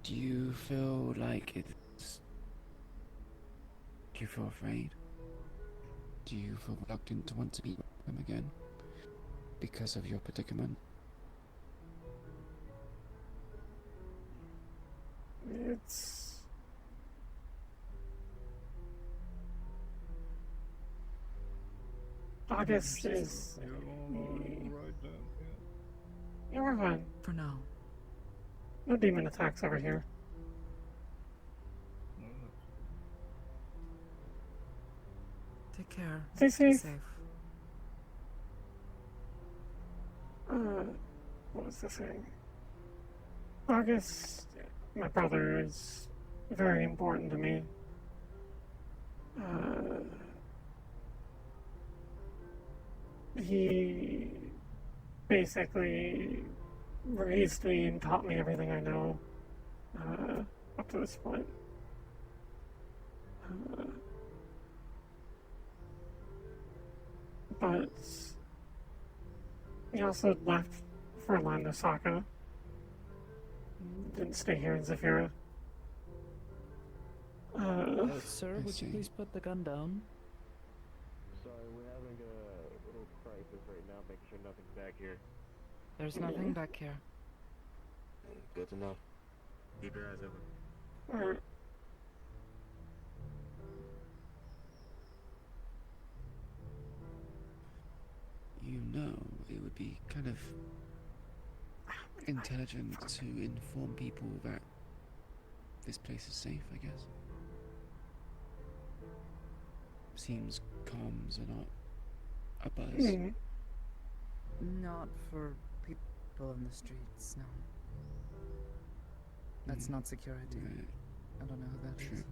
Do you feel like it's... Do you feel afraid? Do you feel reluctant to want to meet them again? Because of your predicament? It's... August is. Yeah, we're fine. For now. No demon attacks over here. Take care. Stay safe. Stay safe. What was this saying? August, my brother, is very important to me. He basically raised me and taught me everything I know up to this point. But he also left for Landosaka. Didn't stay here in Zafira. Sir, would you please put the gun down? Sorry, we're having a little crisis right now, making sure nothing's back here. There's nothing back here. Good to know. Keep your eyes open. Alright. You know, it would be kind of intelligent to inform people that this place is safe, I guess. Seems comms are not a buzz. Not for people in the streets, no. That's not security. Right. I don't know who that True. is.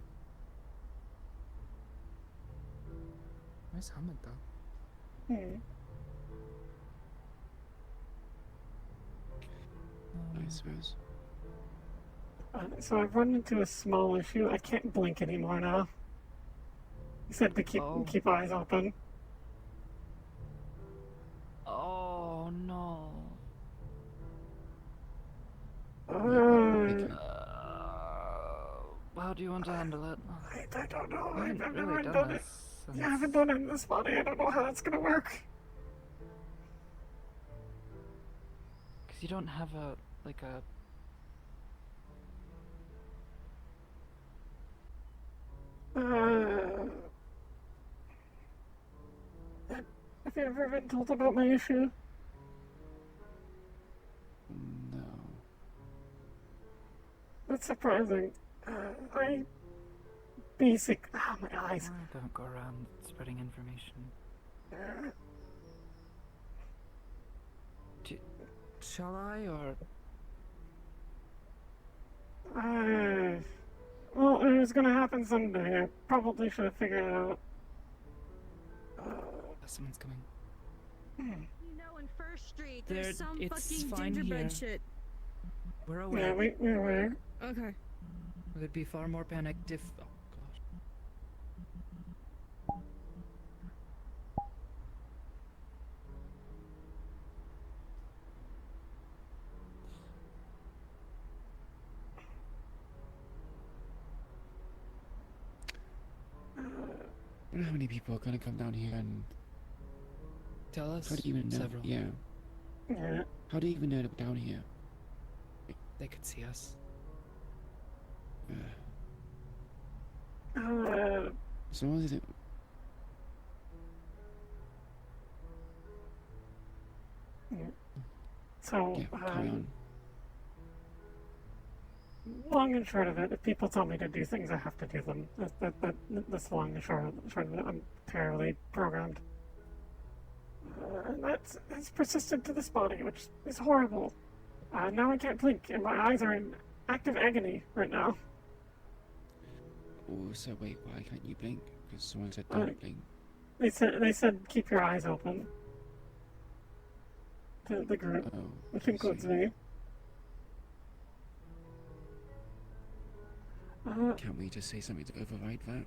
Where's Hamid though? I suppose. So I've run into a small issue. I can't blink anymore now. He said to keep eyes open. Oh no. How do you want to handle it? I don't know. We I've haven't never really done done it. this Yeah, I haven't done it in this body. I don't know how that's gonna work. Because you don't have a, like a... Have you ever been told about my issue? No. That's surprising. I basic. Ah, my eyes. Don't go around spreading information. Shall I, or... Well, it was gonna happen someday. I probably should have figured it out. Someone's coming. You know, in First Street, There- there's some it's fucking fine gingerbread here. shit. We're aware. Yeah, we're aware. Okay. We'd be far more panicked if... Oh, God. I wonder how many people are gonna come down here and Tell us. how do you even know? Several. Yeah. Yeah. How do you even know that we're down here? They could see us. So what is it? So, Yeah, carry on. long and short of it, if people tell me to do things, I have to do them. That's long and short of it. I'm terribly programmed. And that's persistent to this body, which is horrible. Now I can't blink, and my eyes are in active agony right now. Oh, so wait, why can't you blink? Because someone said don't blink. They said keep your eyes open. To the group, which includes me. Can't we just say something to override that?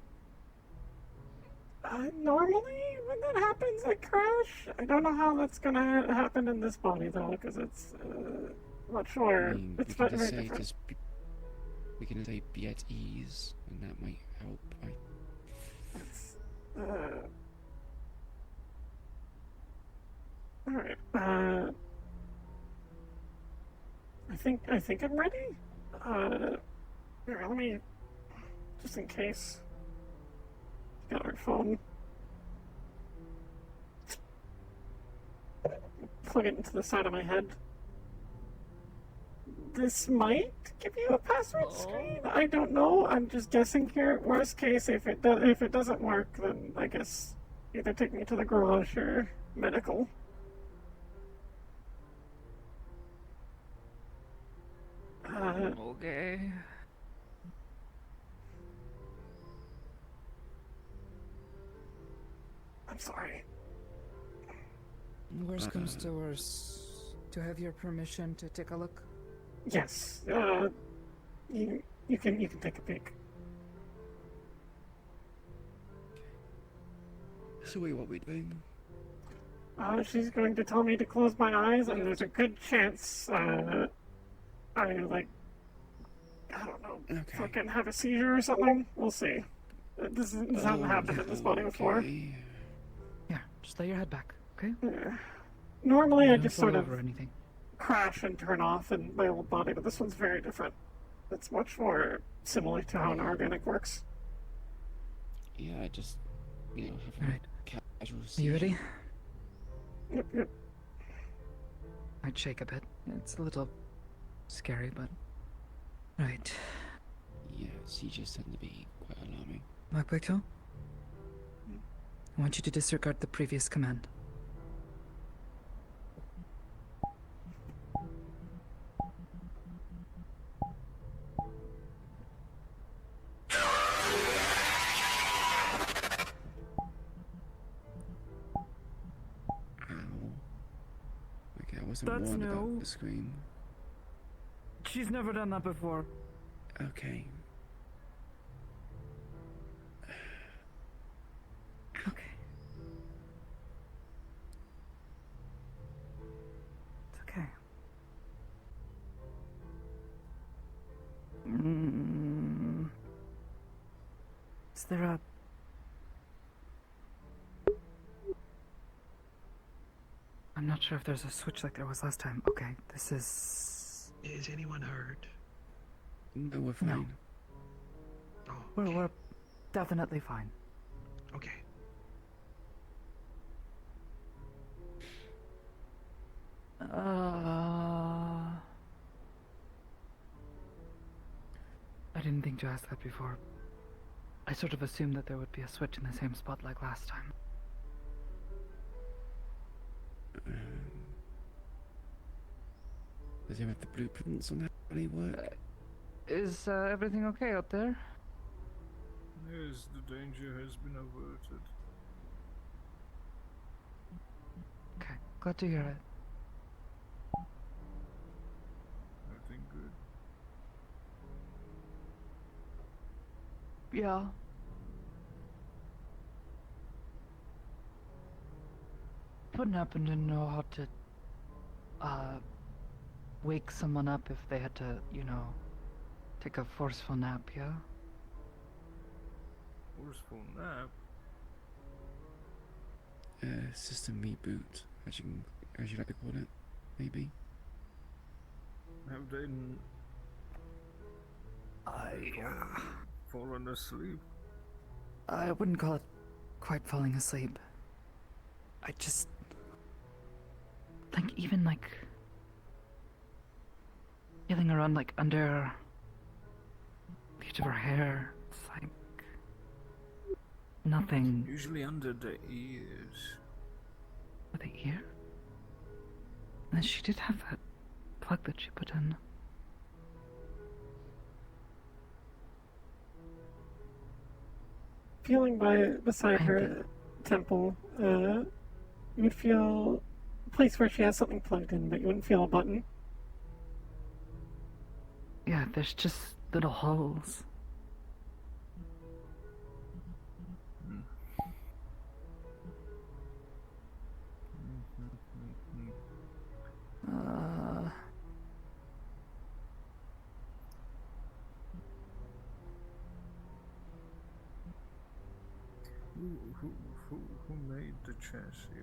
Normally, when that happens, I crash. I don't know how that's gonna happen in this body, though, because it's, not sure. I mean, It's we can very just say different. we can say be at ease, and that might help, right? Alright, I think I'm ready. Here, let me, just in case. Got our phone. plug it into the side of my head. This might give you a password screen. I don't know. I'm just guessing here. Worst case, if it doesn't work, then I guess either take me to the garage or medical. Okay. I'm sorry. Worst comes to worst. Do I have your permission to take a look? Yes. You can take a peek. So wait, what are we doing? She's going to tell me to close my eyes, and there's a good chance, I don't know, fucking have a seizure or something. We'll see. This hasn't happened in this body before. Yeah, just lay your head back, okay? Normally, I Don't just fall sort of over or anything. crash and turn off in my old body, but this one's very different. It's much more similar to how an organic works. Yeah, I just, have Alright. casual Are you ready? Yep. I'd shake a bit. It's a little scary, but... Right. Yeah, seizures tend to be quite alarming. Magpie, I want you to disregard the previous command. Okay, I wasn't That's warned new. about the scream. She's never done that before. Okay. Okay. It's okay. Is there a... I'm not sure if there's a switch like there was last time. Okay, this is... Is anyone hurt? No, we're fine. Oh, We're definitely fine. okay. I didn't think to ask that before. I sort of assumed that there would be a switch in the same spot like last time. Does he have the blueprints on how they work? Is everything okay out there? Yes, the danger has been averted. Okay, glad to hear it. Everything good? Yeah. Wouldn't happen to know how to wake someone up if they had to, take a forceful nap, yeah? Forceful nap? System reboot, as you like to call it, maybe. Have they fallen asleep? I wouldn't call it quite falling asleep. I just think even feeling around under the edge of her hair, it's like nothing. Usually under the ears. With the ear? And then she did have that plug that she put in. Feeling beside her temple, you would feel a place where she has something plugged in, but you wouldn't feel a button. Yeah, there's just little holes. Who made the chassis?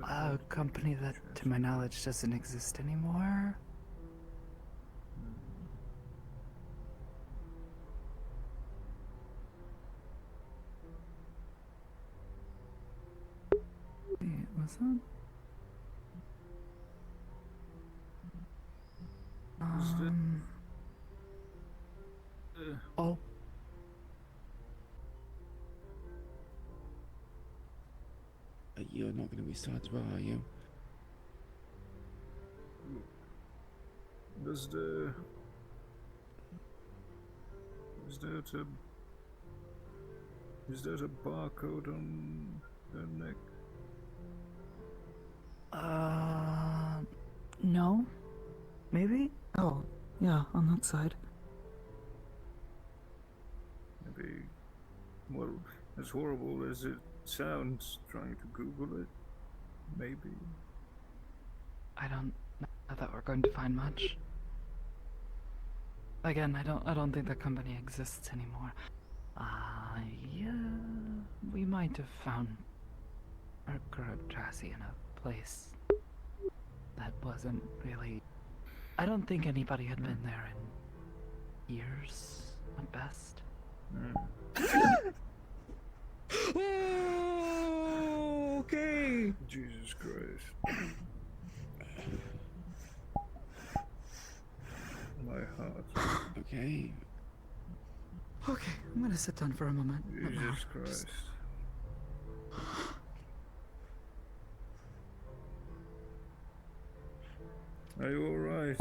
A company that, to my knowledge, doesn't exist anymore. Wait, was that? still as well, are you? Is that a barcode on their neck? No? Maybe? Oh, yeah, on that side. Maybe. Well, as horrible as it sounds, trying to Google it. Maybe. I don't know that we're going to find much. Again, I don't think the company exists anymore. Yeah, we might have found our current chassis in a place that wasn't really. I don't think anybody had been there in years, at best. Oh, okay. Jesus Christ. My heart. Okay. Okay, I'm gonna sit down for a moment. Jesus Christ. Are you alright?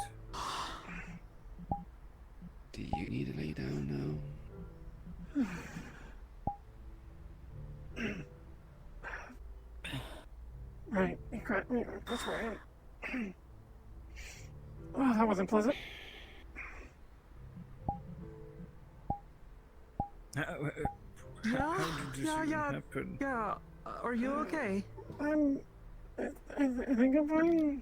Do you need to lay down now? Right, you cracked me. That's right. Oh, that wasn't pleasant. How did this even happen? Yeah. Are you okay? I think I'm fine.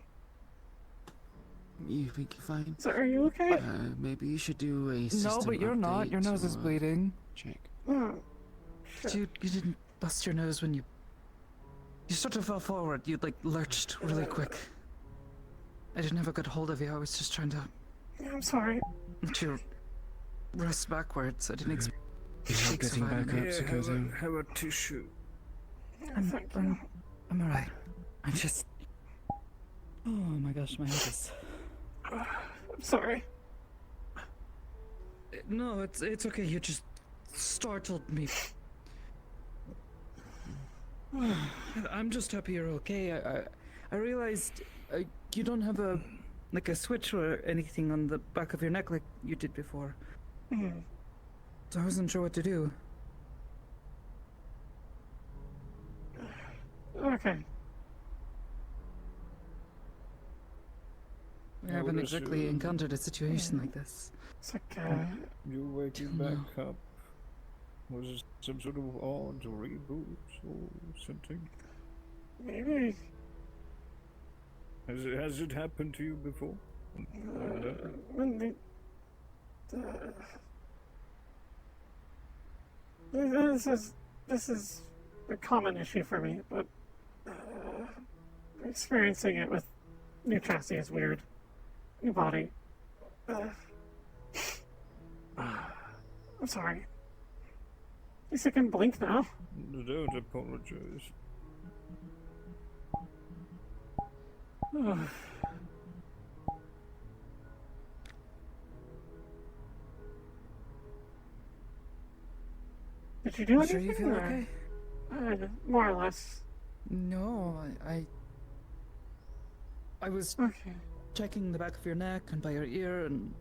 You think you're fine? So, are you okay? Maybe you should do a system No, but you're not. Your nose is update or bleeding. check. Oh, You didn't bust your nose when you sort of fell forward. You like lurched really quick. I didn't have a good hold of you. I was just trying to I'm sorry. let you rest backwards. I didn't expect You're getting back up, Sakozo. How about tissue? I'm alright. I just. Oh my gosh, my head is. I'm sorry. No, it's okay. You just startled me. I'm just happy you're okay. I realized you don't have a switch or anything on the back of your neck like you did before. So I wasn't sure what to do. Okay. We haven't exactly encountered a situation like this. It's like, You waking back up? Was it some sort of odd reboot or something? maybe. Has it happened to you before? When this is a common issue for me, but experiencing it with new chassis is weird. New body. I'm sorry. At least I can blink now. Don't apologize. Did you do Sure anything? you feel okay? More or less. No, I was checking the back of your neck and by your ear, and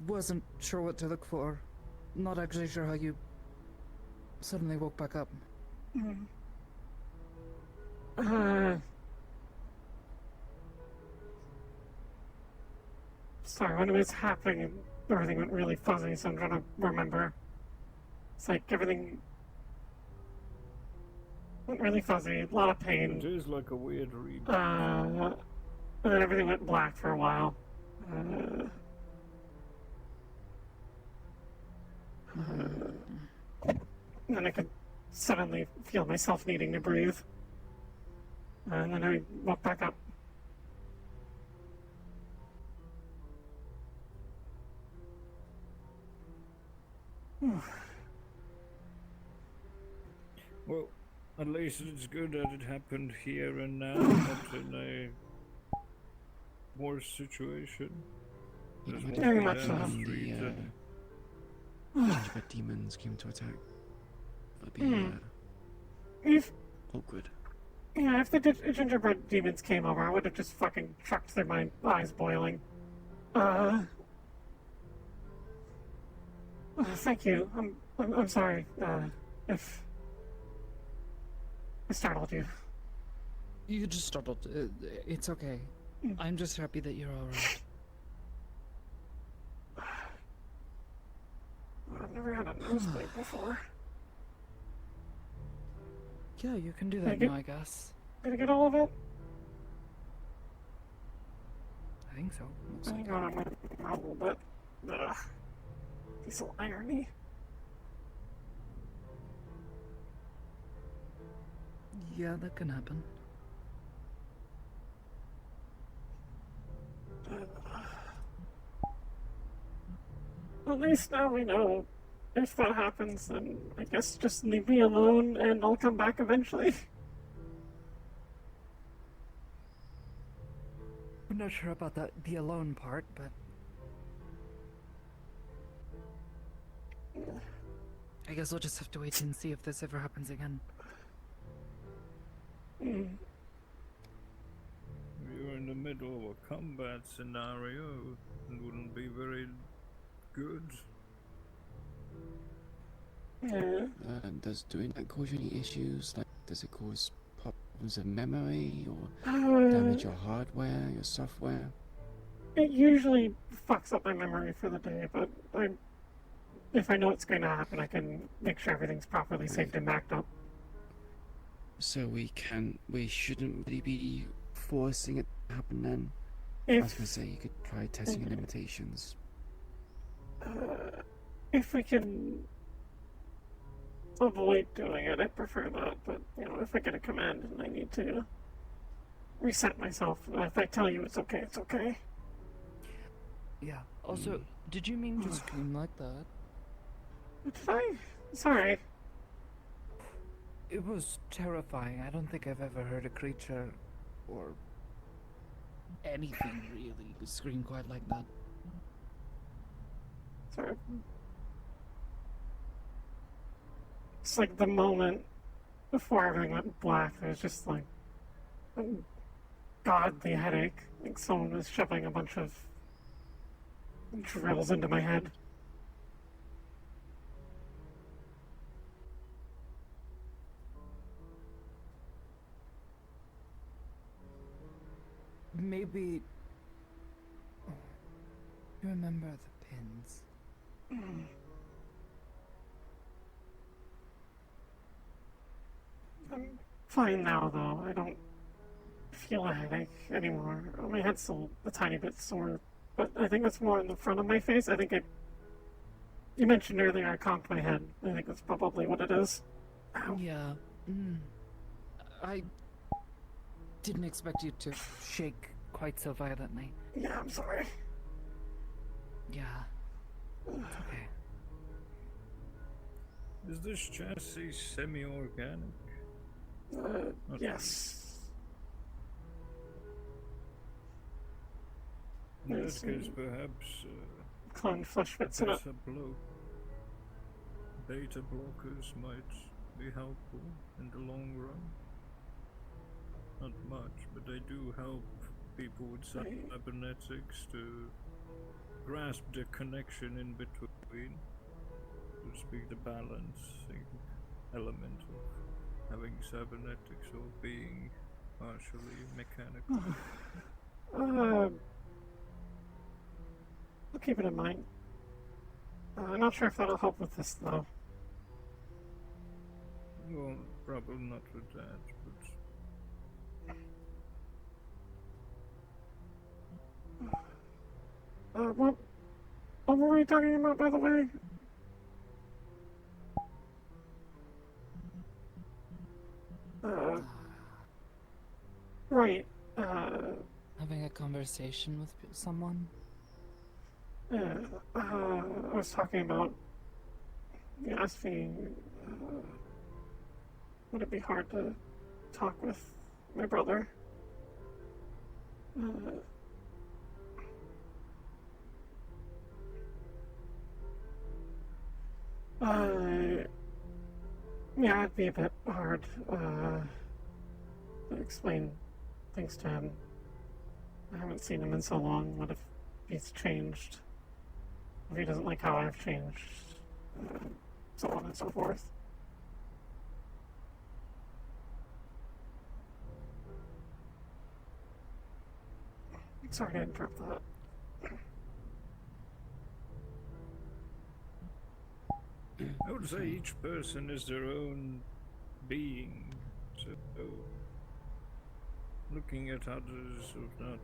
wasn't sure what to look for. Not actually sure how you suddenly woke back up. Sorry, when it was happening, everything went really fuzzy, so I'm trying to remember. It's like everything went really fuzzy, a lot of pain. It is like a weird read. And then everything went black for a while. Then I could suddenly feel myself needing to breathe. And then I woke back up. Well, at least it's good that it happened here and now, not in a worse situation. Very much so. Gingerbread demons came to attack. That'd be, If awkward. Yeah, if the gingerbread demons came over, I would have just fucking trucked through my eyes boiling. Thank you. I'm sorry, if I startled you. You just startled. It's okay. I'm just happy that you're alright. I've never had a nosebleed before. Yeah, you can do that now, I guess. Did I get all of it? I think so. Looks I like got on my mouth a little bit. Ugh. Diesel irony. Yeah, that can happen. At least now we know. If that happens, then I guess just leave me alone and I'll come back eventually. I'm not sure about the alone part, but I guess we'll just have to wait and see if this ever happens again. You're in the middle of a combat scenario. It wouldn't be very good. Yeah. Does doing that cause you any issues? Like, does it cause problems of memory or damage your hardware, your software? It usually fucks up my memory for the day, but if I know it's going to happen, I can make sure everything's properly saved and backed up. So we shouldn't really be forcing it to happen then? I was going to say, you could try testing your limitations. If we can avoid doing it, I prefer that, but, if I get a command and I need to reset myself, if I tell you it's okay, it's okay. Yeah. Also, did you mean to scream like that? Did I? Sorry. It was terrifying. I don't think I've ever heard a creature or anything really scream quite like that. Sorry. It's like the moment before everything went black, there was just like a godly headache. Like someone was shoving a bunch of drills into my head. Maybe you remember the pins. I'm fine now, though. I don't feel a headache anymore. My head's still a tiny bit sore, but I think it's more in the front of my face. I think you mentioned earlier I conked my head. I think that's probably what it is. Ow. Yeah. I didn't expect you to shake quite so violently. Yeah, I'm sorry. Yeah. It's okay. Is this chassis semi-organic? Yes. In that case, perhaps clone flesh fits in it. Beta blockers might be helpful in the long run. Not much, but they do help people with cybernetics to grasp the connection in between. So to speak, the balancing element of having cybernetics or being partially mechanical. I'll keep it in mind. I'm not sure if that'll help with this, though. Well, probably not with that, but... what were we talking about, by the way? Right, Having a conversation with someone? I was talking about... You asked me... would it be hard to talk with my brother? Yeah, it'd be a bit hard to explain things to him. I haven't seen him in so long. What if he's changed? If he doesn't like how I've changed? So on and so forth. Sorry to interrupt that. I would say each person is their own being, so looking at others or not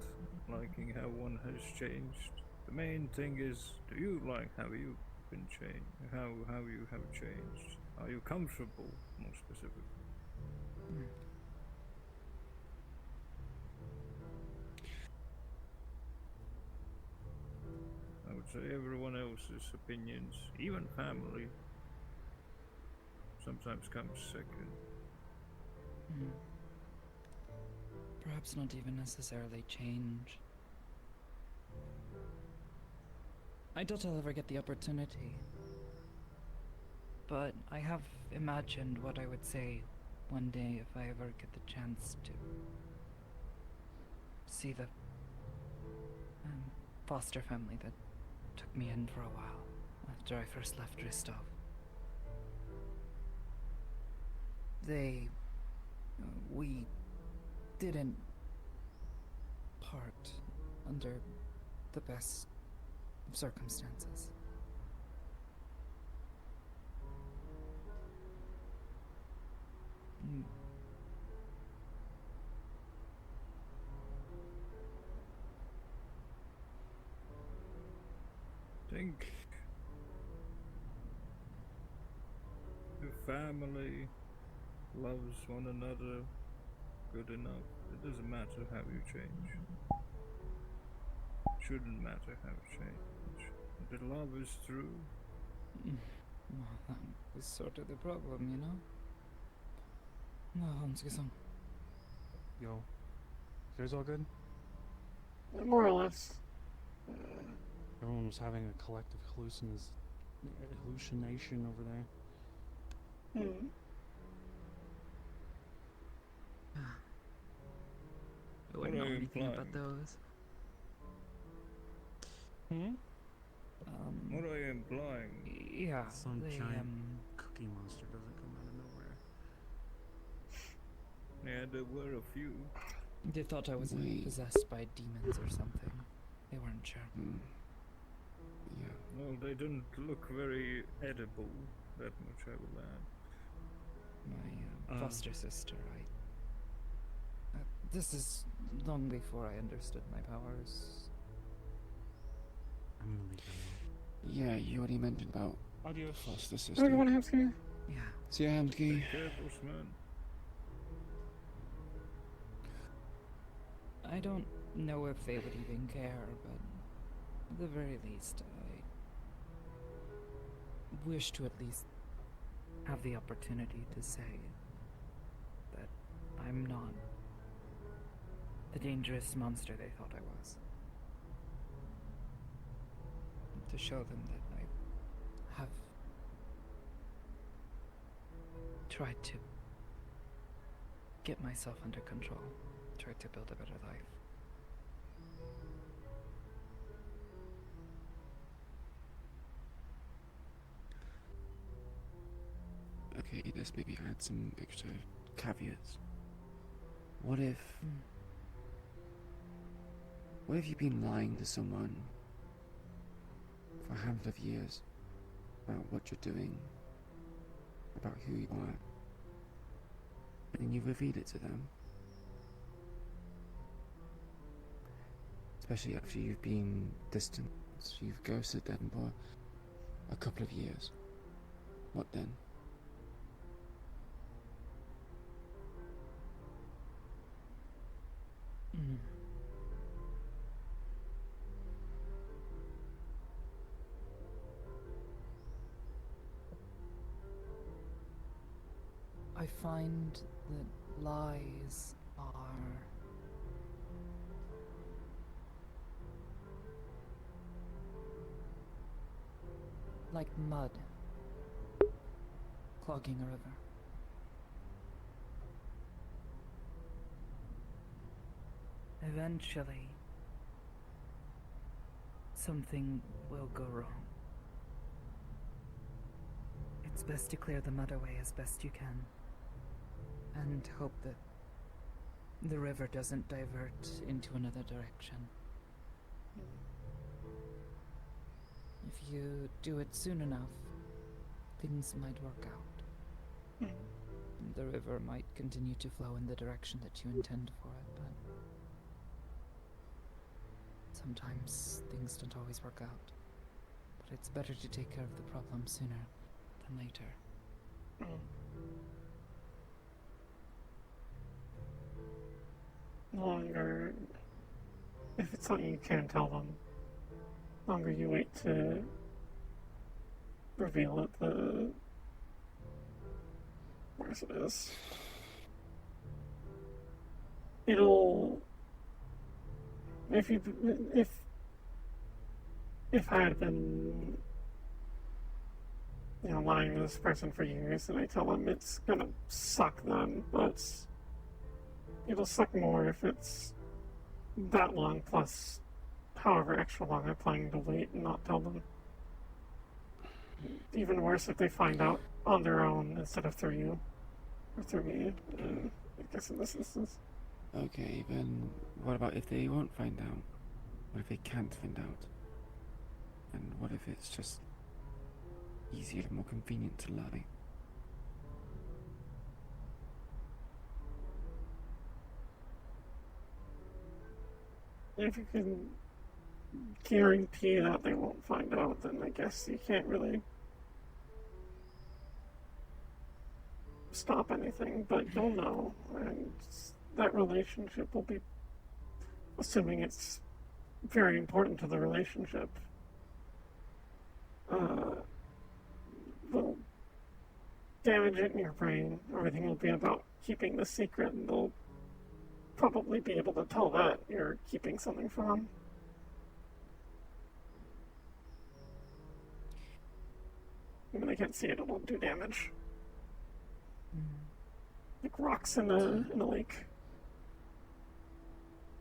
liking how one has changed. The main thing is, do you like how you've been changed? How you have changed? Are you comfortable, more specifically? I would say everyone else's opinions, even family, sometimes comes second. Perhaps not even necessarily change. I doubt I'll ever get the opportunity. But I have imagined what I would say one day if I ever get the chance to see the foster family that took me in for a while after I first left Ristov. We didn't part under the best of circumstances. I think the family loves one another good enough. It doesn't matter how you change. It shouldn't matter how you change. If the love is true. Well, that was sort of the problem, you know? No, Hans-Gesang. Yo, you guys all good? More or less. Everyone was having a collective hallucination over there. I wouldn't know anything about those. What are you implying? Yeah, Some they, giant cookie monster doesn't come out of nowhere. Yeah, there were a few. They thought I was possessed by demons or something. They weren't sure. Yeah. Well, they didn't look very edible, that much I will add. My foster sister, this is long before I understood my powers. I'm gonna leave them Yeah, you already mentioned about Adios. foster Oh, sister. you want to have some? Yeah. See ya, Hamsky. Be careful, man. I don't know if they would even care, but at the very least, I wish to at least have the opportunity to say that I'm not the dangerous monster they thought I was. To show them that I have tried to get myself under control, tried to build a better life. Okay, let's maybe add some extra caveats. What if you've been lying to someone for a handful of years about what you're doing, about who you are, and then you reveal it to them? Especially after you've been distant, you've ghosted them for a couple of years. What then? I find that lies are like mud clogging a river. eventually, something will go wrong. It's best to clear the mud away as best you can, and hope that the river doesn't divert into another direction. If you do it soon enough, things might work out. The river might continue to flow in the direction that you intend for it, but sometimes things don't always work out. But it's better to take care of the problem sooner than later. Longer, if it's something you can tell them, longer you wait to reveal it, the worse it is. It'll, if I had been, lying to this person for years and I tell them it's gonna suck then, but it'll suck more if it's that long plus however extra long I'm planning to wait and not tell them. Even worse if they find out on their own instead of through you. Or through me, I guess in this instance. Okay, then what about if they won't find out? What if they can't find out? And what if it's just easier and more convenient to lie? If you can guarantee that they won't find out, then I guess you can't really stop anything, but you'll know, and that relationship will be, assuming it's very important to the relationship, will damage it in your brain. Everything will be about keeping the secret, and they'll probably be able to tell that you're keeping something from them. When I can't see it, it won't do damage. Like rocks in a lake.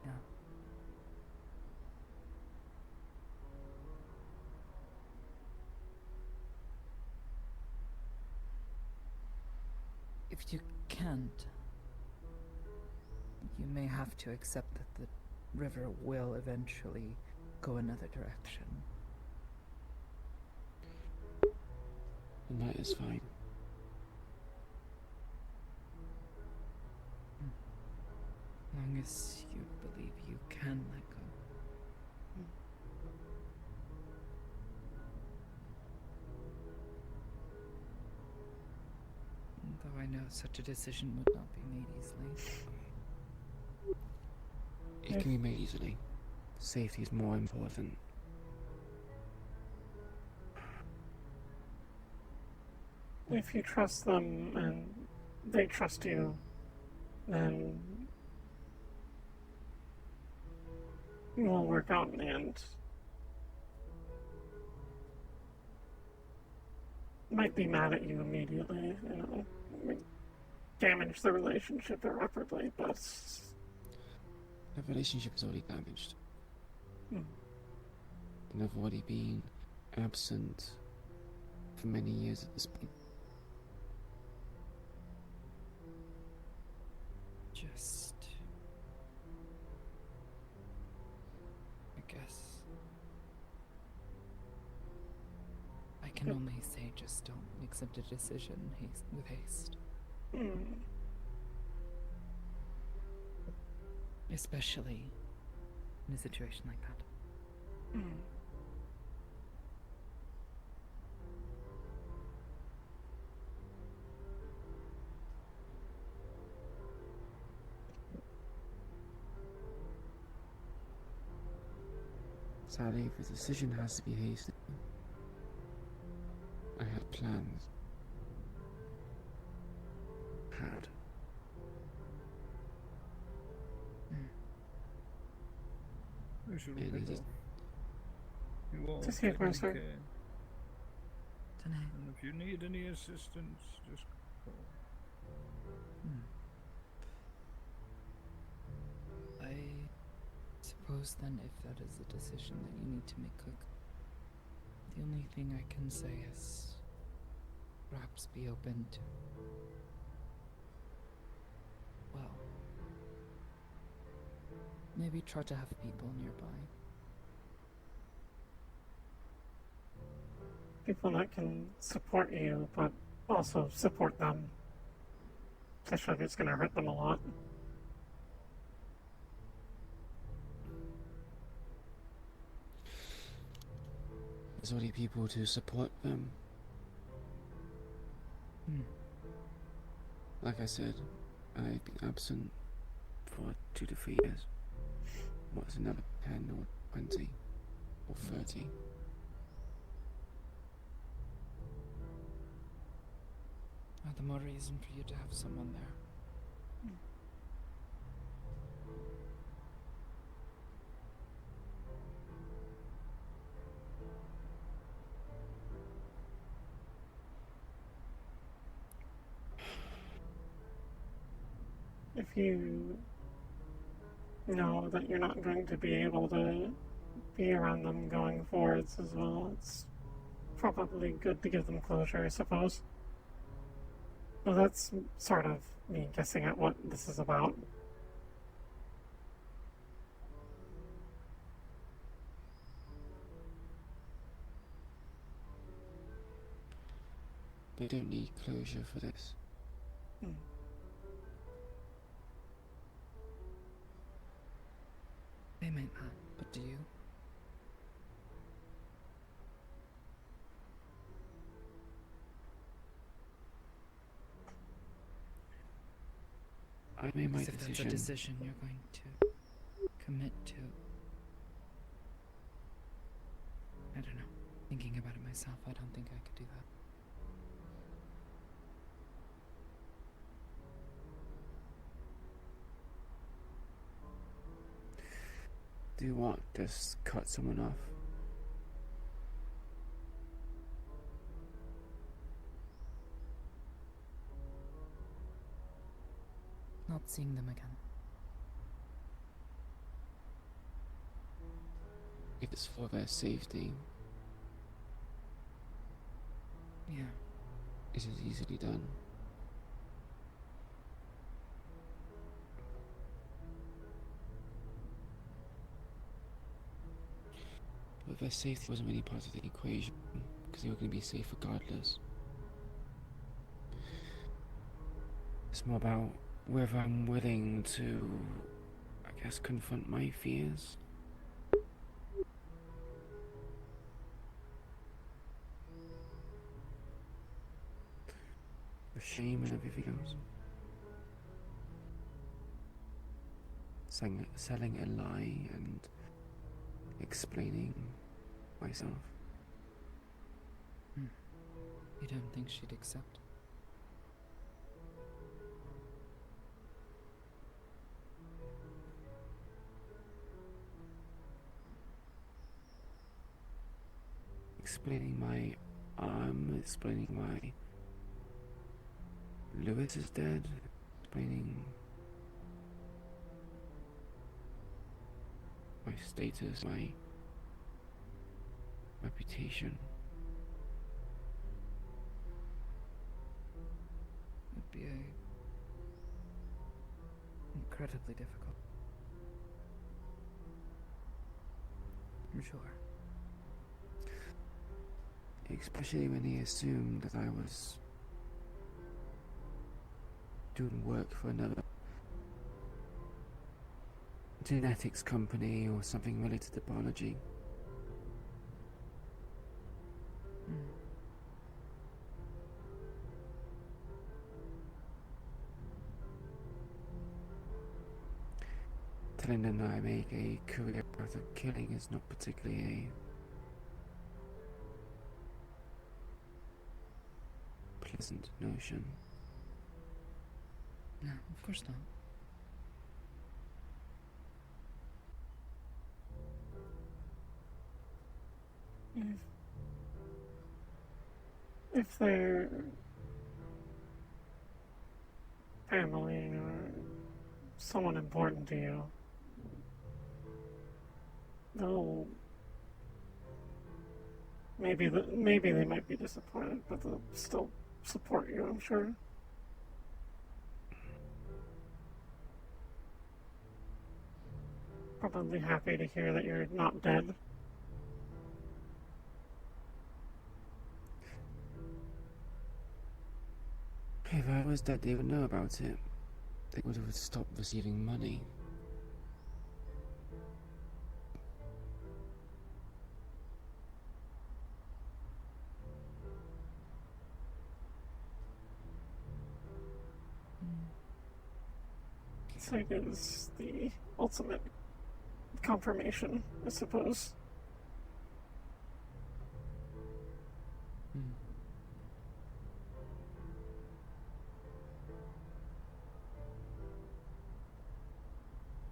Yeah. If you can't, you may have to accept that the river will eventually go another direction. And that is fine. As long as you believe you can let go. Though I know such a decision would not be made easily. It can be made easily. Safety is more important. If you trust them and they trust you, then it will work out in the end. Might be mad at you immediately, damage the relationship irreparably, but The relationship is already damaged. Hmm. And I've already been absent for many years at this point. Just... I guess... I can only say just don't accept a decision with haste. Especially in a situation like that. Sadly, if the decision has to be hasty, I had plans. Had. We should It pick is. up. You all Just here, take any sir. care. Dunno. And if you need any assistance, just call. I suppose then, if that is a decision that you need to make, Cook, the only thing I can say is perhaps be open to, well, maybe try to have people nearby. People that can support you, but also support them. Especially if it's going to hurt them a lot. There's already people to support them. Like I said, I've been absent for 2 to 3 years. What's another 10 or 20 or 30? The more reason for you to have someone there. If you know that you're not going to be able to be around them going forwards as well, it's probably good to give them closure, I suppose. Well, that's sort of me guessing at what this is about. They don't need closure for this. They might not, but do you? I made my If that's a decision. decision you're going to commit to. I don't know. Thinking about it myself, I don't think I could do that. Do what? Just cut someone off? Not seeing them again. If it's for their safety, Yeah. it is easily done. But their safety wasn't really part of the equation, because they were going to be safe regardless. It's more about whether I'm willing to, I guess, confront my fears. The shame and everything else. Selling a lie and explaining myself. You don't think she'd accept? Explaining my arm, explaining why Lewis is dead, explaining my status, my reputation. It'd be incredibly difficult. I'm sure. Especially when he assumed that I was doing work for another genetics company or something related to biology. Telling them that I make a career out of killing is not particularly a pleasant notion. No, of course not. If they're family or someone important to you, they'll maybe they might be disappointed, but they'll still support you, I'm sure. Probably happy to hear that you're not dead. If I was dead, they would know about it. They would have stopped receiving money. Sight is the ultimate confirmation, I suppose.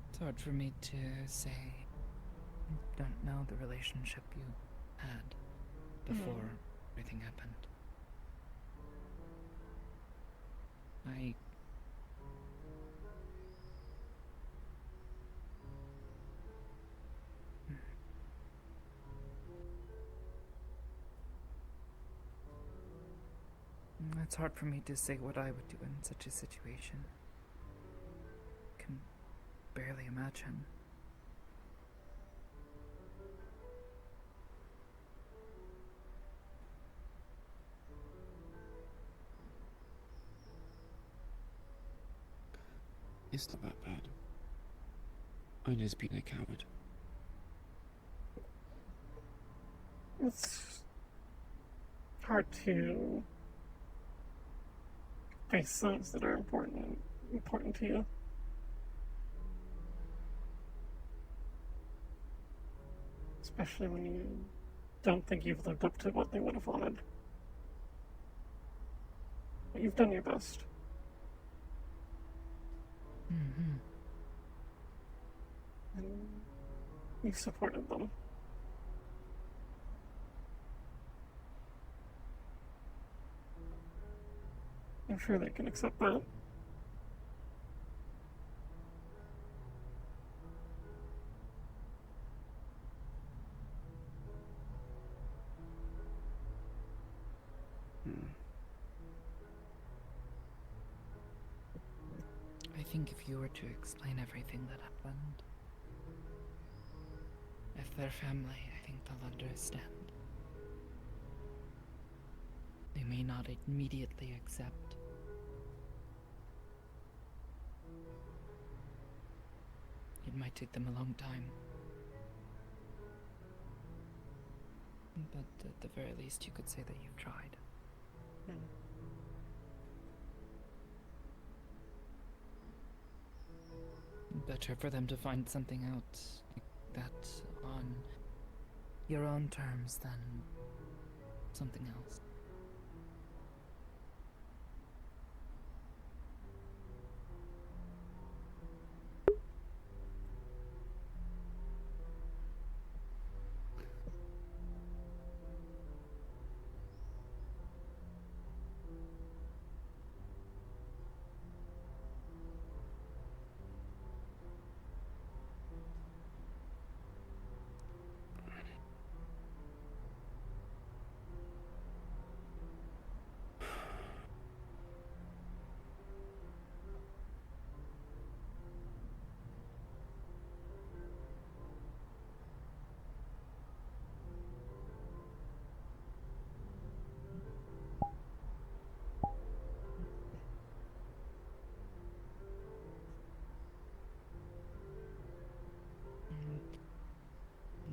It's hard for me to say. I don't know the relationship you had before everything happened. It's hard for me to say what I would do in such a situation. Can barely imagine. It's not that bad. I'm just being a coward. It's hard to face things that are important to you. Especially when you don't think you've lived up to what they would have wanted. But you've done your best. And you've supported them. I'm sure they can accept that. I think if you were to explain everything that happened, if they're family, I think they'll understand. They may not immediately accept. It might take them a long time. But at the very least, you could say that you've tried. Better for them to find something out like that on your own terms than something else.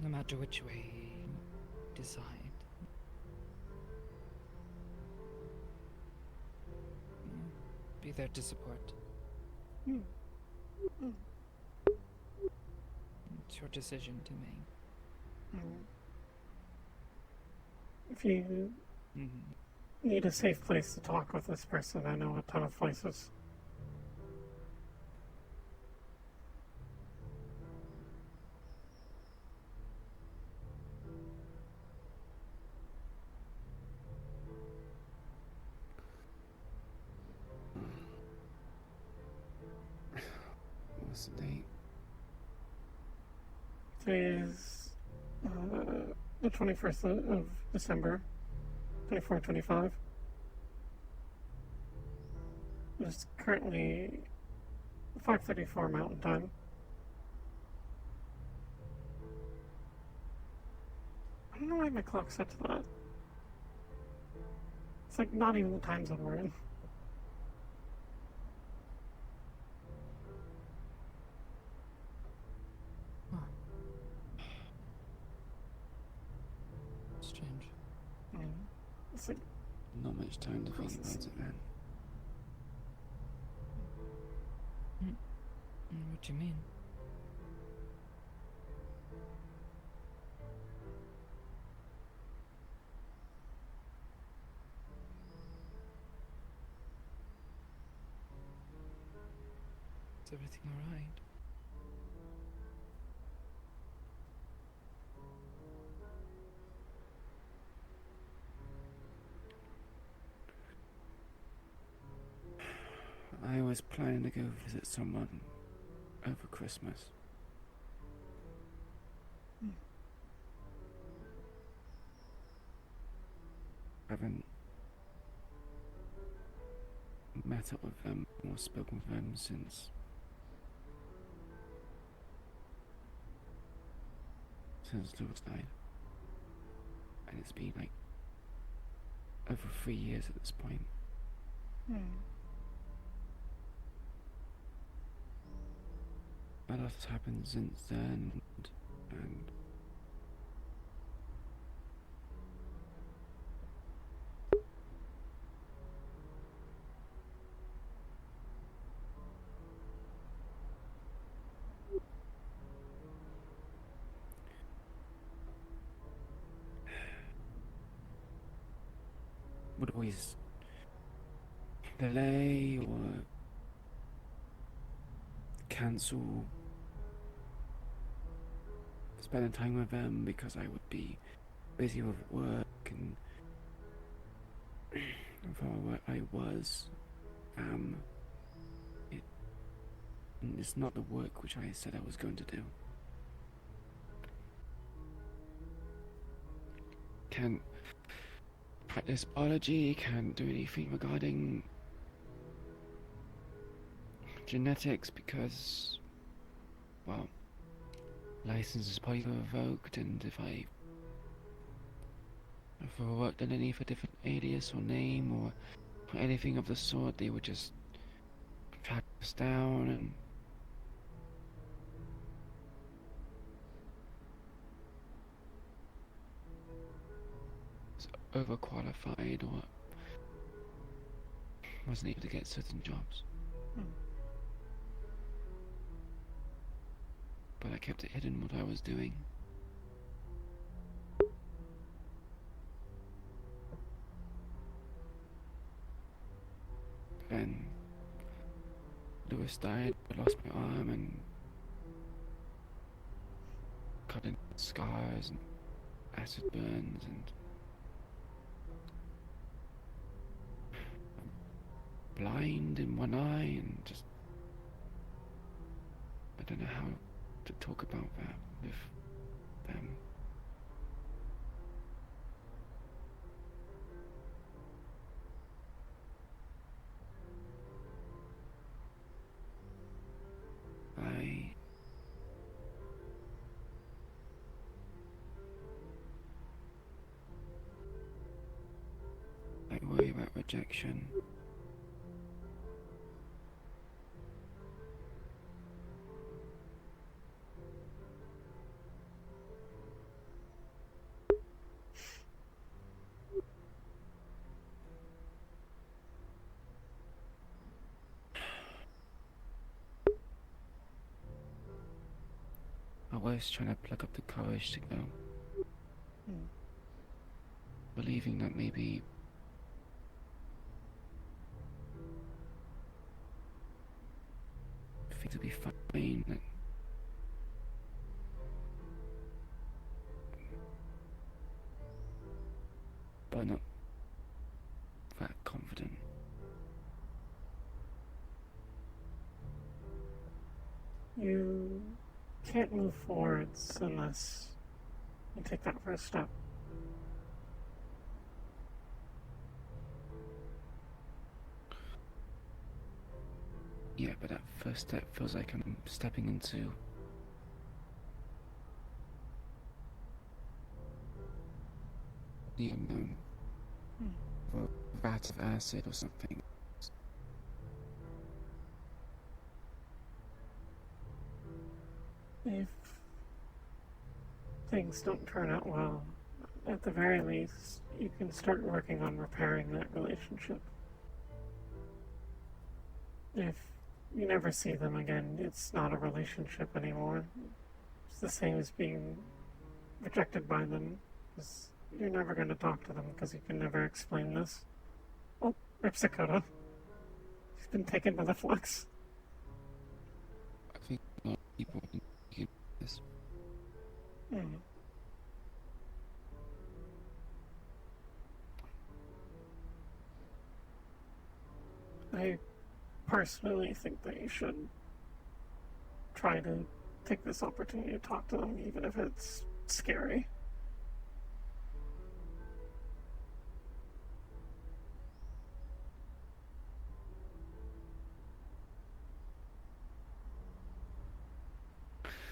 No matter which way you decide. Be there to support. It's your decision to make. If you need a safe place to talk with this person, I know a ton of places. What's the date? Today is The 21st of December, 24-25. It's currently 5:34 Mountain Time. I don't know why my clock's set to that. It's like not even the time zone we're in. Strange. It's like Not much time to think about it, man. What do you mean? Is everything alright? I was planning to go visit someone over Christmas. I haven't met up with them or spoken with them since Lewis died. And it's been like over 3 years at this point. A lot has happened since then, and would always delay or cancel spending time with them because I would be busy with work, and for what I was, it's not the work which I said I was going to do. Can't practice biology, can't do anything regarding genetics because, well, license is probably revoked, and if I worked underneath a different alias or name or anything of the sort, they would just track us down and overqualified or wasn't able to get certain jobs. But I kept it hidden what I was doing. Then Lewis died, I lost my arm and cut in scars and acid burns, and I'm blind in one eye, and just I don't know how to talk about that with them. I worry about rejection. I was trying to pluck up the courage to go. Believing that maybe things will be fine. But not that confident. You can't move forwards unless you take that first step. Yeah, but that first step feels like I'm stepping into the unknown. Or a vat of acid or something. If things don't turn out well, at the very least, you can start working on repairing that relationship. If you never see them again, it's not a relationship anymore. It's the same as being rejected by them. You're never going to talk to them because you can never explain this. Oh, Ripsakota. He's been taken by the flux. I think a lot of people can this. I personally think that you should try to take this opportunity to talk to them, even if it's scary.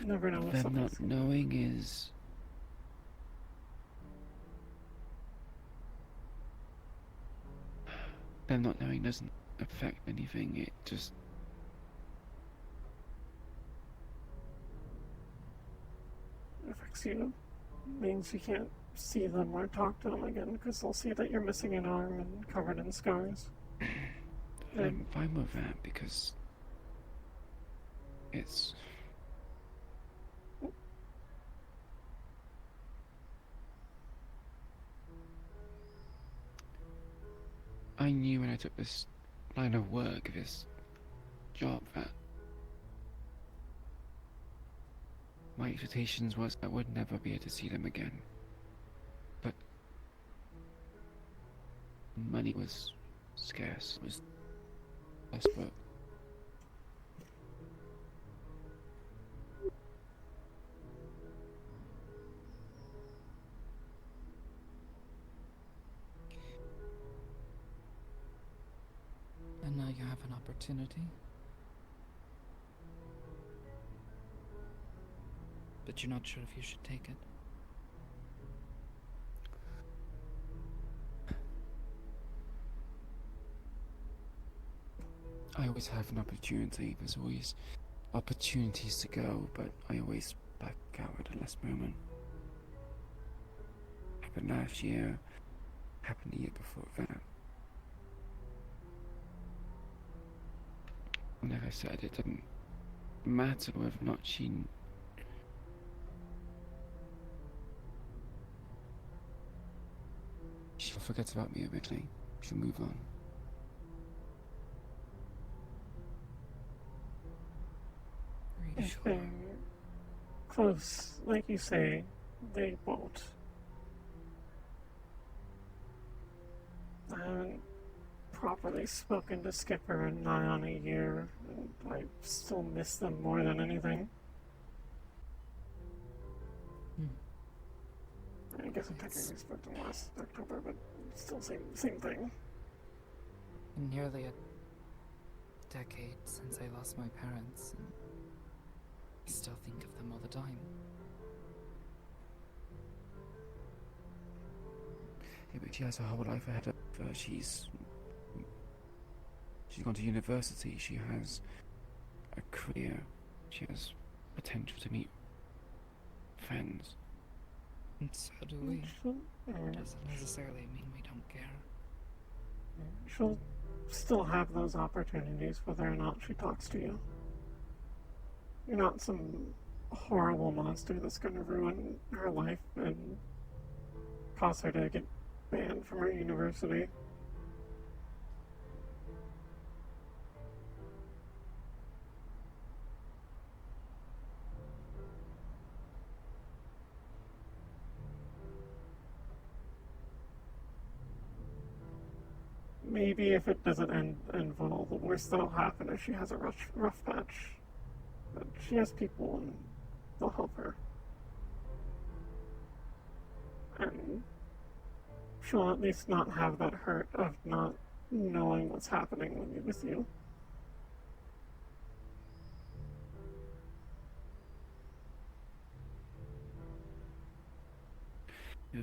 Never know if Them not knowing is... Them not knowing doesn't affect anything, it just... affects you. Means you can't see them or talk to them again because they'll see that you're missing an arm and covered in scars. I'm fine with that because... it's... I knew when I took this line of work, this job, that my expectations was I would never be able to see them again. But money was scarce, was desperate. And now you have an opportunity. But you're not sure if you should take it. I always have an opportunity. There's always opportunities to go, but I always back out at the last moment. Happened last year, happened the year before that. Like I said, it didn't matter whether or not she'll forget about me eventually. She'll move on. If they're close, like you say, they won't. I haven't properly spoken to Skipper in nigh on a year, and I still miss them more than anything. I guess I technically spoke to them last October, but still same thing. Nearly a decade since I lost my parents, and I still think of them all the time. Yeah, but she has a whole life ahead of her. She's gone to university. She has a career. She has potential to meet friends. And so do we. Doesn't necessarily mean we don't care. She'll still have those opportunities whether or not she talks to you. You're not some horrible monster that's going to ruin her life and cause her to get banned from her university. Maybe if it doesn't end well, the worst that'll happen is she has a rough patch. But she has people and they'll help her. she'll at least not have that hurt of not knowing what's happening with you.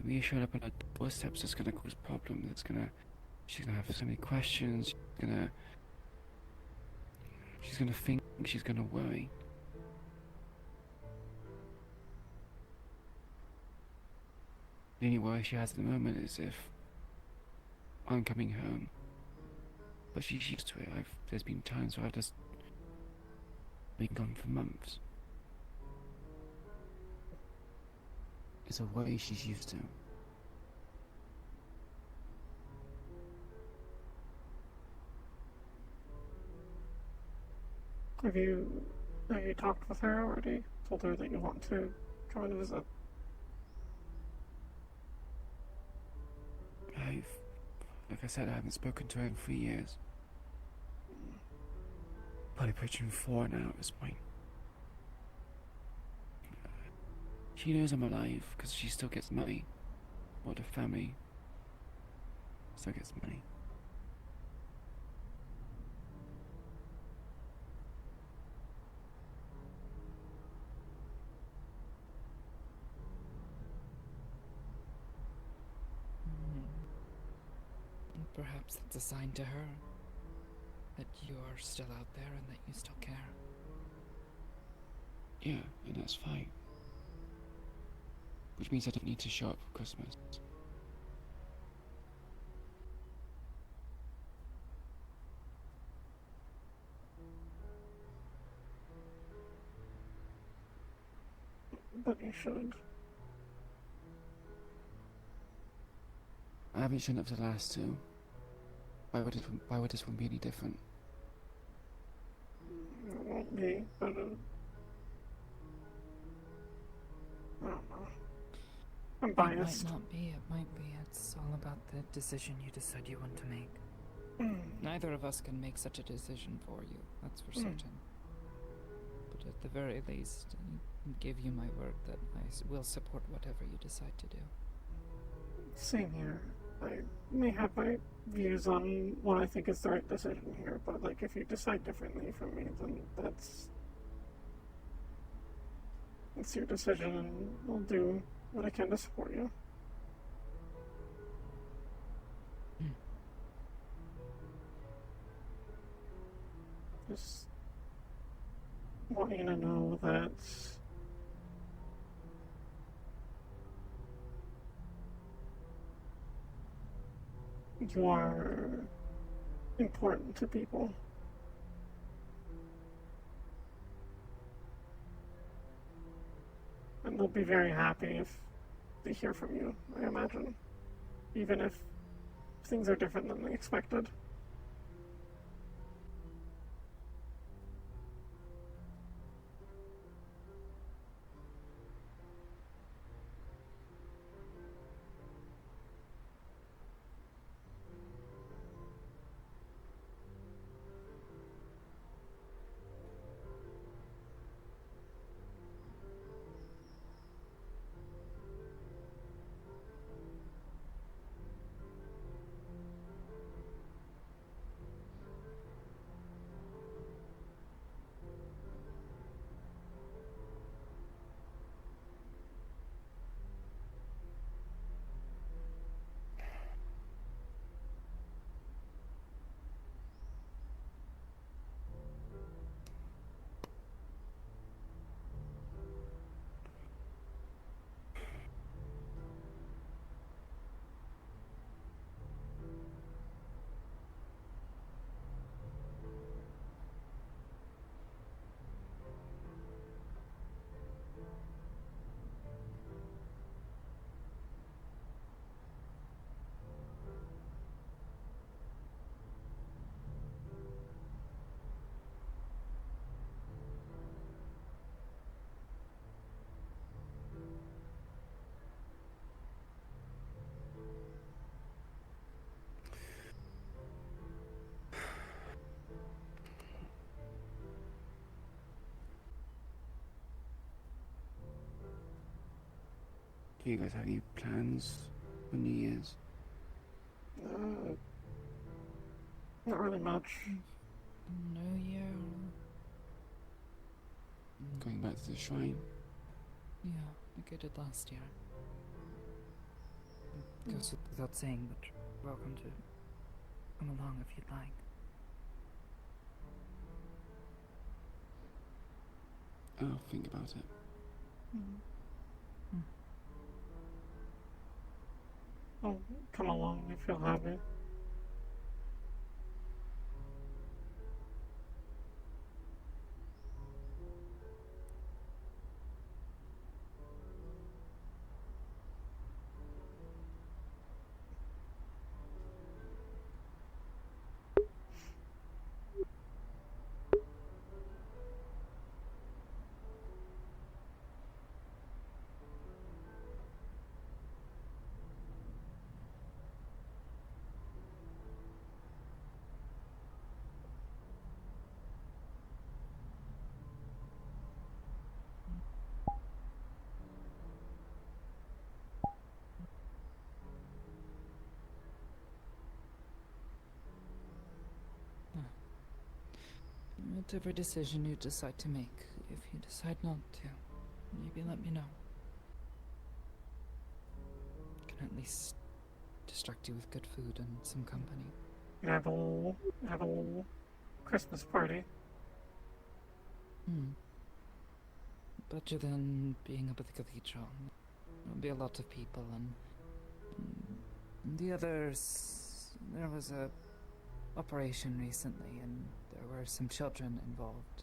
Me showing up on her doorsteps is gonna cause problems. She's gonna have so many questions. She's gonna think. She's gonna worry. The only worry she has at the moment is if I'm coming home. But she's used to it. There's been times where I've just been gone for months. It's a worry she's used to. Have you talked with her already? Told her that you want to come and visit? Like I said, I haven't spoken to her in 3 years. Probably approaching 4 now at this point. She knows I'm alive because she still gets money. Or the family still gets money. Perhaps that's a sign to her that you are still out there and that you still care. Yeah, and that's fine. Which means I don't need to show up for Christmas. But you should. I haven't shown up to the last 2. Why would this one be any different? It won't be, but I don't know. I'm biased. It might not be, it might be. It's all about the decision you decide you want to make. Neither of us can make such a decision for you, that's for certain. But at the very least, I give you my word that I will support whatever you decide to do. Same here. I may have my views on what I think is the right decision here, but like if you decide differently from me, then that's your decision, and I'll do what I can to support you. Just want you to know that you are important to people. And they'll be very happy if they hear from you, I imagine. Even if things are different than they expected. Do you guys have any plans for New Year's? Not really much. No, yeah. Going back to the shrine. Yeah, like I did last year. It goes without saying, but you're welcome to come along if you'd like. I'll think about it. Oh, come along if you'll have me. Whatever decision you decide to make, if you decide not to, maybe let me know. Can at least distract you with good food and some company. Have a little Christmas party. Better than being up at the cathedral. There'll be a lot of people, and the others. There was a operation recently, and there were some children involved.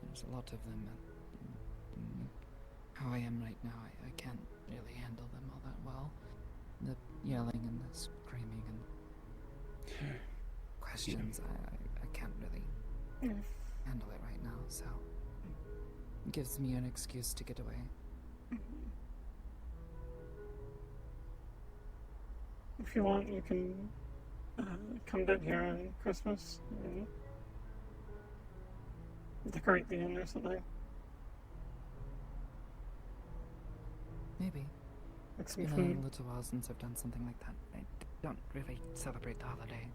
There's a lot of them. How I am right now, I can't really handle them all that well. The yelling and the screaming and questions, I can't really handle it right now, so it gives me an excuse to get away. If you want, you can come down here on Christmas and decorate the inn or something. Maybe. Like It's some been food. a little while since I've done something like that. I don't really celebrate the holiday.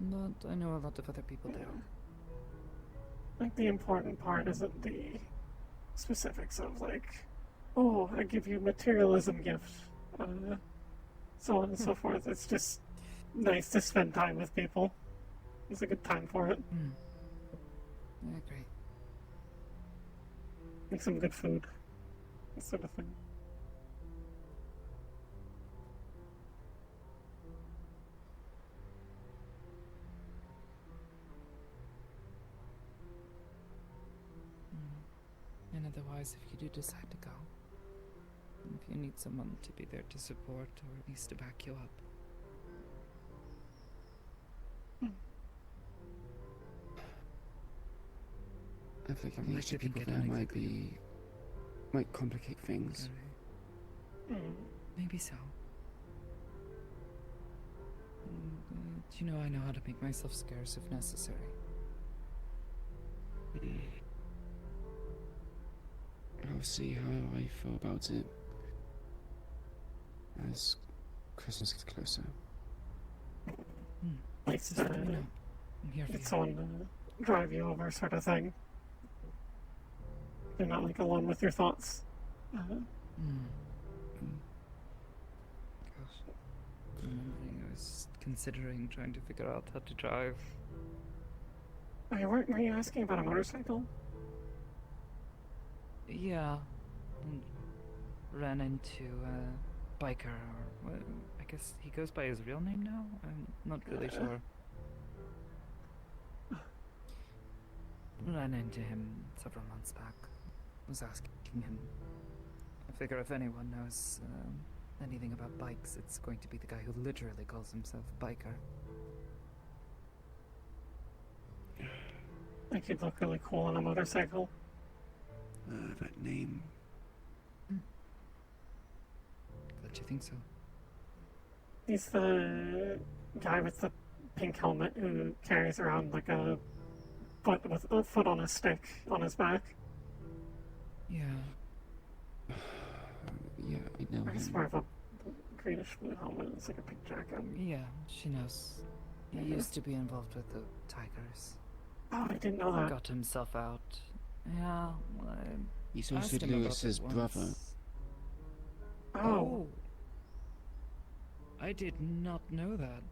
But I know a lot of other people do. Like the important part isn't the specifics of like, oh, I give you materialism gifts, so on and so forth. It's just nice to spend time with people. It's a good time for it. I agree. Make some good food, that sort of thing. And otherwise, if you do decide to go, if you need someone to be there to support or at least to back you up. I think I'm the not extra sure if people you there get might complicate things. Maybe so. You know, I know how to make myself scarce if necessary. I'll see how I feel about it as Christmas gets closer. It's Let me know. I'm here for it's you. someone to drive you over, sort of thing. You're not like alone with your thoughts. Gosh. Remembering I was considering trying to figure out how to drive. Were you asking about a motorcycle? Yeah. And ran into a biker, or I guess he goes by his real name now? I'm not really sure. Ran into him several months back. Was asking him. I figure if anyone knows anything about bikes, it's going to be the guy who literally calls himself Biker. Like he'd look really cool on a motorcycle. That name. Glad you think so. He's the guy with the pink helmet who carries around like a foot with a foot on a stick on his back. Yeah. Yeah, I know It's him. more of a greenish blue helmet. It's like a pink jacket. Yeah, she knows. He used to be involved with the Tigers. Oh, I didn't know that. Got himself out. Yeah, well, He's I also asked him about Lewis's it brother. once. Oh. I did not know that.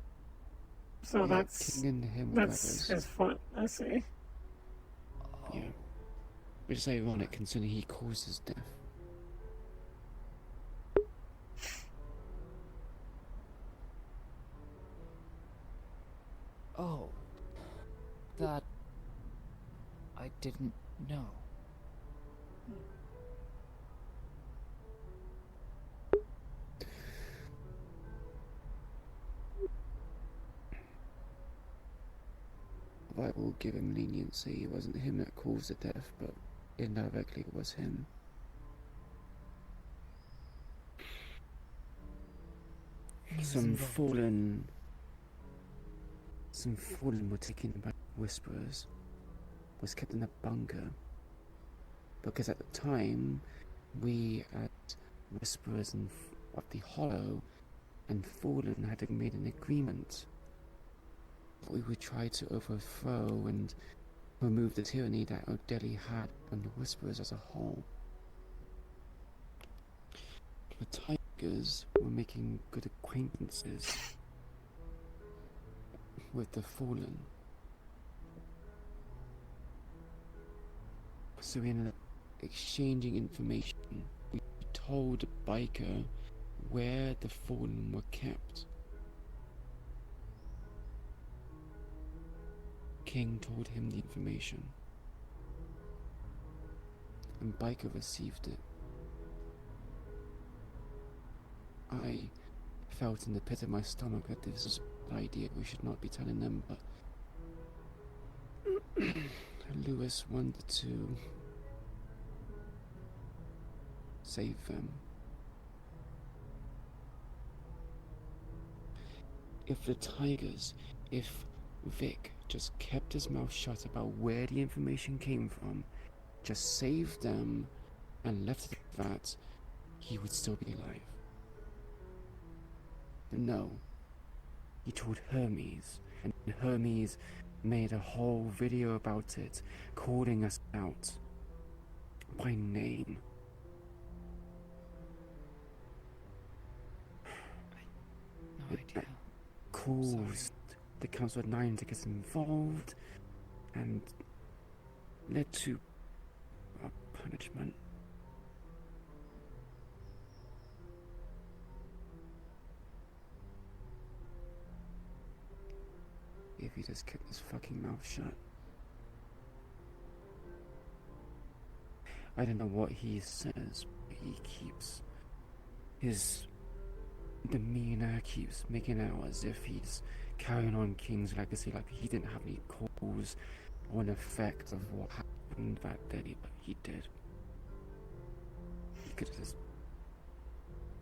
So Yeah, that's King and him that's brothers. his foot. I see. Yeah. Which is ironic considering he caused his death. Oh. That... I didn't know. I will give him leniency. It wasn't him that caused the death, but indirectly it was him. Some fallen were taken by Whisperers, was kept in a bunker. Because at the time, we at Whisperers and of the Hollow and Fallen had made an agreement. We would try to overthrow and remove the tyranny that Odeli had on the Whisperers as a whole. The Tigers were making good acquaintances with the Fallen. So we ended up exchanging information. We told Biker where the Fallen were kept. King told him the information, and Biker received it. I felt in the pit of my stomach that this is an idea we should not be telling them, but Lewis wanted to save them. If the Tigers, if Vic just kept his mouth shut about where the information came from, just saved them and left it at that, he would still be alive. But no, he told Hermes, and Hermes made a whole video about it, calling us out by name. No idea. Caused the Council of Nine to get involved and led to a punishment. If he just kept his fucking mouth shut. I don't know what he says, but he keeps his demeanor keeps making out as if he's carrying on King's legacy, like he didn't have any cause or an effect of what happened that day, but he did. He could have just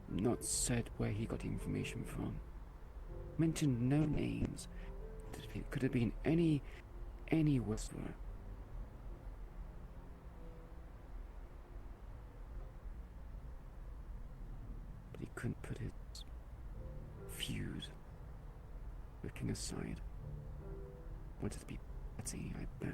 not said where he got the information from. Mentioned no names. It could have been any Whisperer. But he couldn't put his feud with King aside. Wanted to be petty, I bet.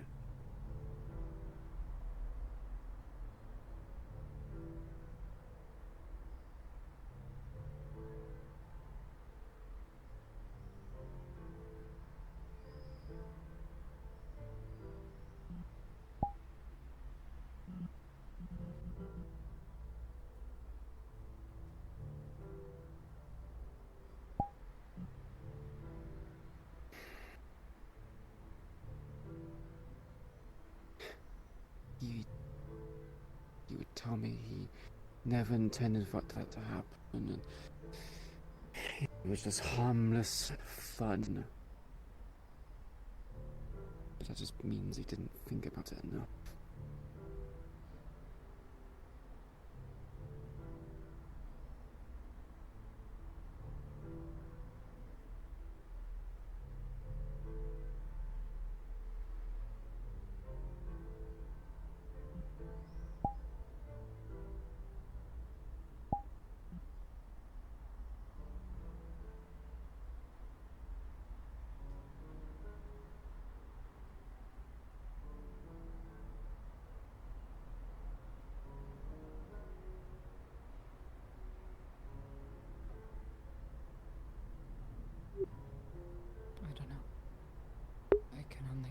He would tell me he never intended for that to happen, and it was just harmless fun. But that just means he didn't think about it enough.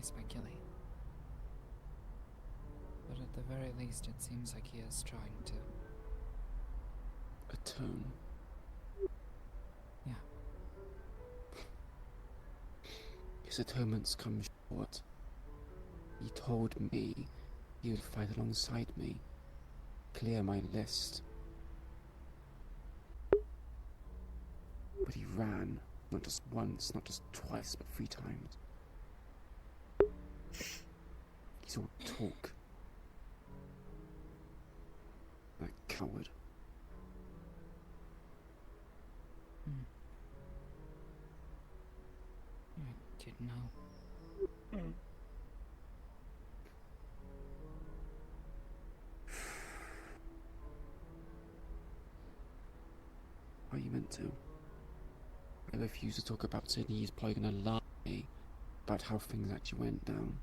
speculate. But at the very least, it seems like he is trying to. Atone. Yeah. His atonements come short. He told me he would fight alongside me, clear my list. But he ran, not just once, not just twice, but 3 times. He's all talk. That coward. I didn't know. Are you meant to? I refuse to talk about it, and he's probably gonna lie about how things actually went down.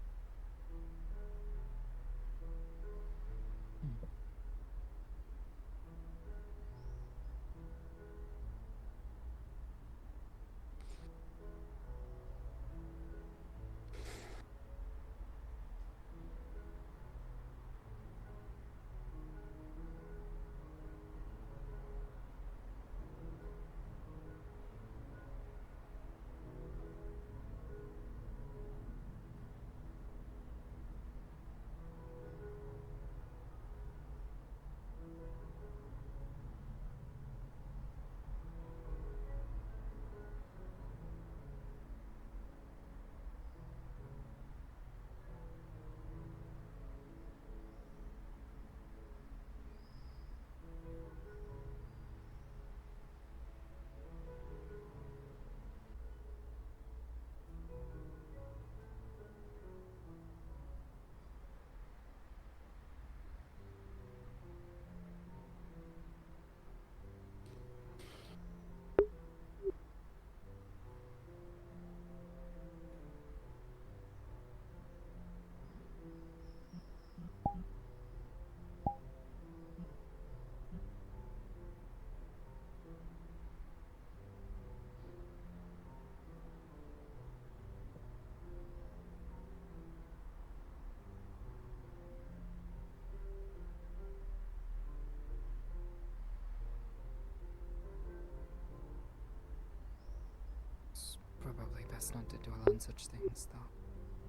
Probably best not to dwell on such things, though.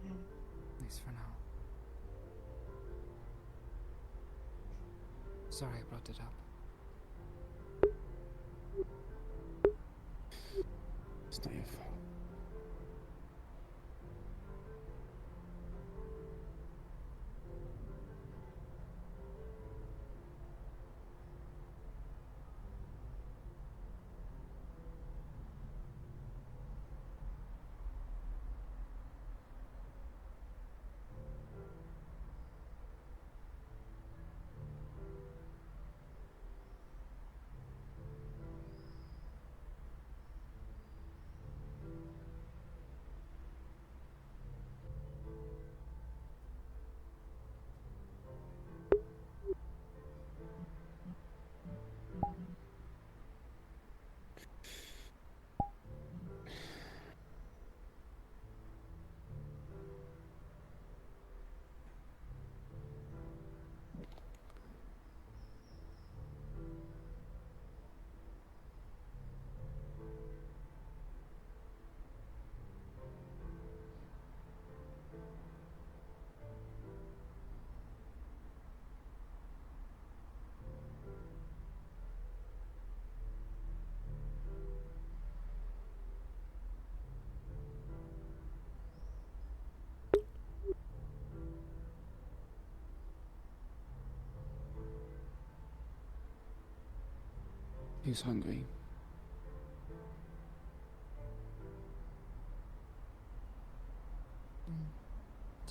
At least for now. Sorry I brought it up. It's not your fault. Who's hungry?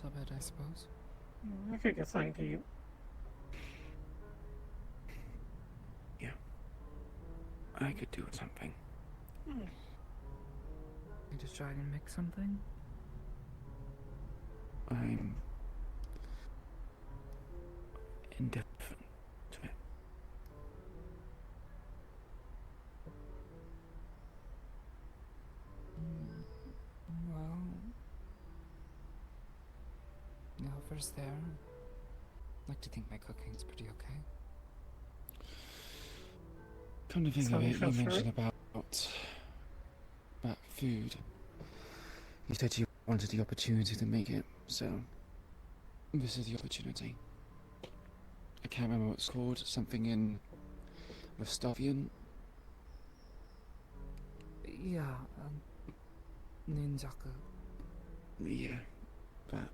Tubhead, I suppose. I could get something to eat. Yeah. I could do something. You just try and mix something? I'm indifferent to it. Well, flavors there. I'd like to think my cooking's pretty okay. Come to think So of you it, feel you sure? mentioned about food. You said you wanted the opportunity to make it, so this is the opportunity. I can't remember what it's called. Something in Rostovian. Yeah, ninjaku. Yeah, that.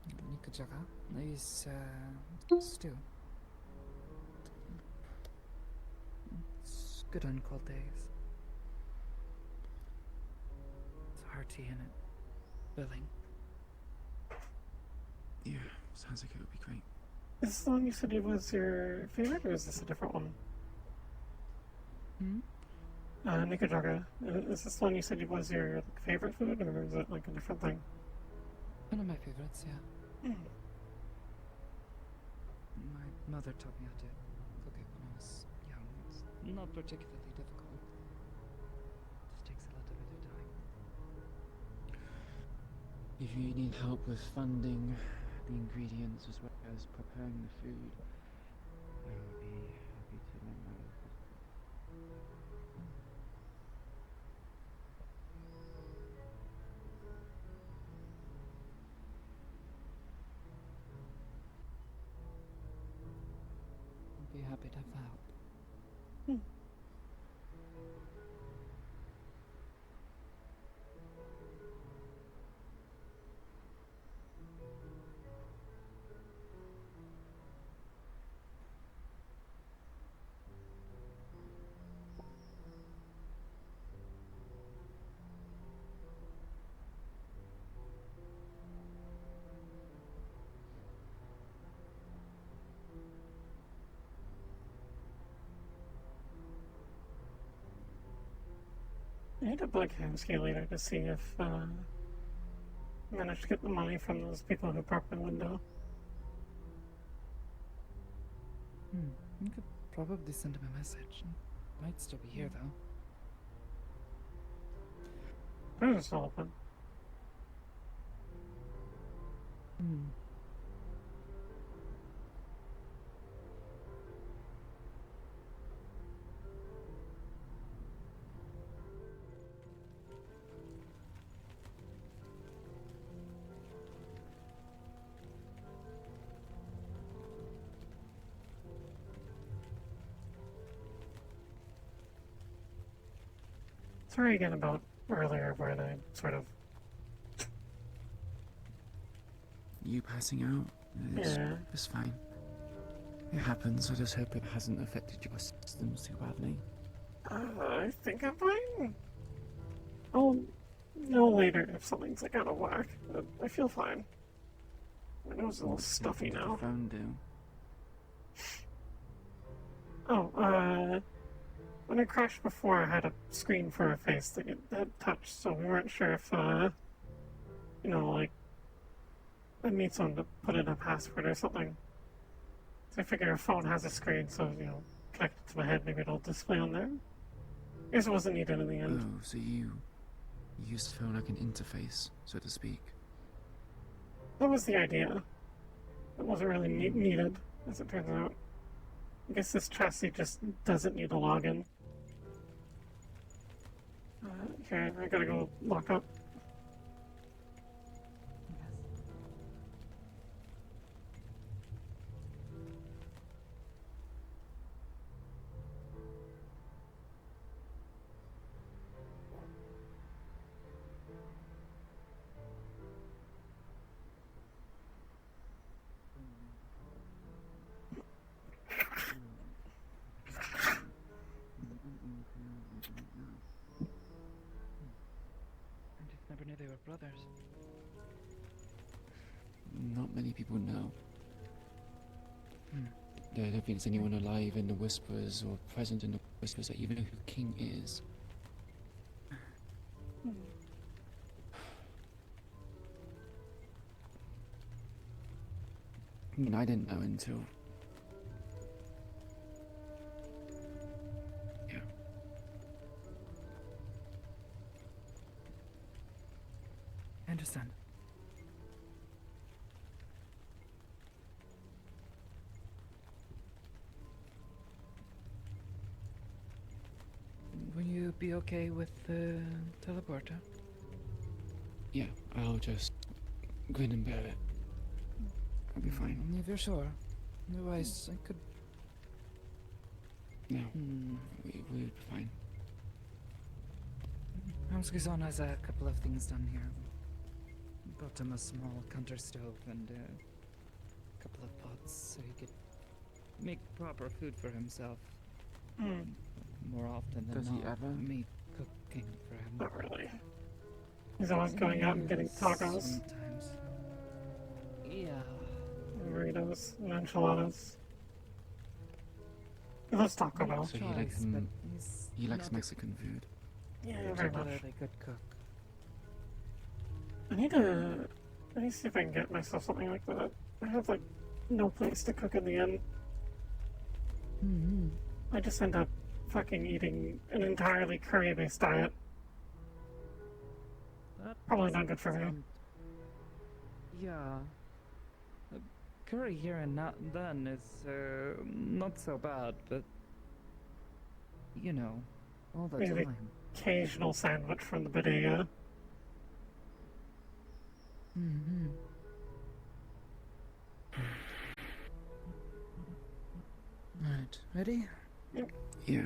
Nikujaga is stew. It's good on cold days. It's hearty and it filling. Yeah, sounds like it would be great. Is this the one you said it was your favorite, or is this a different one? Nikujaga. Is this the one you said it was your favorite food, or is it like a different thing? One of my favorites, yeah. Hmm. My mother taught me how to cook it when I was young. It's not particularly difficult. Just takes a little bit of time. If you need help with funding the ingredients as well as preparing the food, I would be happy to lend my I'd be happy to have the help. I need a bug Hamsky later to see if managed to get the money from those people who broke the window. You could probably send him a message. Might still be here though. Doors are still open. Sorry again about earlier where they sort of... You passing out? Yeah. It's fine. It happens. I just hope it hasn't affected your systems too badly. I think I'm fine. I'll know later if something's like out of whack, but I feel fine. My nose is a little stuffy now. Phone do. Oh, when it crashed before, I had a screen for a face that had touch, so we weren't sure if, you know, like, I'd need someone to put in a password or something. So I figure a phone has a screen, so, you know, connected to my head, maybe it'll display on there. I guess it wasn't needed in the end. Oh, so you used the phone like an interface, so to speak. That was the idea. It wasn't really needed, as it turns out. I guess this chassis just doesn't need a login. Here, I gotta go lock up. I just never knew they were brothers. Not many people know. I don't think there's anyone alive in the Whispers or present in the Whispers that even know who King is. I mean, I didn't know until... Yeah. be okay with the teleporter? Yeah, I'll just grin and bear it. I'll be fine. If you're sure. Otherwise, I could. No, we'll be fine. Hamsuke-san has a couple of things done here. Brought him a small counter stove and a couple of pots so he could make proper food for himself. More often than Does he not, ever? me cooking for him. Not really. He's always going out and getting tacos, Sometimes. Yeah. burritos, and enchiladas. He loves Taco Bell. So Tries, but he's he likes not a Mexican food. Yeah, very much. particularly good cook. I need to see if I can get myself something like that. I have like no place to cook in the inn. I just end up fucking eating an entirely curry-based diet. Probably not good for me. Yeah. Curry here and then is not so bad, but you know, all the Maybe time. occasional sandwich from the bodega. Right, ready? Yeah.